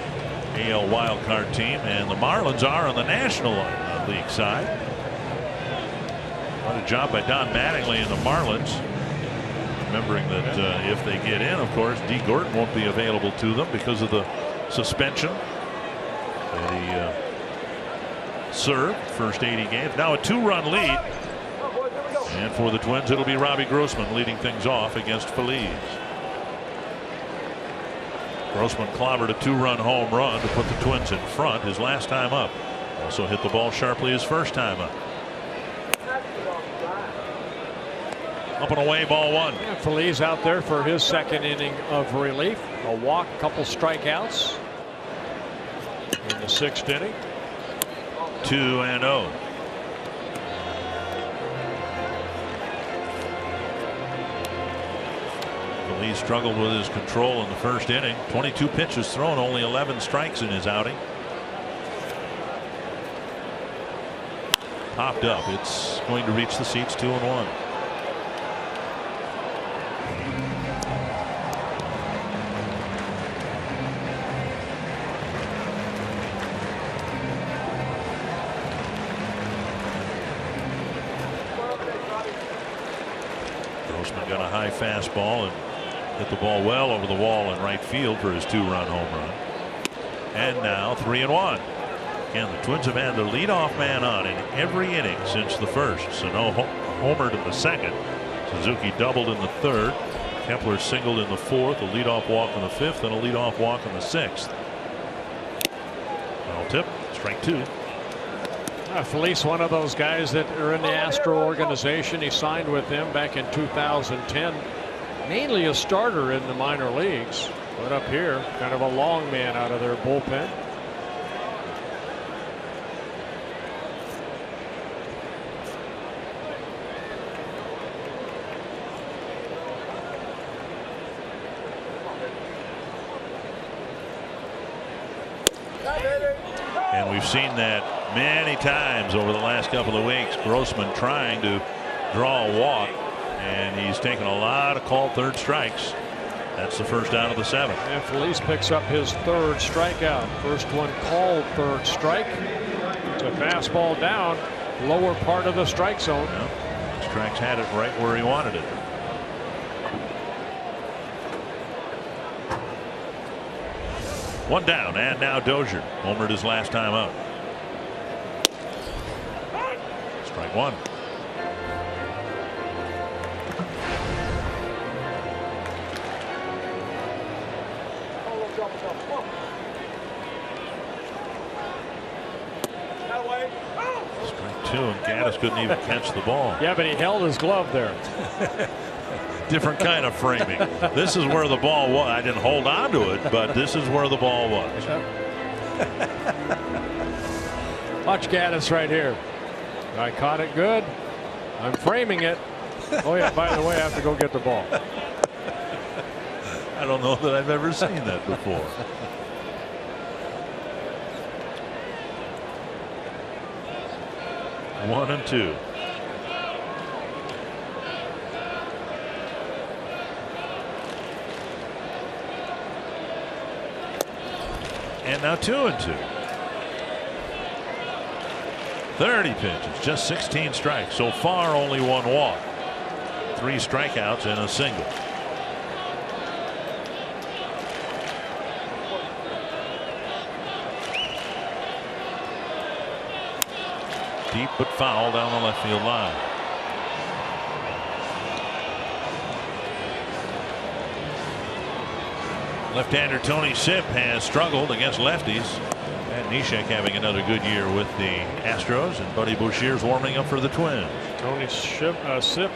AL wildcard team, and the Marlins are on the National League side. What a job by Don Mattingly and the Marlins. Remembering that if they get in, of course, Dee Gordon won't be available to them because of the suspension that he served first 80 games. Now a 2-run lead, and for the Twins it'll be Robbie Grossman leading things off against Feliz. Grossman clobbered a 2-run home run to put the Twins in front his last time up. Also hit the ball sharply his first time up. Up and away, ball 1. Yeah, Feliz out there for his second inning of relief. A walk, couple strikeouts in the 6th inning. 2-0. He struggled with his control in the first inning. 22 pitches thrown, only 11 strikes in his outing. Popped up. It's going to reach the seats. 2-1. Grossman got a high fastball and hit the ball well over the wall in right field for his 2-run home run. And now 3-1. Again, the Twins have had the leadoff man on in every inning since the first. Sano homered in the second. Suzuki doubled in the third. Kepler singled in the fourth. A leadoff walk in the fifth and a leadoff walk in the sixth. Foul tip. Strike 2. Feliz, one of those guys that are in the Astro organization. He signed with them back in 2010. Mainly a starter in the minor leagues, but up here kind of a long man out of their bullpen. And we've seen that many times over the last couple of weeks. Grossman trying to draw a walk, and he's taken a lot of called third strikes. That's the first out of the 7th. And Feliz picks up his 3rd strikeout. First one called 3rd strike. It's a fastball down, lower part of the strike zone. Yeah. Strikes had it right where he wanted it. One down, and now Dozier homered his last time up. Strike 1. Strike 2, and Gaddis couldn't even catch the ball. Yeah, but he held his glove there. Different kind of framing. This is where the ball was. I didn't hold on to it, but this is where the ball was. Watch Gaddis right here. I caught it good. I'm framing it. Oh yeah, by the way, I have to go get the ball. I don't know that I've ever seen that before. One and 2. And now 2 and 2. 30 pitches, just 16 strikes. So far, only 1 walk. 3 strikeouts and a single. Deep but foul down the left field line. Left-hander Tony Sipp has struggled against lefties. And Neshek having another good year with the Astros, and Buddy Boucher's warming up for the Twins. Tony Sipp,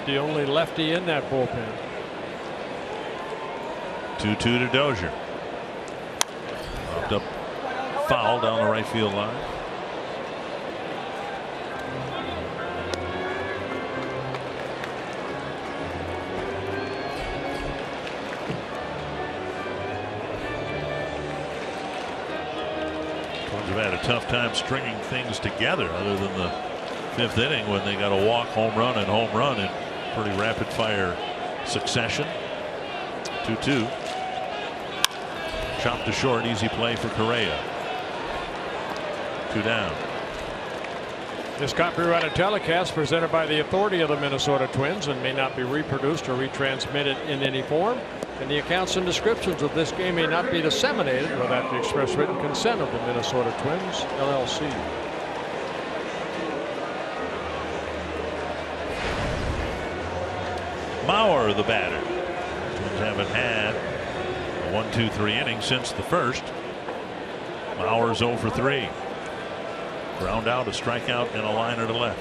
the only lefty in that bullpen. 2-2 to Dozier. Popped up foul down the right field line. have had a tough time stringing things together other than the 5th inning when they got a walk, home run, and home run in pretty rapid fire succession. 2-2. Chopped to short, easy play for Correa. 2 down. This copyrighted telecast presented by the authority of the Minnesota Twins and may not be reproduced or retransmitted in any form. And the accounts and descriptions of this game may not be disseminated without the express written consent of the Minnesota Twins, LLC. Mauer, the batter. Twins haven't had a 1-2-3 inning since the first. Mauer's 0 for 3. Ground out, a strikeout, and a liner to left.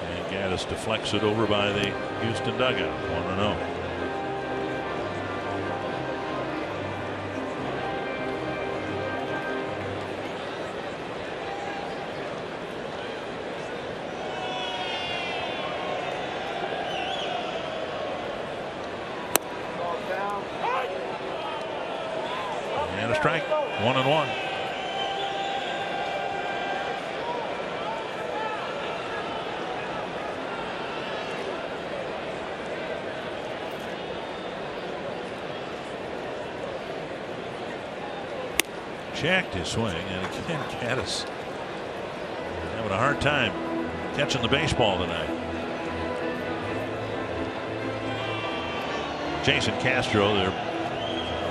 And Gaddis deflects it over by the Houston dugout. 1-0. And a strike. 1-1. Checked his swing, and again Gaddis having a hard time catching the baseball tonight. Jason Castro, their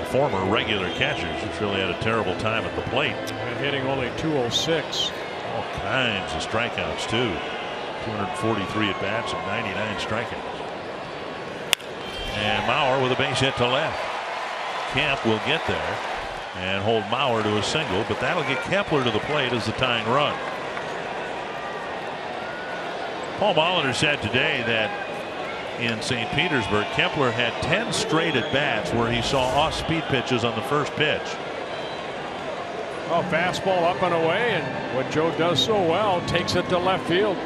former regular catchers, who's really had a terrible time at the plate. And hitting only 206. All kinds of strikeouts too. 243 at bats and 99 strikeouts. And Mauer with a base hit to left. Kemp will get there and hold Mauer to a single, but that'll get Kepler to the plate as the tying run. Paul Molitor said today that in St. Petersburg, Kepler had 10 straight at bats where he saw off speed pitches on the first pitch. Oh, fastball up and away, and what Joe does so well, takes it to left field.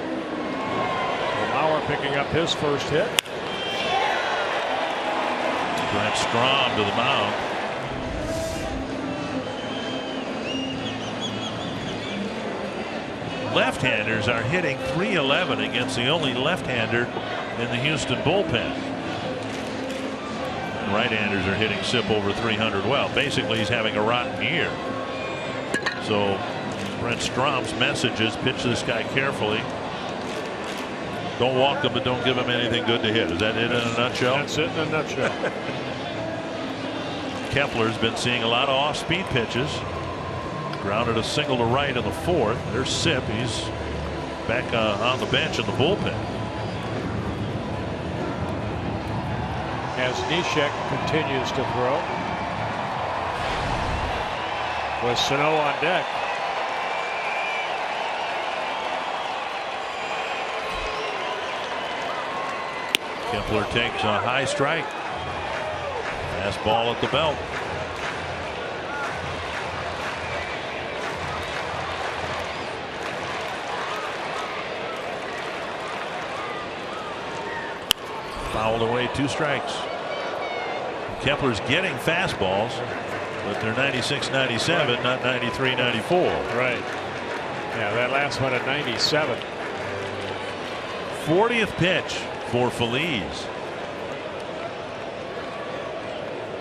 Mauer picking up his first hit. Brent Strom to the mound. Left-handers are hitting .311 against the only left-hander in the Houston bullpen. And right-handers are hitting SIP over 300. Well, basically he's having a rotten year. So Brent Strom's message is pitch this guy carefully. Don't walk him, but don't give him anything good to hit. Is that it in a nutshell? That's it in a nutshell. Kepler's been seeing a lot of off-speed pitches. Grounded a single to right in the 4th. There's SIP. He's back on the bench in the bullpen. As Neshek continues to throw. With Sano on deck. Kepler takes a high strike. Fastball at the belt. Fouled away, 2 strikes. Kepler's getting fastballs, but they're 96-97, not 93-94. Right. Yeah, that last one at 97. 40th pitch for Feliz.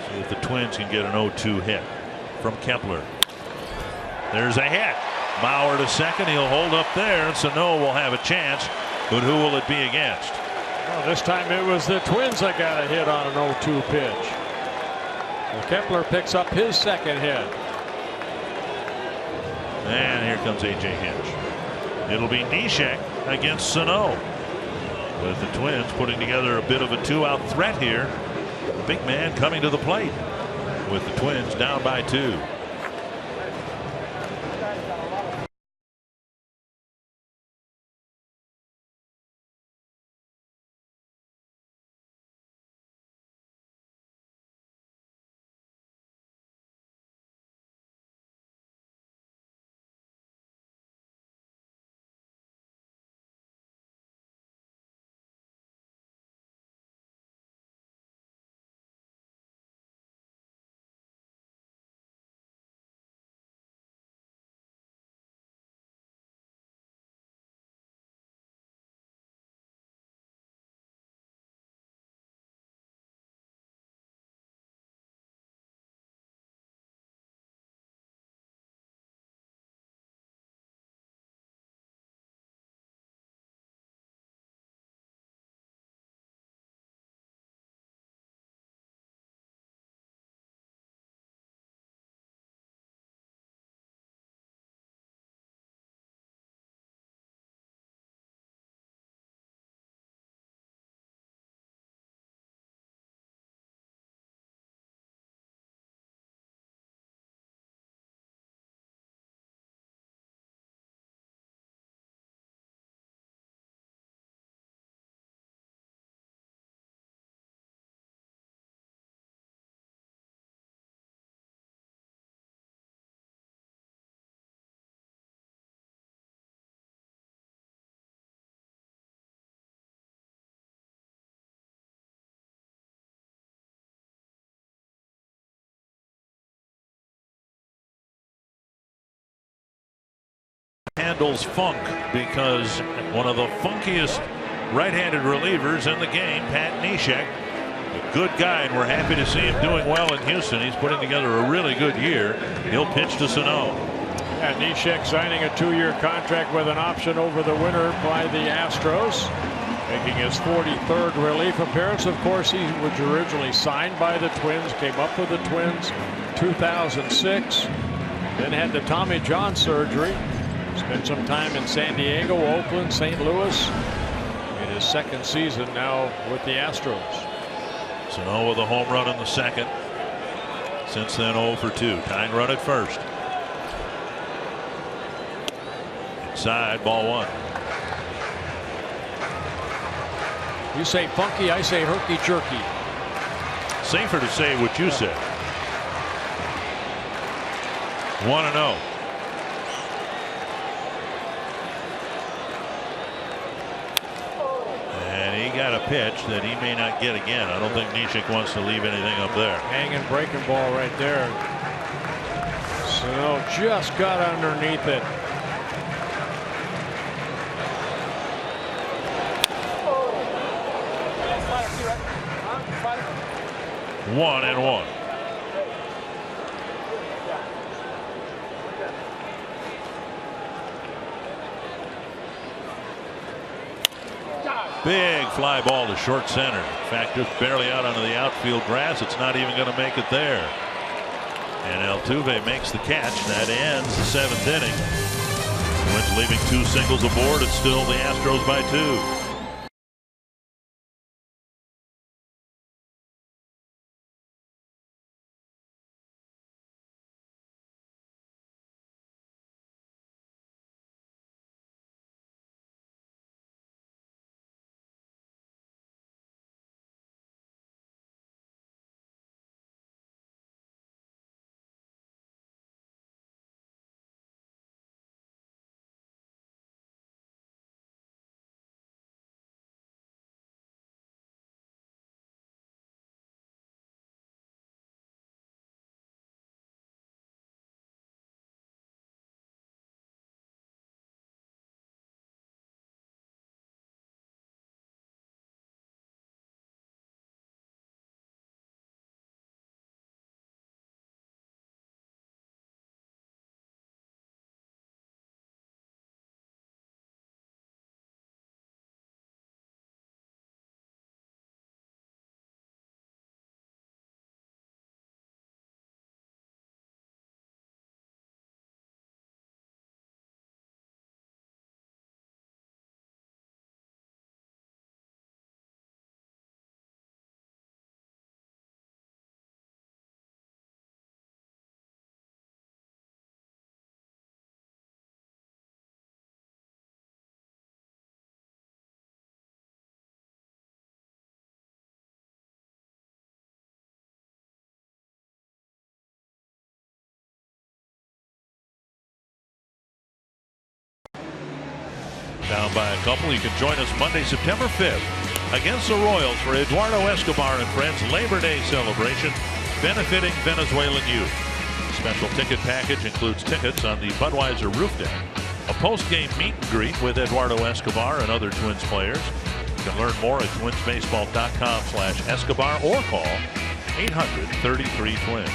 See if the Twins can get an 0-2 hit from Kepler. There's a hit. Mauer to second. He'll hold up there, and Sano will have a chance. But who will it be against? Well, this time it was the Twins that got a hit on an 0-2 pitch. Well, Kepler picks up his second hit. And here comes A.J. Hinch. It'll be Neshek against Sano. With the Twins putting together a bit of a 2-out threat here. The big man coming to the plate with the Twins down by 2. handles funk, because one of the funkiest right-handed relievers in the game, Pat Neshek, a good guy, and we're happy to see him doing well in Houston. He's putting together a really good year. He'll pitch to Sano. And Neshek signing a 2-year contract with an option over the winter by the Astros, making his 43rd relief appearance. Of course, he was originally signed by the Twins, came up with the Twins 2006, then had the Tommy John surgery, spent some time in San Diego, Oakland, St. Louis, in his second season now with the Astros. Sano with a home run in the second. Since then 0 for 2. Tying run at first. Inside, ball 1. You say funky, I say herky jerky. Safer to say what you said. 1-0. And he got a pitch that he may not get again. I don't think Neshek wants to leave anything up there. Hanging breaking ball right there. So just got underneath it. One and one. Big fly ball to short center. In fact, just barely out onto the outfield grass. It's not even going to make it there. And Altuve makes the catch. That ends the 7th inning. Twins leaving 2 singles aboard. It's still the Astros by 2. Down by a couple. You can join us Monday, September 5th against the Royals for Eduardo Escobar and Friends Labor Day celebration benefiting Venezuelan youth. Special ticket package includes tickets on the Budweiser roof deck, a post-game meet and greet with Eduardo Escobar and other Twins players. You can learn more at twinsbaseball.com/Escobar or call 800-33-TWINS.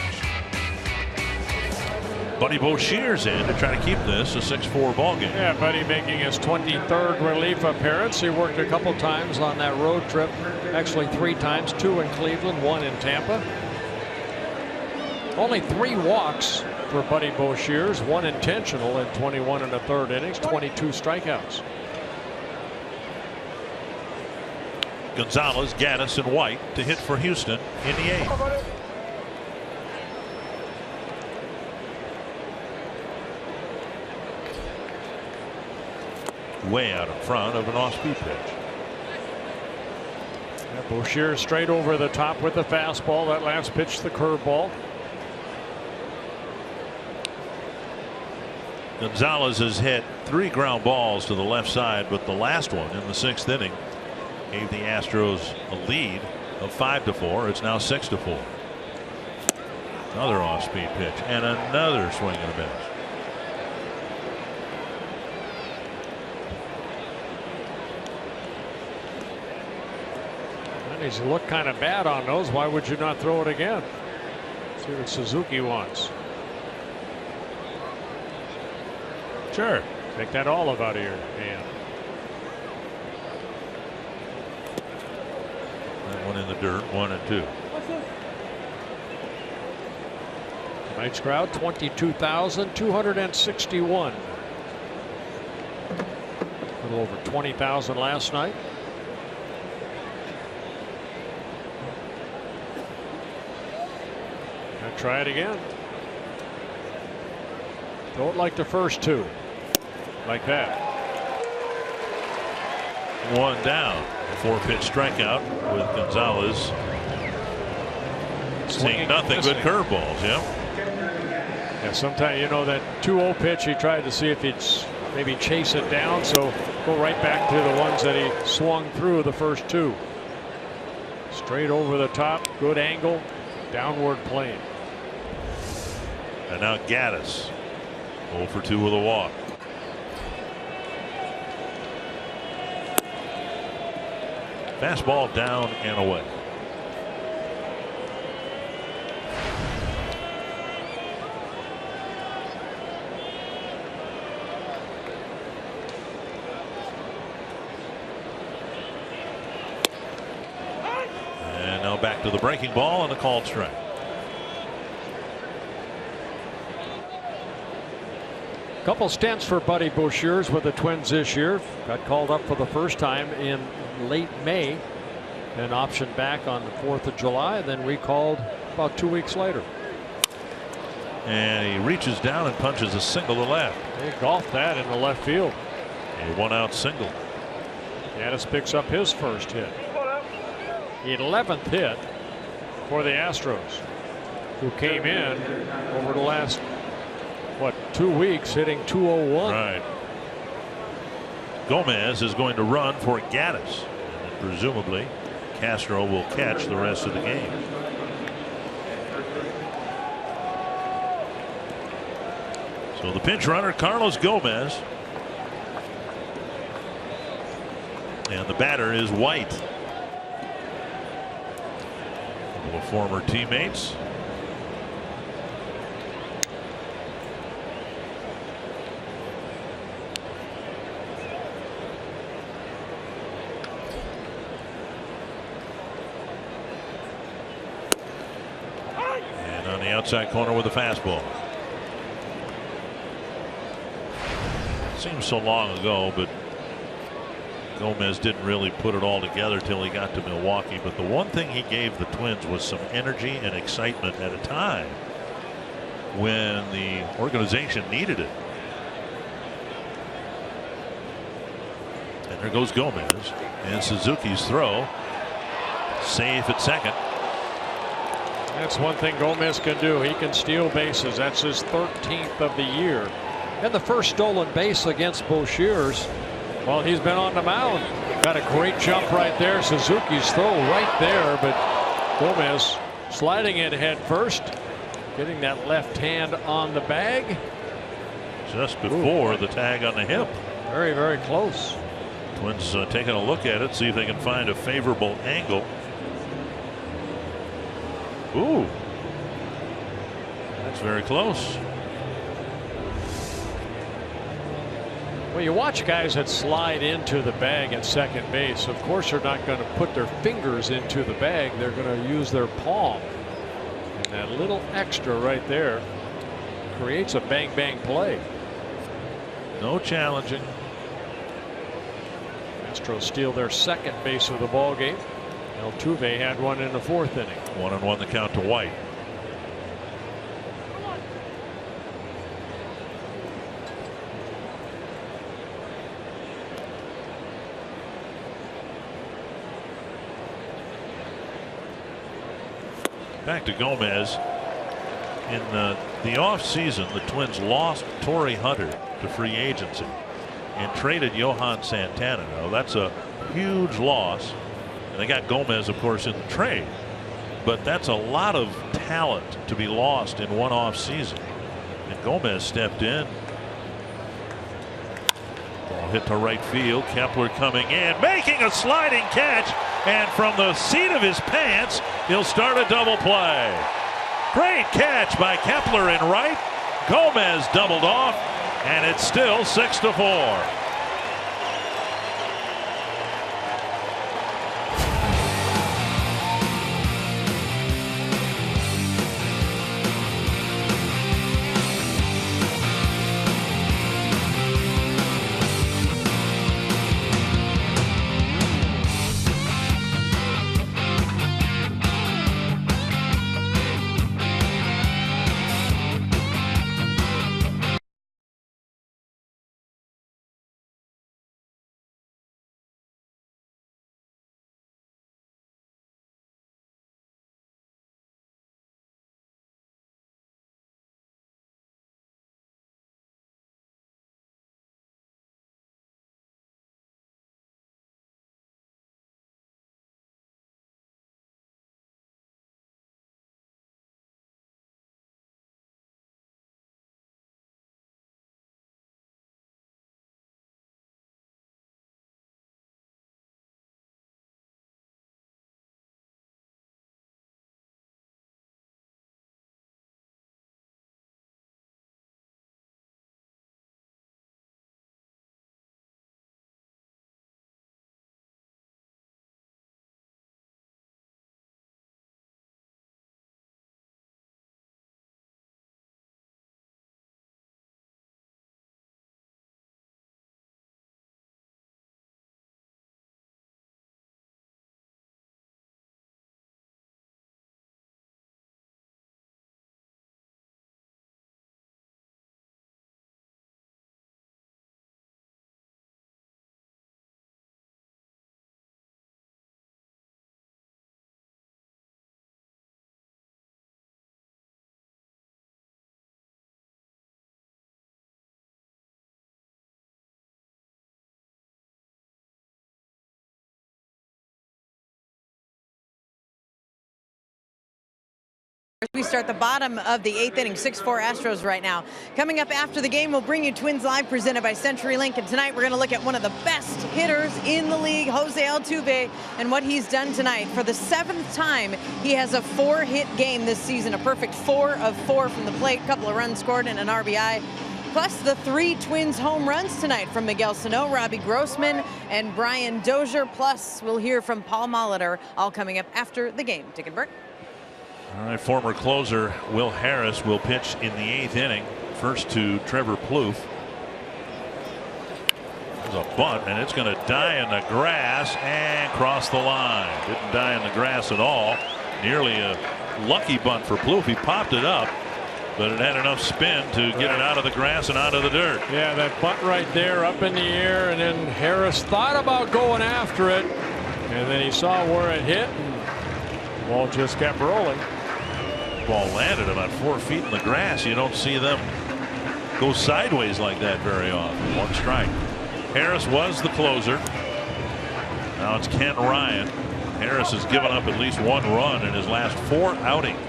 Buddy Boshear's in to try to keep this a 6-4 ball game. Yeah, Buddy making his 23rd relief appearance. He worked a couple times on that road trip, actually 3 times, 2 in Cleveland, 1 in Tampa. Only 3 walks for Buddy Boshear's, 1 intentional in 21 1/3 innings, 22 strikeouts. Gonzalez, Gaddis, and White to hit for Houston in the 8th. Way out in front of an off-speed pitch. Yeah, Boshear straight over the top with the fastball. That last pitch, the curveball. Gonzalez has hit 3 ground balls to the left side, but the last one in the 6th inning gave the Astros a lead of 5-4. It's now 6-4. Another off-speed pitch and another swing and a miss. He's looked kind of bad on those. Why would you not throw it again? See what Suzuki wants. Sure. Take that olive out of your hand. That one in the dirt, 1-2. Tonight's crowd, 22,261. A little over 20,000 last night. Gonna try it again. Throw it like the first two. Like that. One down. 4-pitch strikeout with Gonzalez. Seeing nothing but curveballs. Yeah. Yeah, sometimes, you know, that 2-0 pitch, he tried to see if he'd maybe chase it down, so go right back to the ones that he swung through the first two. Straight over the top, good angle, downward plane. And now Gaddis 0 for 2 with a walk. Fastball down and away. And now back to the breaking ball and a called strike. Couple stints for Buddy Bouchers with the Twins this year. Got called up for the first time in late May, then optioned back on the 4th of July, then recalled about 2 weeks later. And he reaches down and punches a single to left. They golfed that in the left field. A 1-out single. Gaddis picks up his first hit. 11th hit for the Astros, who came in over the last, 2 weeks, hitting .201. Right. Gomez is going to run for Gaddis, and then presumably Castro will catch the rest of the game. So the pinch runner, Carlos Gomez, and the batter is White. A couple of former teammates. Outside corner with a fastball. Seems so long ago, but Gomez didn't really put it all together till he got to Milwaukee. But the one thing he gave the Twins was some energy and excitement at a time when the organization needed it. And there goes Gomez, and Suzuki's throw safe at second. That's one thing Gomez can do. He can steal bases. That's his 13th of the year. And the first stolen base against Bouchers while he's been on the mound. Got a great jump right there. Suzuki's throw right there, but Gomez sliding it head first, getting that left hand on the bag. Just before the tag on the hip. Very, very close. Twins taking a look at it, see if they can find a favorable angle. Ooh, that's very close. Well, you watch guys that slide into the bag at second base. Of course, they're not going to put their fingers into the bag. They're going to use their palm. And that little extra right there creates a bang bang play. No challenging. Astros steal their second base of the ball game. Altuve had one in the 4th inning. 1-1 the count to White. Back to Gomez. In the off season, the Twins lost Torrey Hunter to free agency and traded Johan Santana. Now that's a huge loss. They got Gomez, of course, in the trade, but that's a lot of talent to be lost in one off season. And Gomez stepped in. Ball Ball hit to right field. Kepler coming in, making a sliding catch, and from the seat of his pants, he'll start a double play. Great catch by Kepler in right. Gomez doubled off, and it's still 6-4. We start the bottom of the 8th inning, 6-4 Astros right now. Coming up after the game, we'll bring you Twins Live presented by CenturyLink. And tonight we're going to look at one of the best hitters in the league, Jose Altuve, and what he's done tonight. For the 7th time, he has a 4-hit game this season, a perfect 4 of 4 from the plate, a couple of runs scored and an RBI. Plus the 3 Twins home runs tonight from Miguel Sano, Robbie Grossman, and Brian Dozier. Plus, we'll hear from Paul Molitor, all coming up after the game. Take a break. All right, former closer Will Harris will pitch in the 8th inning. First to Trevor Plouffe. There's a bunt, and it's going to die in the grass and cross the line. Didn't die in the grass at all. Nearly a lucky bunt for Plouffe. He popped it up, but it had enough spin to get it out of the grass and out of the dirt. Yeah, that bunt right there up in the air, and then Harris thought about going after it, and then he saw where it hit, and the ball just kept rolling. Ball landed about 4 feet in the grass. You don't see them go sideways like that very often. 1 strike. Harris was the closer. Now it's Kent Ryan. Harris has given up at least 1 run in his last 4 outings.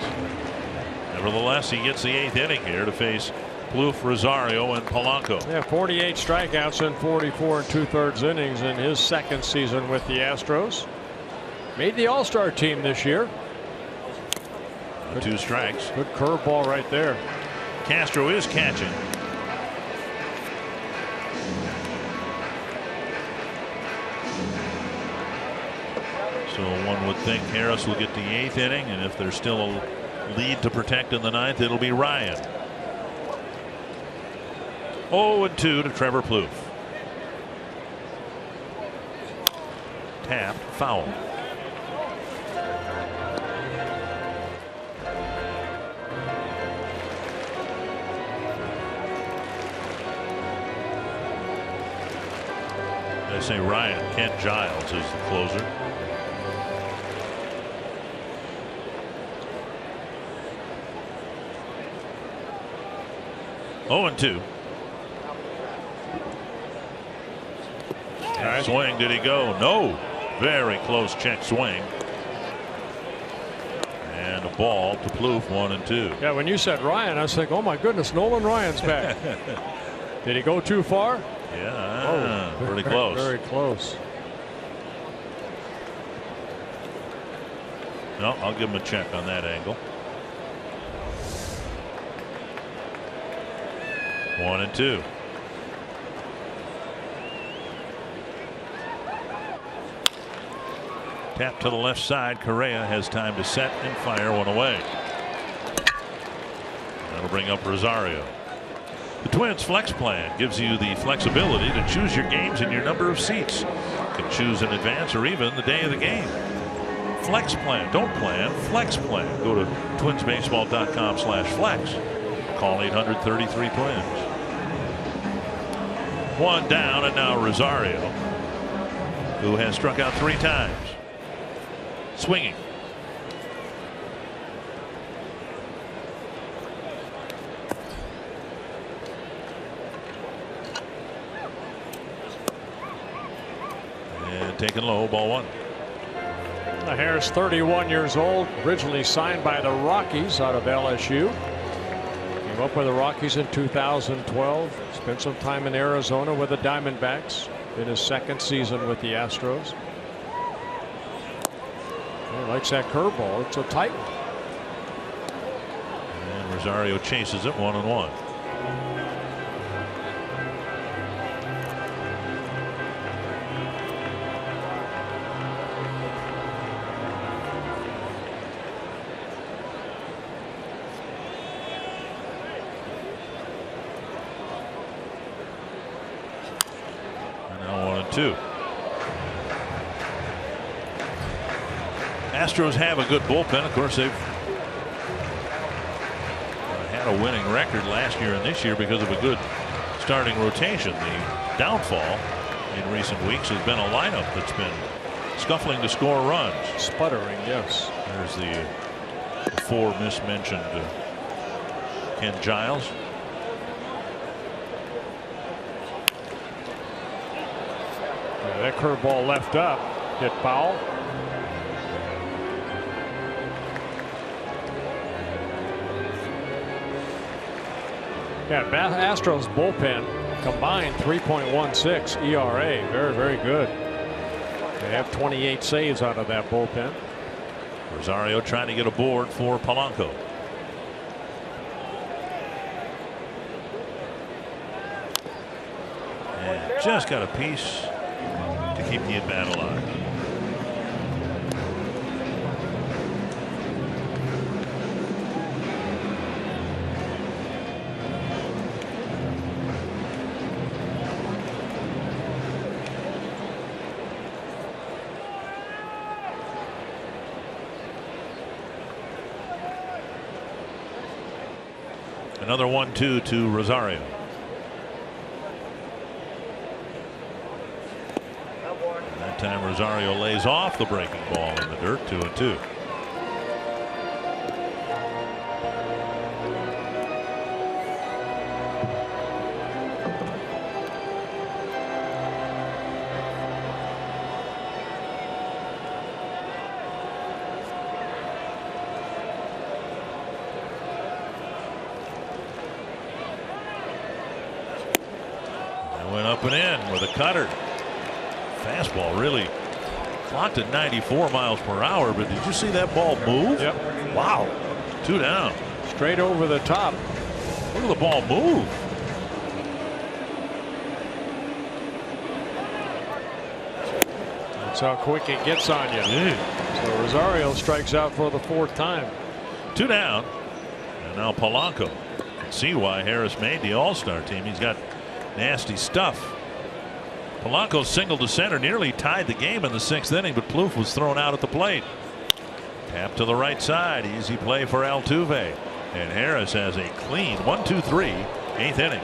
Nevertheless, he gets the 8th inning here to face Plouffe, Rosario, and Polanco. Yeah, 48 strikeouts in 44 2/3 innings in his 2nd season with the Astros. Made the All-Star team this year. Good, 2 strikes. Good curveball right there. Castro is catching. So one would think Harris will get the 8th inning, and if there's still a lead to protect in the 9th, it'll be Ryan. 0-2 to Trevor Plouffe. Tapped, foul. I say Ryan. Kent Giles is the closer. Oh, and 2. Right. Swing. Did he go? No. Very close check swing. And a ball to Plouffe, 1-2. Yeah, when you said Ryan, I was like, oh my goodness, Nolan Ryan's back. Did he go too far? Yeah, pretty close. Very close. No, I'll give him a check on that angle. 1-2. Tap to the left side. Correa has time to set and fire one away. That'll bring up Rosario. The Twins flex plan gives you the flexibility to choose your games and your number of seats. You can choose in advance or even the day of the game. Flex plan. Don't plan. Flex plan. Go to twinsbaseball.com/flex. Call 833-TWINS. One down, and now Rosario, who has struck out 3 times. Swinging. And taken low, ball 1. Harris, 31 years old, originally signed by the Rockies out of LSU. Came up with the Rockies in 2012. Spent some time in Arizona with the Diamondbacks in his 2nd season with the Astros. He likes that curveball. It's a tight one. And Rosario chases it 1-1. Astros have a good bullpen. Of course, they've had a winning record last year and this year because of a good starting rotation. The downfall in recent weeks has been a lineup that's been scuffling to score runs. Sputtering, yes. There's the before mismentioned Ken Giles. That curveball left up, hit foul. Yeah, Astros bullpen combined 3.16 ERA. Very, very good. They have 28 saves out of that bullpen. Rosario trying to get a board for Polanco. And just got a piece to keep the at-bat alive. Another 1-2 to Rosario. And that time Rosario lays off the breaking ball in the dirt. 2-2. Went up and in with a cutter. Fastball really clocked at 94 miles per hour, but did you see that ball move? Yep. Wow. 2 down. Straight over the top. Look at the ball move. That's how quick it gets on you. Yeah. So Rosario strikes out for the 4th time. 2 down. And now Polanco. You can see why Harris made the All-Star team. He's got nasty stuff. Polanco singled to center, nearly tied the game in the 6th inning, but Plouffe was thrown out at the plate. Tap to the right side. Easy play for Altuve. And Harris has a clean 1-2-3 8th inning.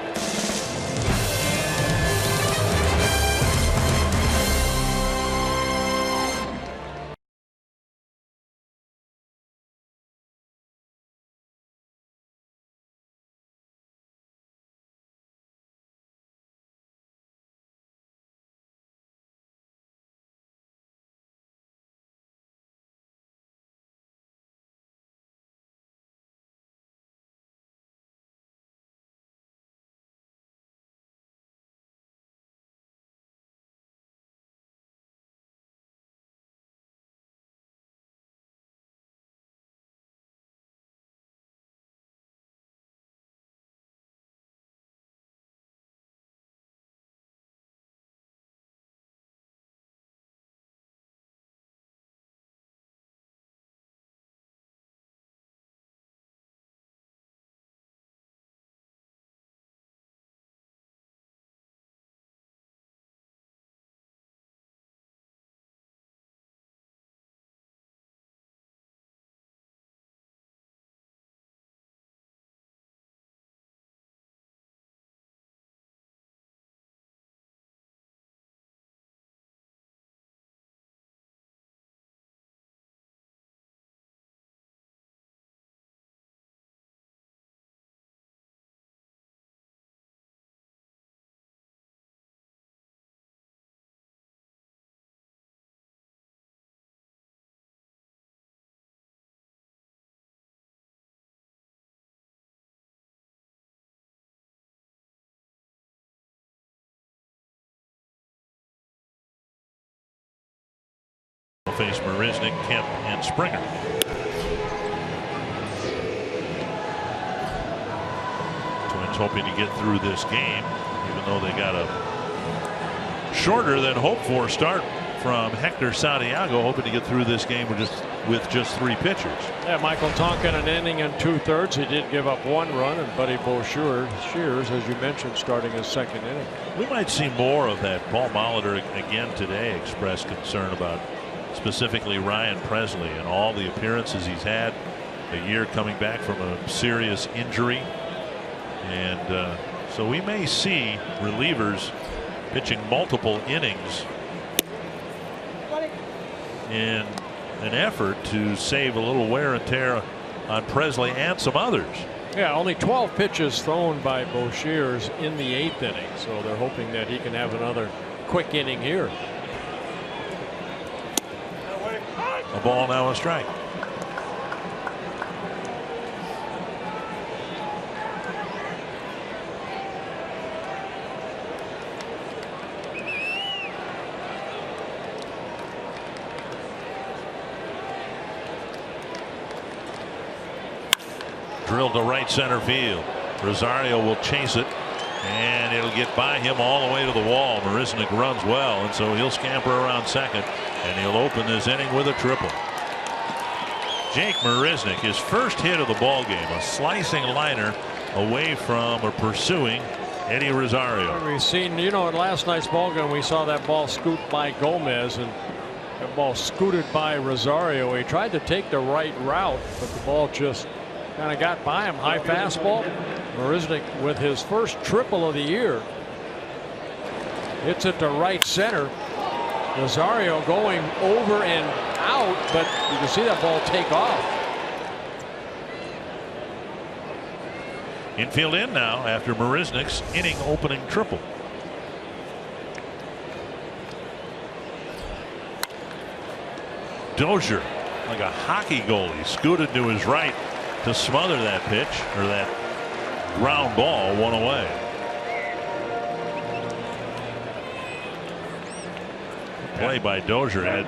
face Marisnick, Kemp, and Springer. Twins hoping to get through this game, even though they got a shorter than hoped for start from Hector Santiago, hoping to get through this game with just 3 pitchers. Yeah, Michael Tonkin an inning and 2/3. He did give up 1 run, and Buddy Shears, as you mentioned, starting his 2nd inning. We might see more of that. Paul Molitor again today expressed concern about specifically Ryan Presley and all the appearances he's had, a year coming back from a serious injury, and so we may see relievers pitching multiple innings in an effort to save a little wear and tear on Presley and some others. Yeah, only 12 pitches thrown by Bo Shears in the 8th inning, so they're hoping that he can have another quick inning here. A ball, now a strike. Drilled to right center field. Rosario will chase it, and it'll get by him all the way to the wall. Marisnick runs well, and so he'll scamper around second, and he'll open this inning with a triple. Jake Marisnick, his first hit of the ball game, a slicing liner away from or pursuing Eddie Rosario. We've seen, you know, in last night's ball game, we saw that ball scoot by Gomez, and that ball scooted by Rosario. He tried to take the right route, but the ball just kind of got by him. High fastball. Marisnick with his first triple of the year hits it to right center. Rosario going over and out, but you can see that ball take off. Infield in now after Marisnick's inning opening triple. Dozier, like a hockey goalie, scooted to his right to smother that pitch, or that ground ball, 1 away. Play by Dozier.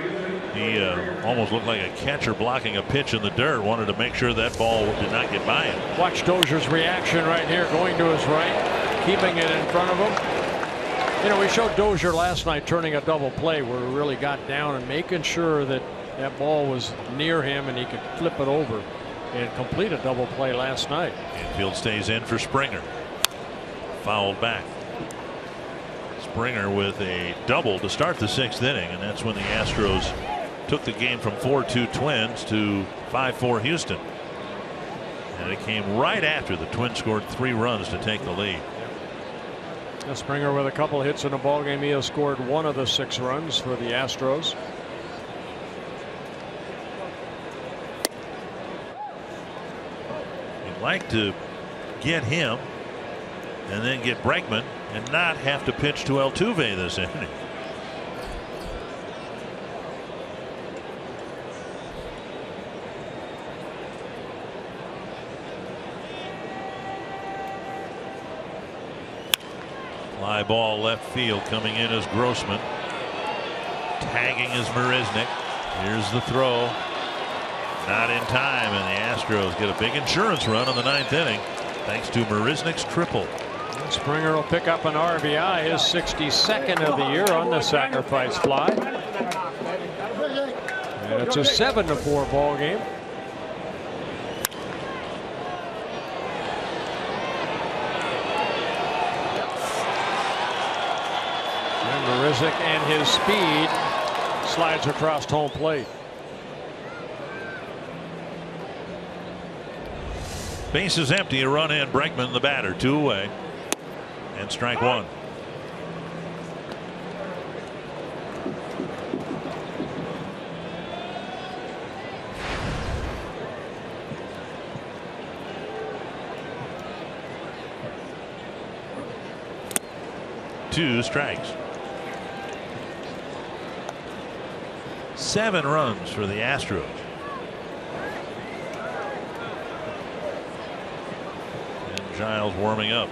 He almost looked like a catcher blocking a pitch in the dirt. Wanted to make sure that ball did not get by him. Watch Dozier's reaction right here, going to his right, keeping it in front of him. You know, we showed Dozier last night turning a double play where he really got down and making sure that that ball was near him and he could flip it over and complete a double play last night. Infield stays in for Springer. Fouled back. Springer with a double to start the 6th inning, and that's when the Astros took the game from 4-2 Twins to 5-4 Houston. And it came right after the Twins scored 3 runs to take the lead. Springer with a couple hits in the ball game. He has scored 1 of the 6 runs for the Astros. Like to get him and then get Bregman and not have to pitch to Altuve this inning. Fly ball left field, coming in as Grossman. Tagging is Marisnick. Here's the throw. Not in time, and the Astros get a big insurance run in the 9th inning thanks to Marisnick's triple. Springer will pick up an RBI, his 62nd of the year on the sacrifice fly. And it's a 7-4 ball game. And Marisnick and his speed slides across home plate. Base is empty, a run in. Bregman the batter, 2 away, and strike 1. Two strikes. 7 runs for the Astros. Giles warming up.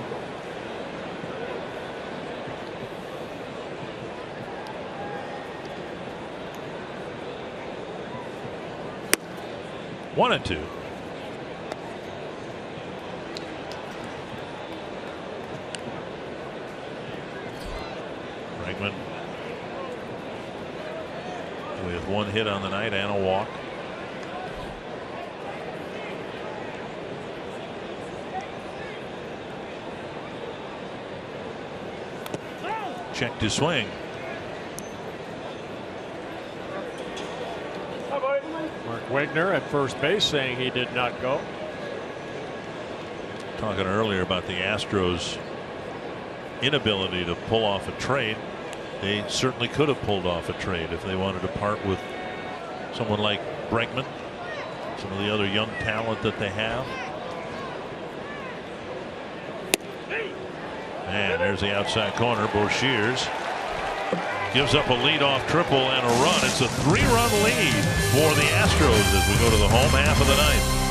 1-2. Bregman with 1 hit on the night and a walk. Checked his swing. Mark Wagner at first base saying he did not go. Talking earlier about the Astros' inability to pull off a trade. They certainly could have pulled off a trade if they wanted to part with someone like Bregman, some of the other young talent that they have. And there's the outside corner. Boshiers gives up a leadoff triple and a run. It's a 3-run lead for the Astros as we go to the home half of the ninth.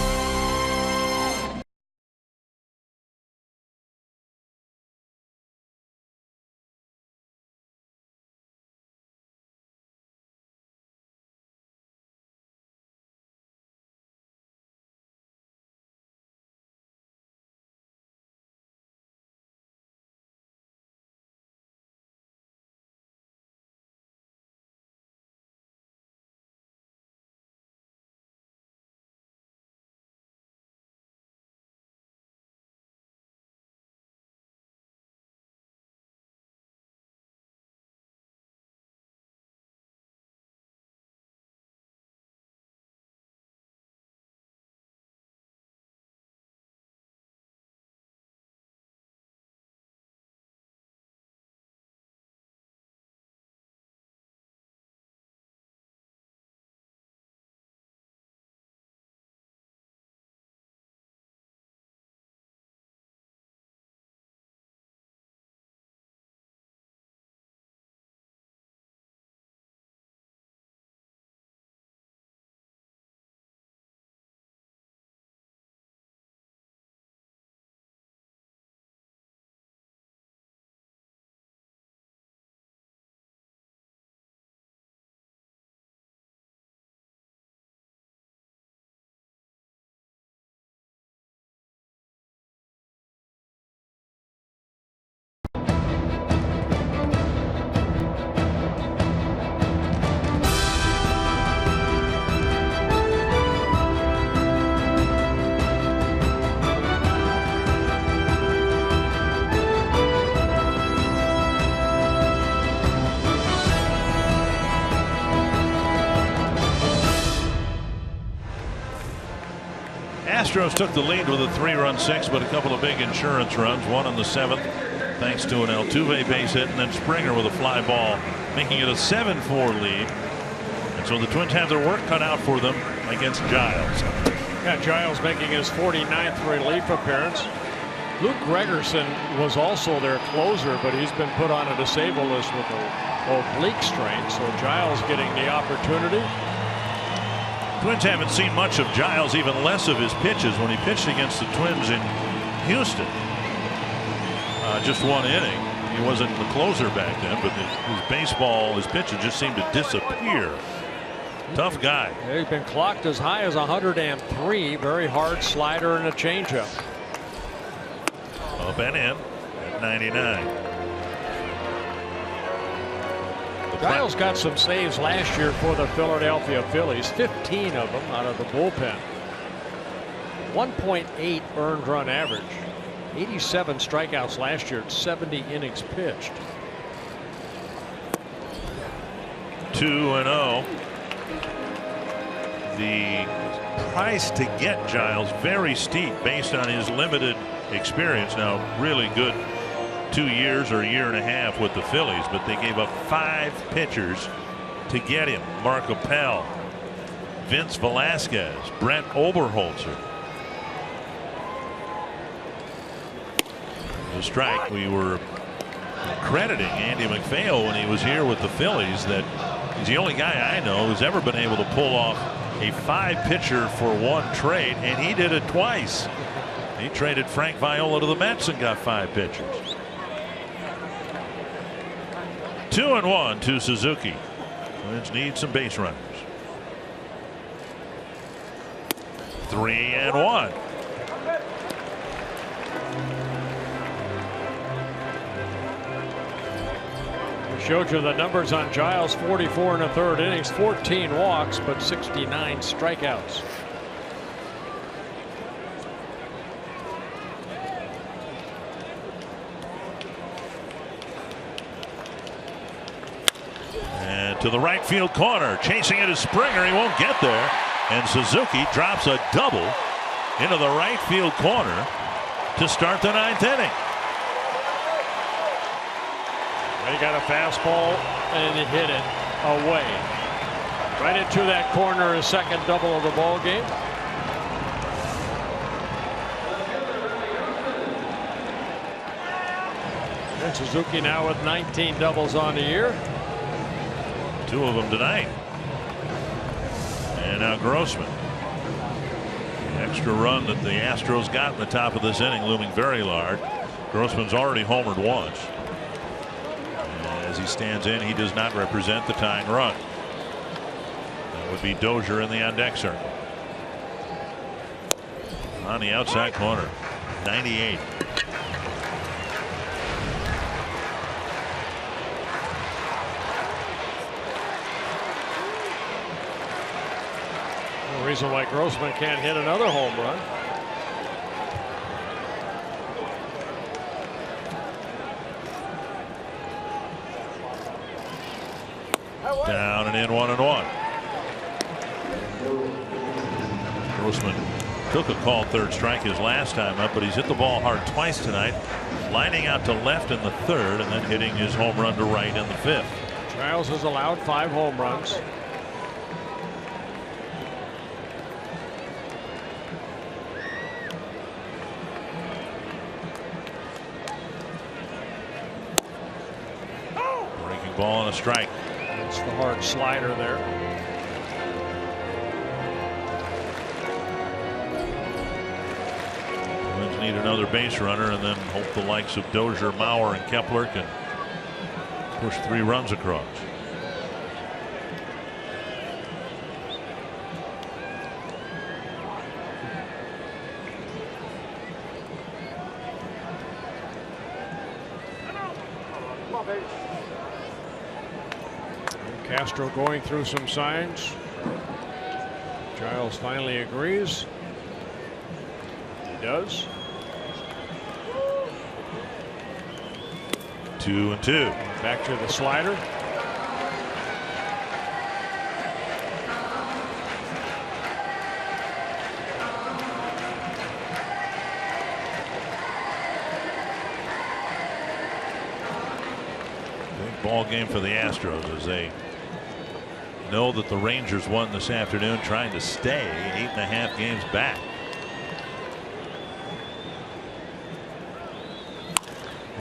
Astros took the lead with a 3-run sixth, but a couple of big insurance runs, one in the 7th thanks to an Altuve base hit, and then Springer with a fly ball, making it a 7-4 lead. And so the Twins have their work cut out for them against Giles. Yeah, Giles making his 49th relief appearance. Luke Gregerson was also their closer, but he's been put on a disabled list with an oblique strain, so Giles getting the opportunity. Twins haven't seen much of Giles, even less of his pitches when he pitched against the Twins in Houston. Just 1 inning. He wasn't the closer back then, but his baseball, his pitches just seemed to disappear. Tough guy. Yeah, he's been clocked as high as 103. Very hard slider and a changeup. Up and in at 99. Giles got some saves last year for the Philadelphia Phillies, 15 of them out of the bullpen. 1.8 earned run average, 87 strikeouts last year, 70 innings pitched. 2-0. The price to get Giles very steep based on his limited experience. Now, really good 2 years or a year and a half with the Phillies, but they gave up 5 pitchers to get him. Mark Appel, Vince Velasquez, Brent Oberholzer. The strike. We were crediting Andy MacPhail when he was here with the Phillies that he's the only guy I know who's ever been able to pull off a 5-pitcher for 1 trade, and he did it twice. He traded Frank Viola to the Mets and got 5 pitchers. 2-1 to Suzuki. Twins need some base runners. 3-1. Showed you the numbers on Giles. 44 in the third innings, 14 walks, but 69 strikeouts. And to the right field corner, chasing it is Springer. He won't get there, and Suzuki drops a double into the right field corner to start the 9th inning. They got a fastball and it hit it away. Right into that corner, a second double of the ball game. And Suzuki now with 19 doubles on the year. 2 of them tonight. And now Grossman. The extra run that the Astros got in the top of this inning looming very large. Grossman's already homered once. As he stands in, he does not represent the tying run. That would be Dozier in the on deck circle. On the outside corner, 98. No reason why Grossman can't hit another home run. Down and in, 1-1. Grossman took a called third strike his last time up, but he's hit the ball hard twice tonight, lining out to left in the third and then hitting his home run to right in the 5th. Giles has allowed 5 home runs. Breaking ball and a strike. It's the hard slider there. Twins need another base runner and then hope the likes of Dozier, Mauer, and Kepler can push 3 runs across. Castro going through some signs. Giles finally agrees. He does. 2-2. Back to the slider. Big ball game for the Astros as they know that the Rangers won this afternoon, trying to stay 8.5 games back.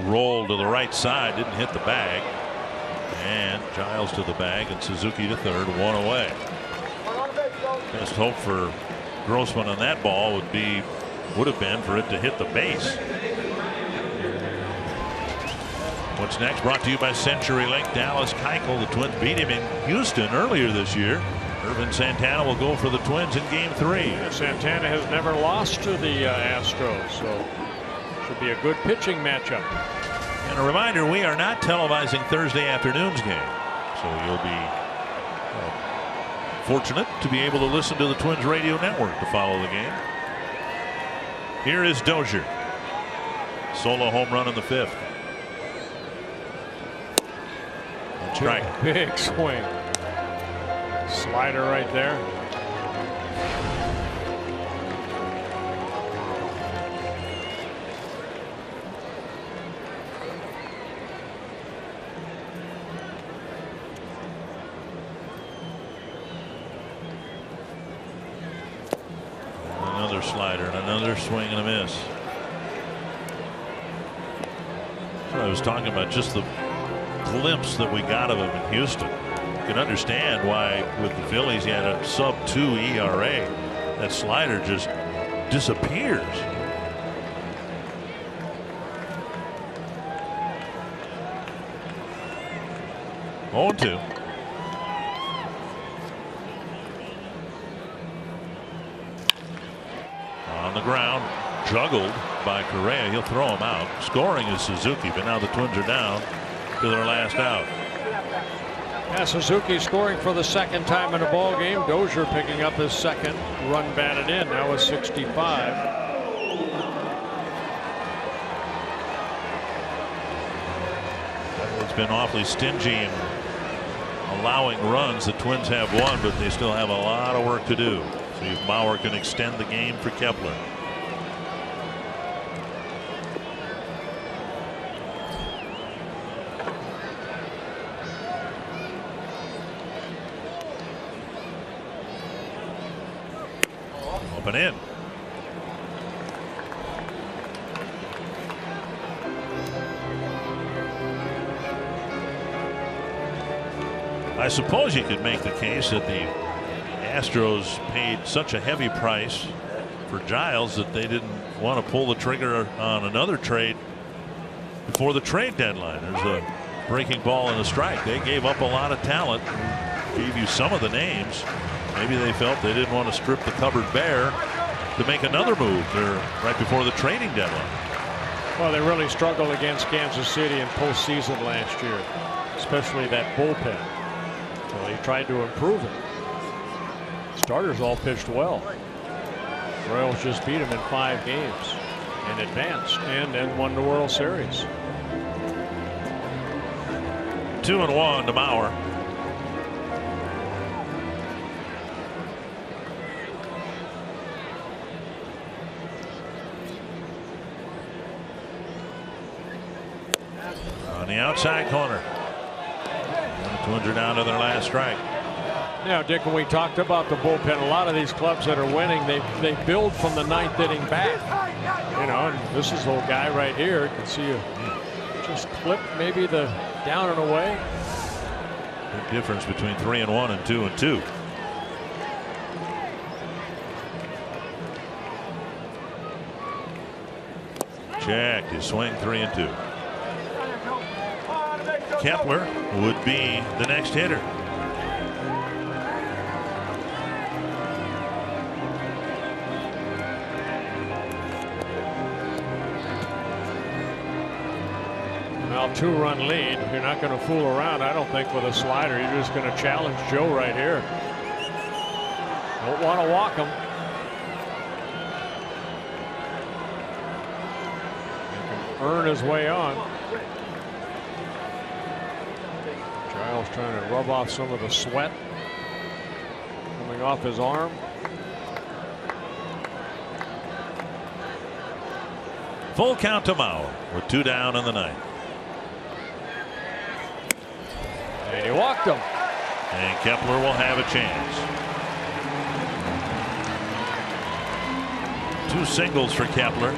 Roll to the right side, didn't hit the bag, and Giles to the bag and Suzuki to third, 1 away. Best hope for Grossman on that ball would have been for it to hit the base. What's next? Brought to you by CenturyLink. Dallas Keuchel. The Twins beat him in Houston earlier this year. Irvin Santana will go for the Twins in Game 3. Santana has never lost to the Astros, so should be a good pitching matchup. And a reminder, we are not televising Thursday afternoon's game, so you'll be fortunate to be able to listen to the Twins radio network to follow the game. Here is Dozier. Solo home run in the 5th. Strike. Big swing. Slider right there. Another slider and another swing and a miss. So I was talking about just the glimpse that we got of him in Houston. You can understand why with the Phillies he had a sub-2 ERA. That slider just disappears. On 2. on the ground, juggled by Correa. He'll throw him out. Scoring is Suzuki, but now the Twins are down to their last out. Yeah, Suzuki scoring for the second time in a ball game. Dozier picking up his second run batted in. Now with 65. It's been awfully stingy in allowing runs. The Twins have one, but they still have a lot of work to do. See if Mauer can extend the game for Kepler. Open in. I suppose you could make the case that the Astros paid such a heavy price for Giles that they didn't want to pull the trigger on another trade before the trade deadline. There's a breaking ball and a strike. They gave up a lot of talent, gave you some of the names. Maybe they felt they didn't want to strip the cupboard bare to make another move there right before the trading deadline. Well, they really struggled against Kansas City in postseason last year, especially that bullpen. So he tried to improve it. Starters all pitched well. Royals just beat him in 5 games and advanced and then won the World Series. 2-1 to Mauer. On the outside corner. The Twins are down to their last strike. Now, Dick, when we talked about the bullpen, a lot of these clubs that are winning, they build from the 9th inning back. You know, and this is the guy right here. You can see you just clip maybe the down and away. Big difference between 3-1 and 2-2. Check his swing, 3-2. Kepler would be the next hitter. Well, 2-run lead. You're not going to fool around, I don't think, with a slider. You're just going to challenge Joe right here. Don't want to walk him. He can earn his way on. Giles trying to rub off some of the sweat coming off his arm. Full count to Mauer with 2 down in the 9th. And he walked him. And Kepler will have a chance. 2 singles for Kepler.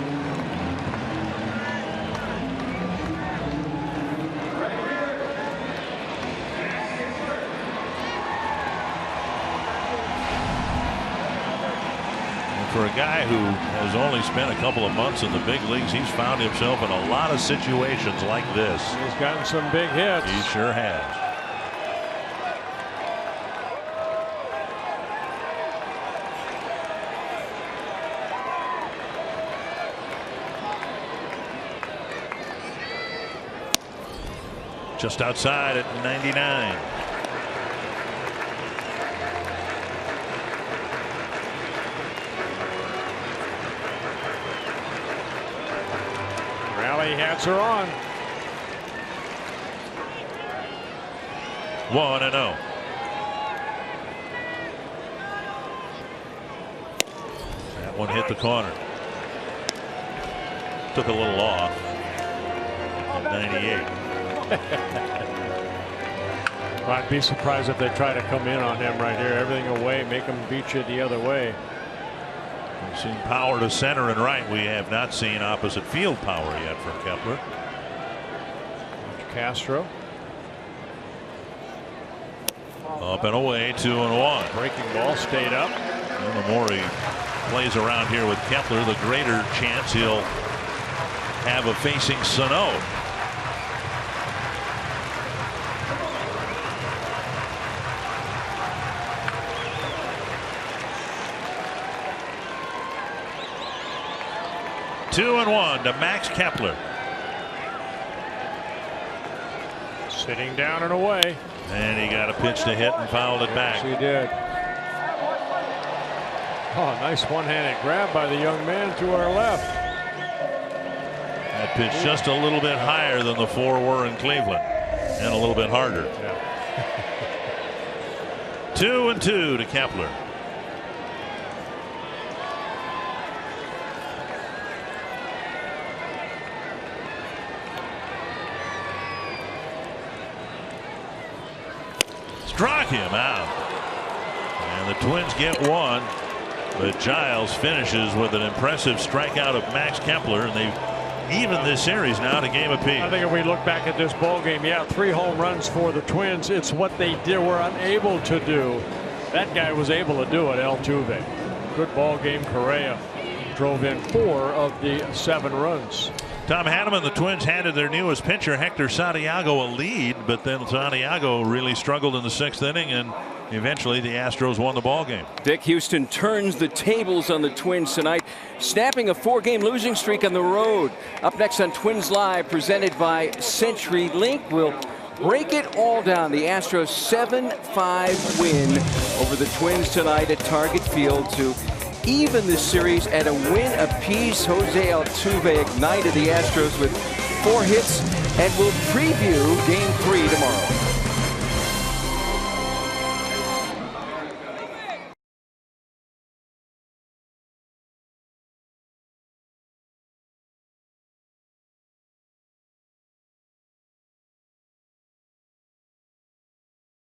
For a guy who has only spent a couple of months in the big leagues, he's found himself in a lot of situations like this. He's gotten some big hits. He sure has. Just outside at 99. Hats are on. 1-0. That one hit the corner. Took a little off. At 98. Well, I'd be surprised if they try to come in on him right here. Everything away, make him beat you the other way. We've seen power to center and right. We have not seen opposite field power yet from Kepler. Castro. Up and away, 2-1. Breaking ball stayed up. And the more he plays around here with Kepler, the greater chance he'll have of facing Sano. 2-1 to Max Kepler. Sitting down and away. And he got a pitch to hit and fouled it back. Yes, he did. Oh, nice one-handed grab by the young man to our left. That pitch just a little bit higher than the 4 were in Cleveland, and a little bit harder. Yeah. 2-2 to Kepler. Struck him out. And the Twins get one. But Giles finishes with an impressive strikeout of Max Kepler, and they've evened this series now to game apiece. I think if we look back at this ball game, yeah, 3 home runs for the Twins. It's what they were unable to do. That guy was able to do it, Altuve. Good ball game. Correa drove in 4 of the 7 runs. Tom Hanneman, the Twins handed their newest pitcher, Hector Santiago, a lead, but then Santiago really struggled in the 6th inning, and eventually the Astros won the ball game. Dick Houston turns the tables on the Twins tonight, snapping a 4-game losing streak on the road. Up next on Twins Live, presented by CenturyLink, we'll break it all down. The Astros 7-5 win over the Twins tonight at Target Field to even the series at a win apiece. Jose Altuve ignited the Astros with 4 hits, and we'll preview Game 3 tomorrow.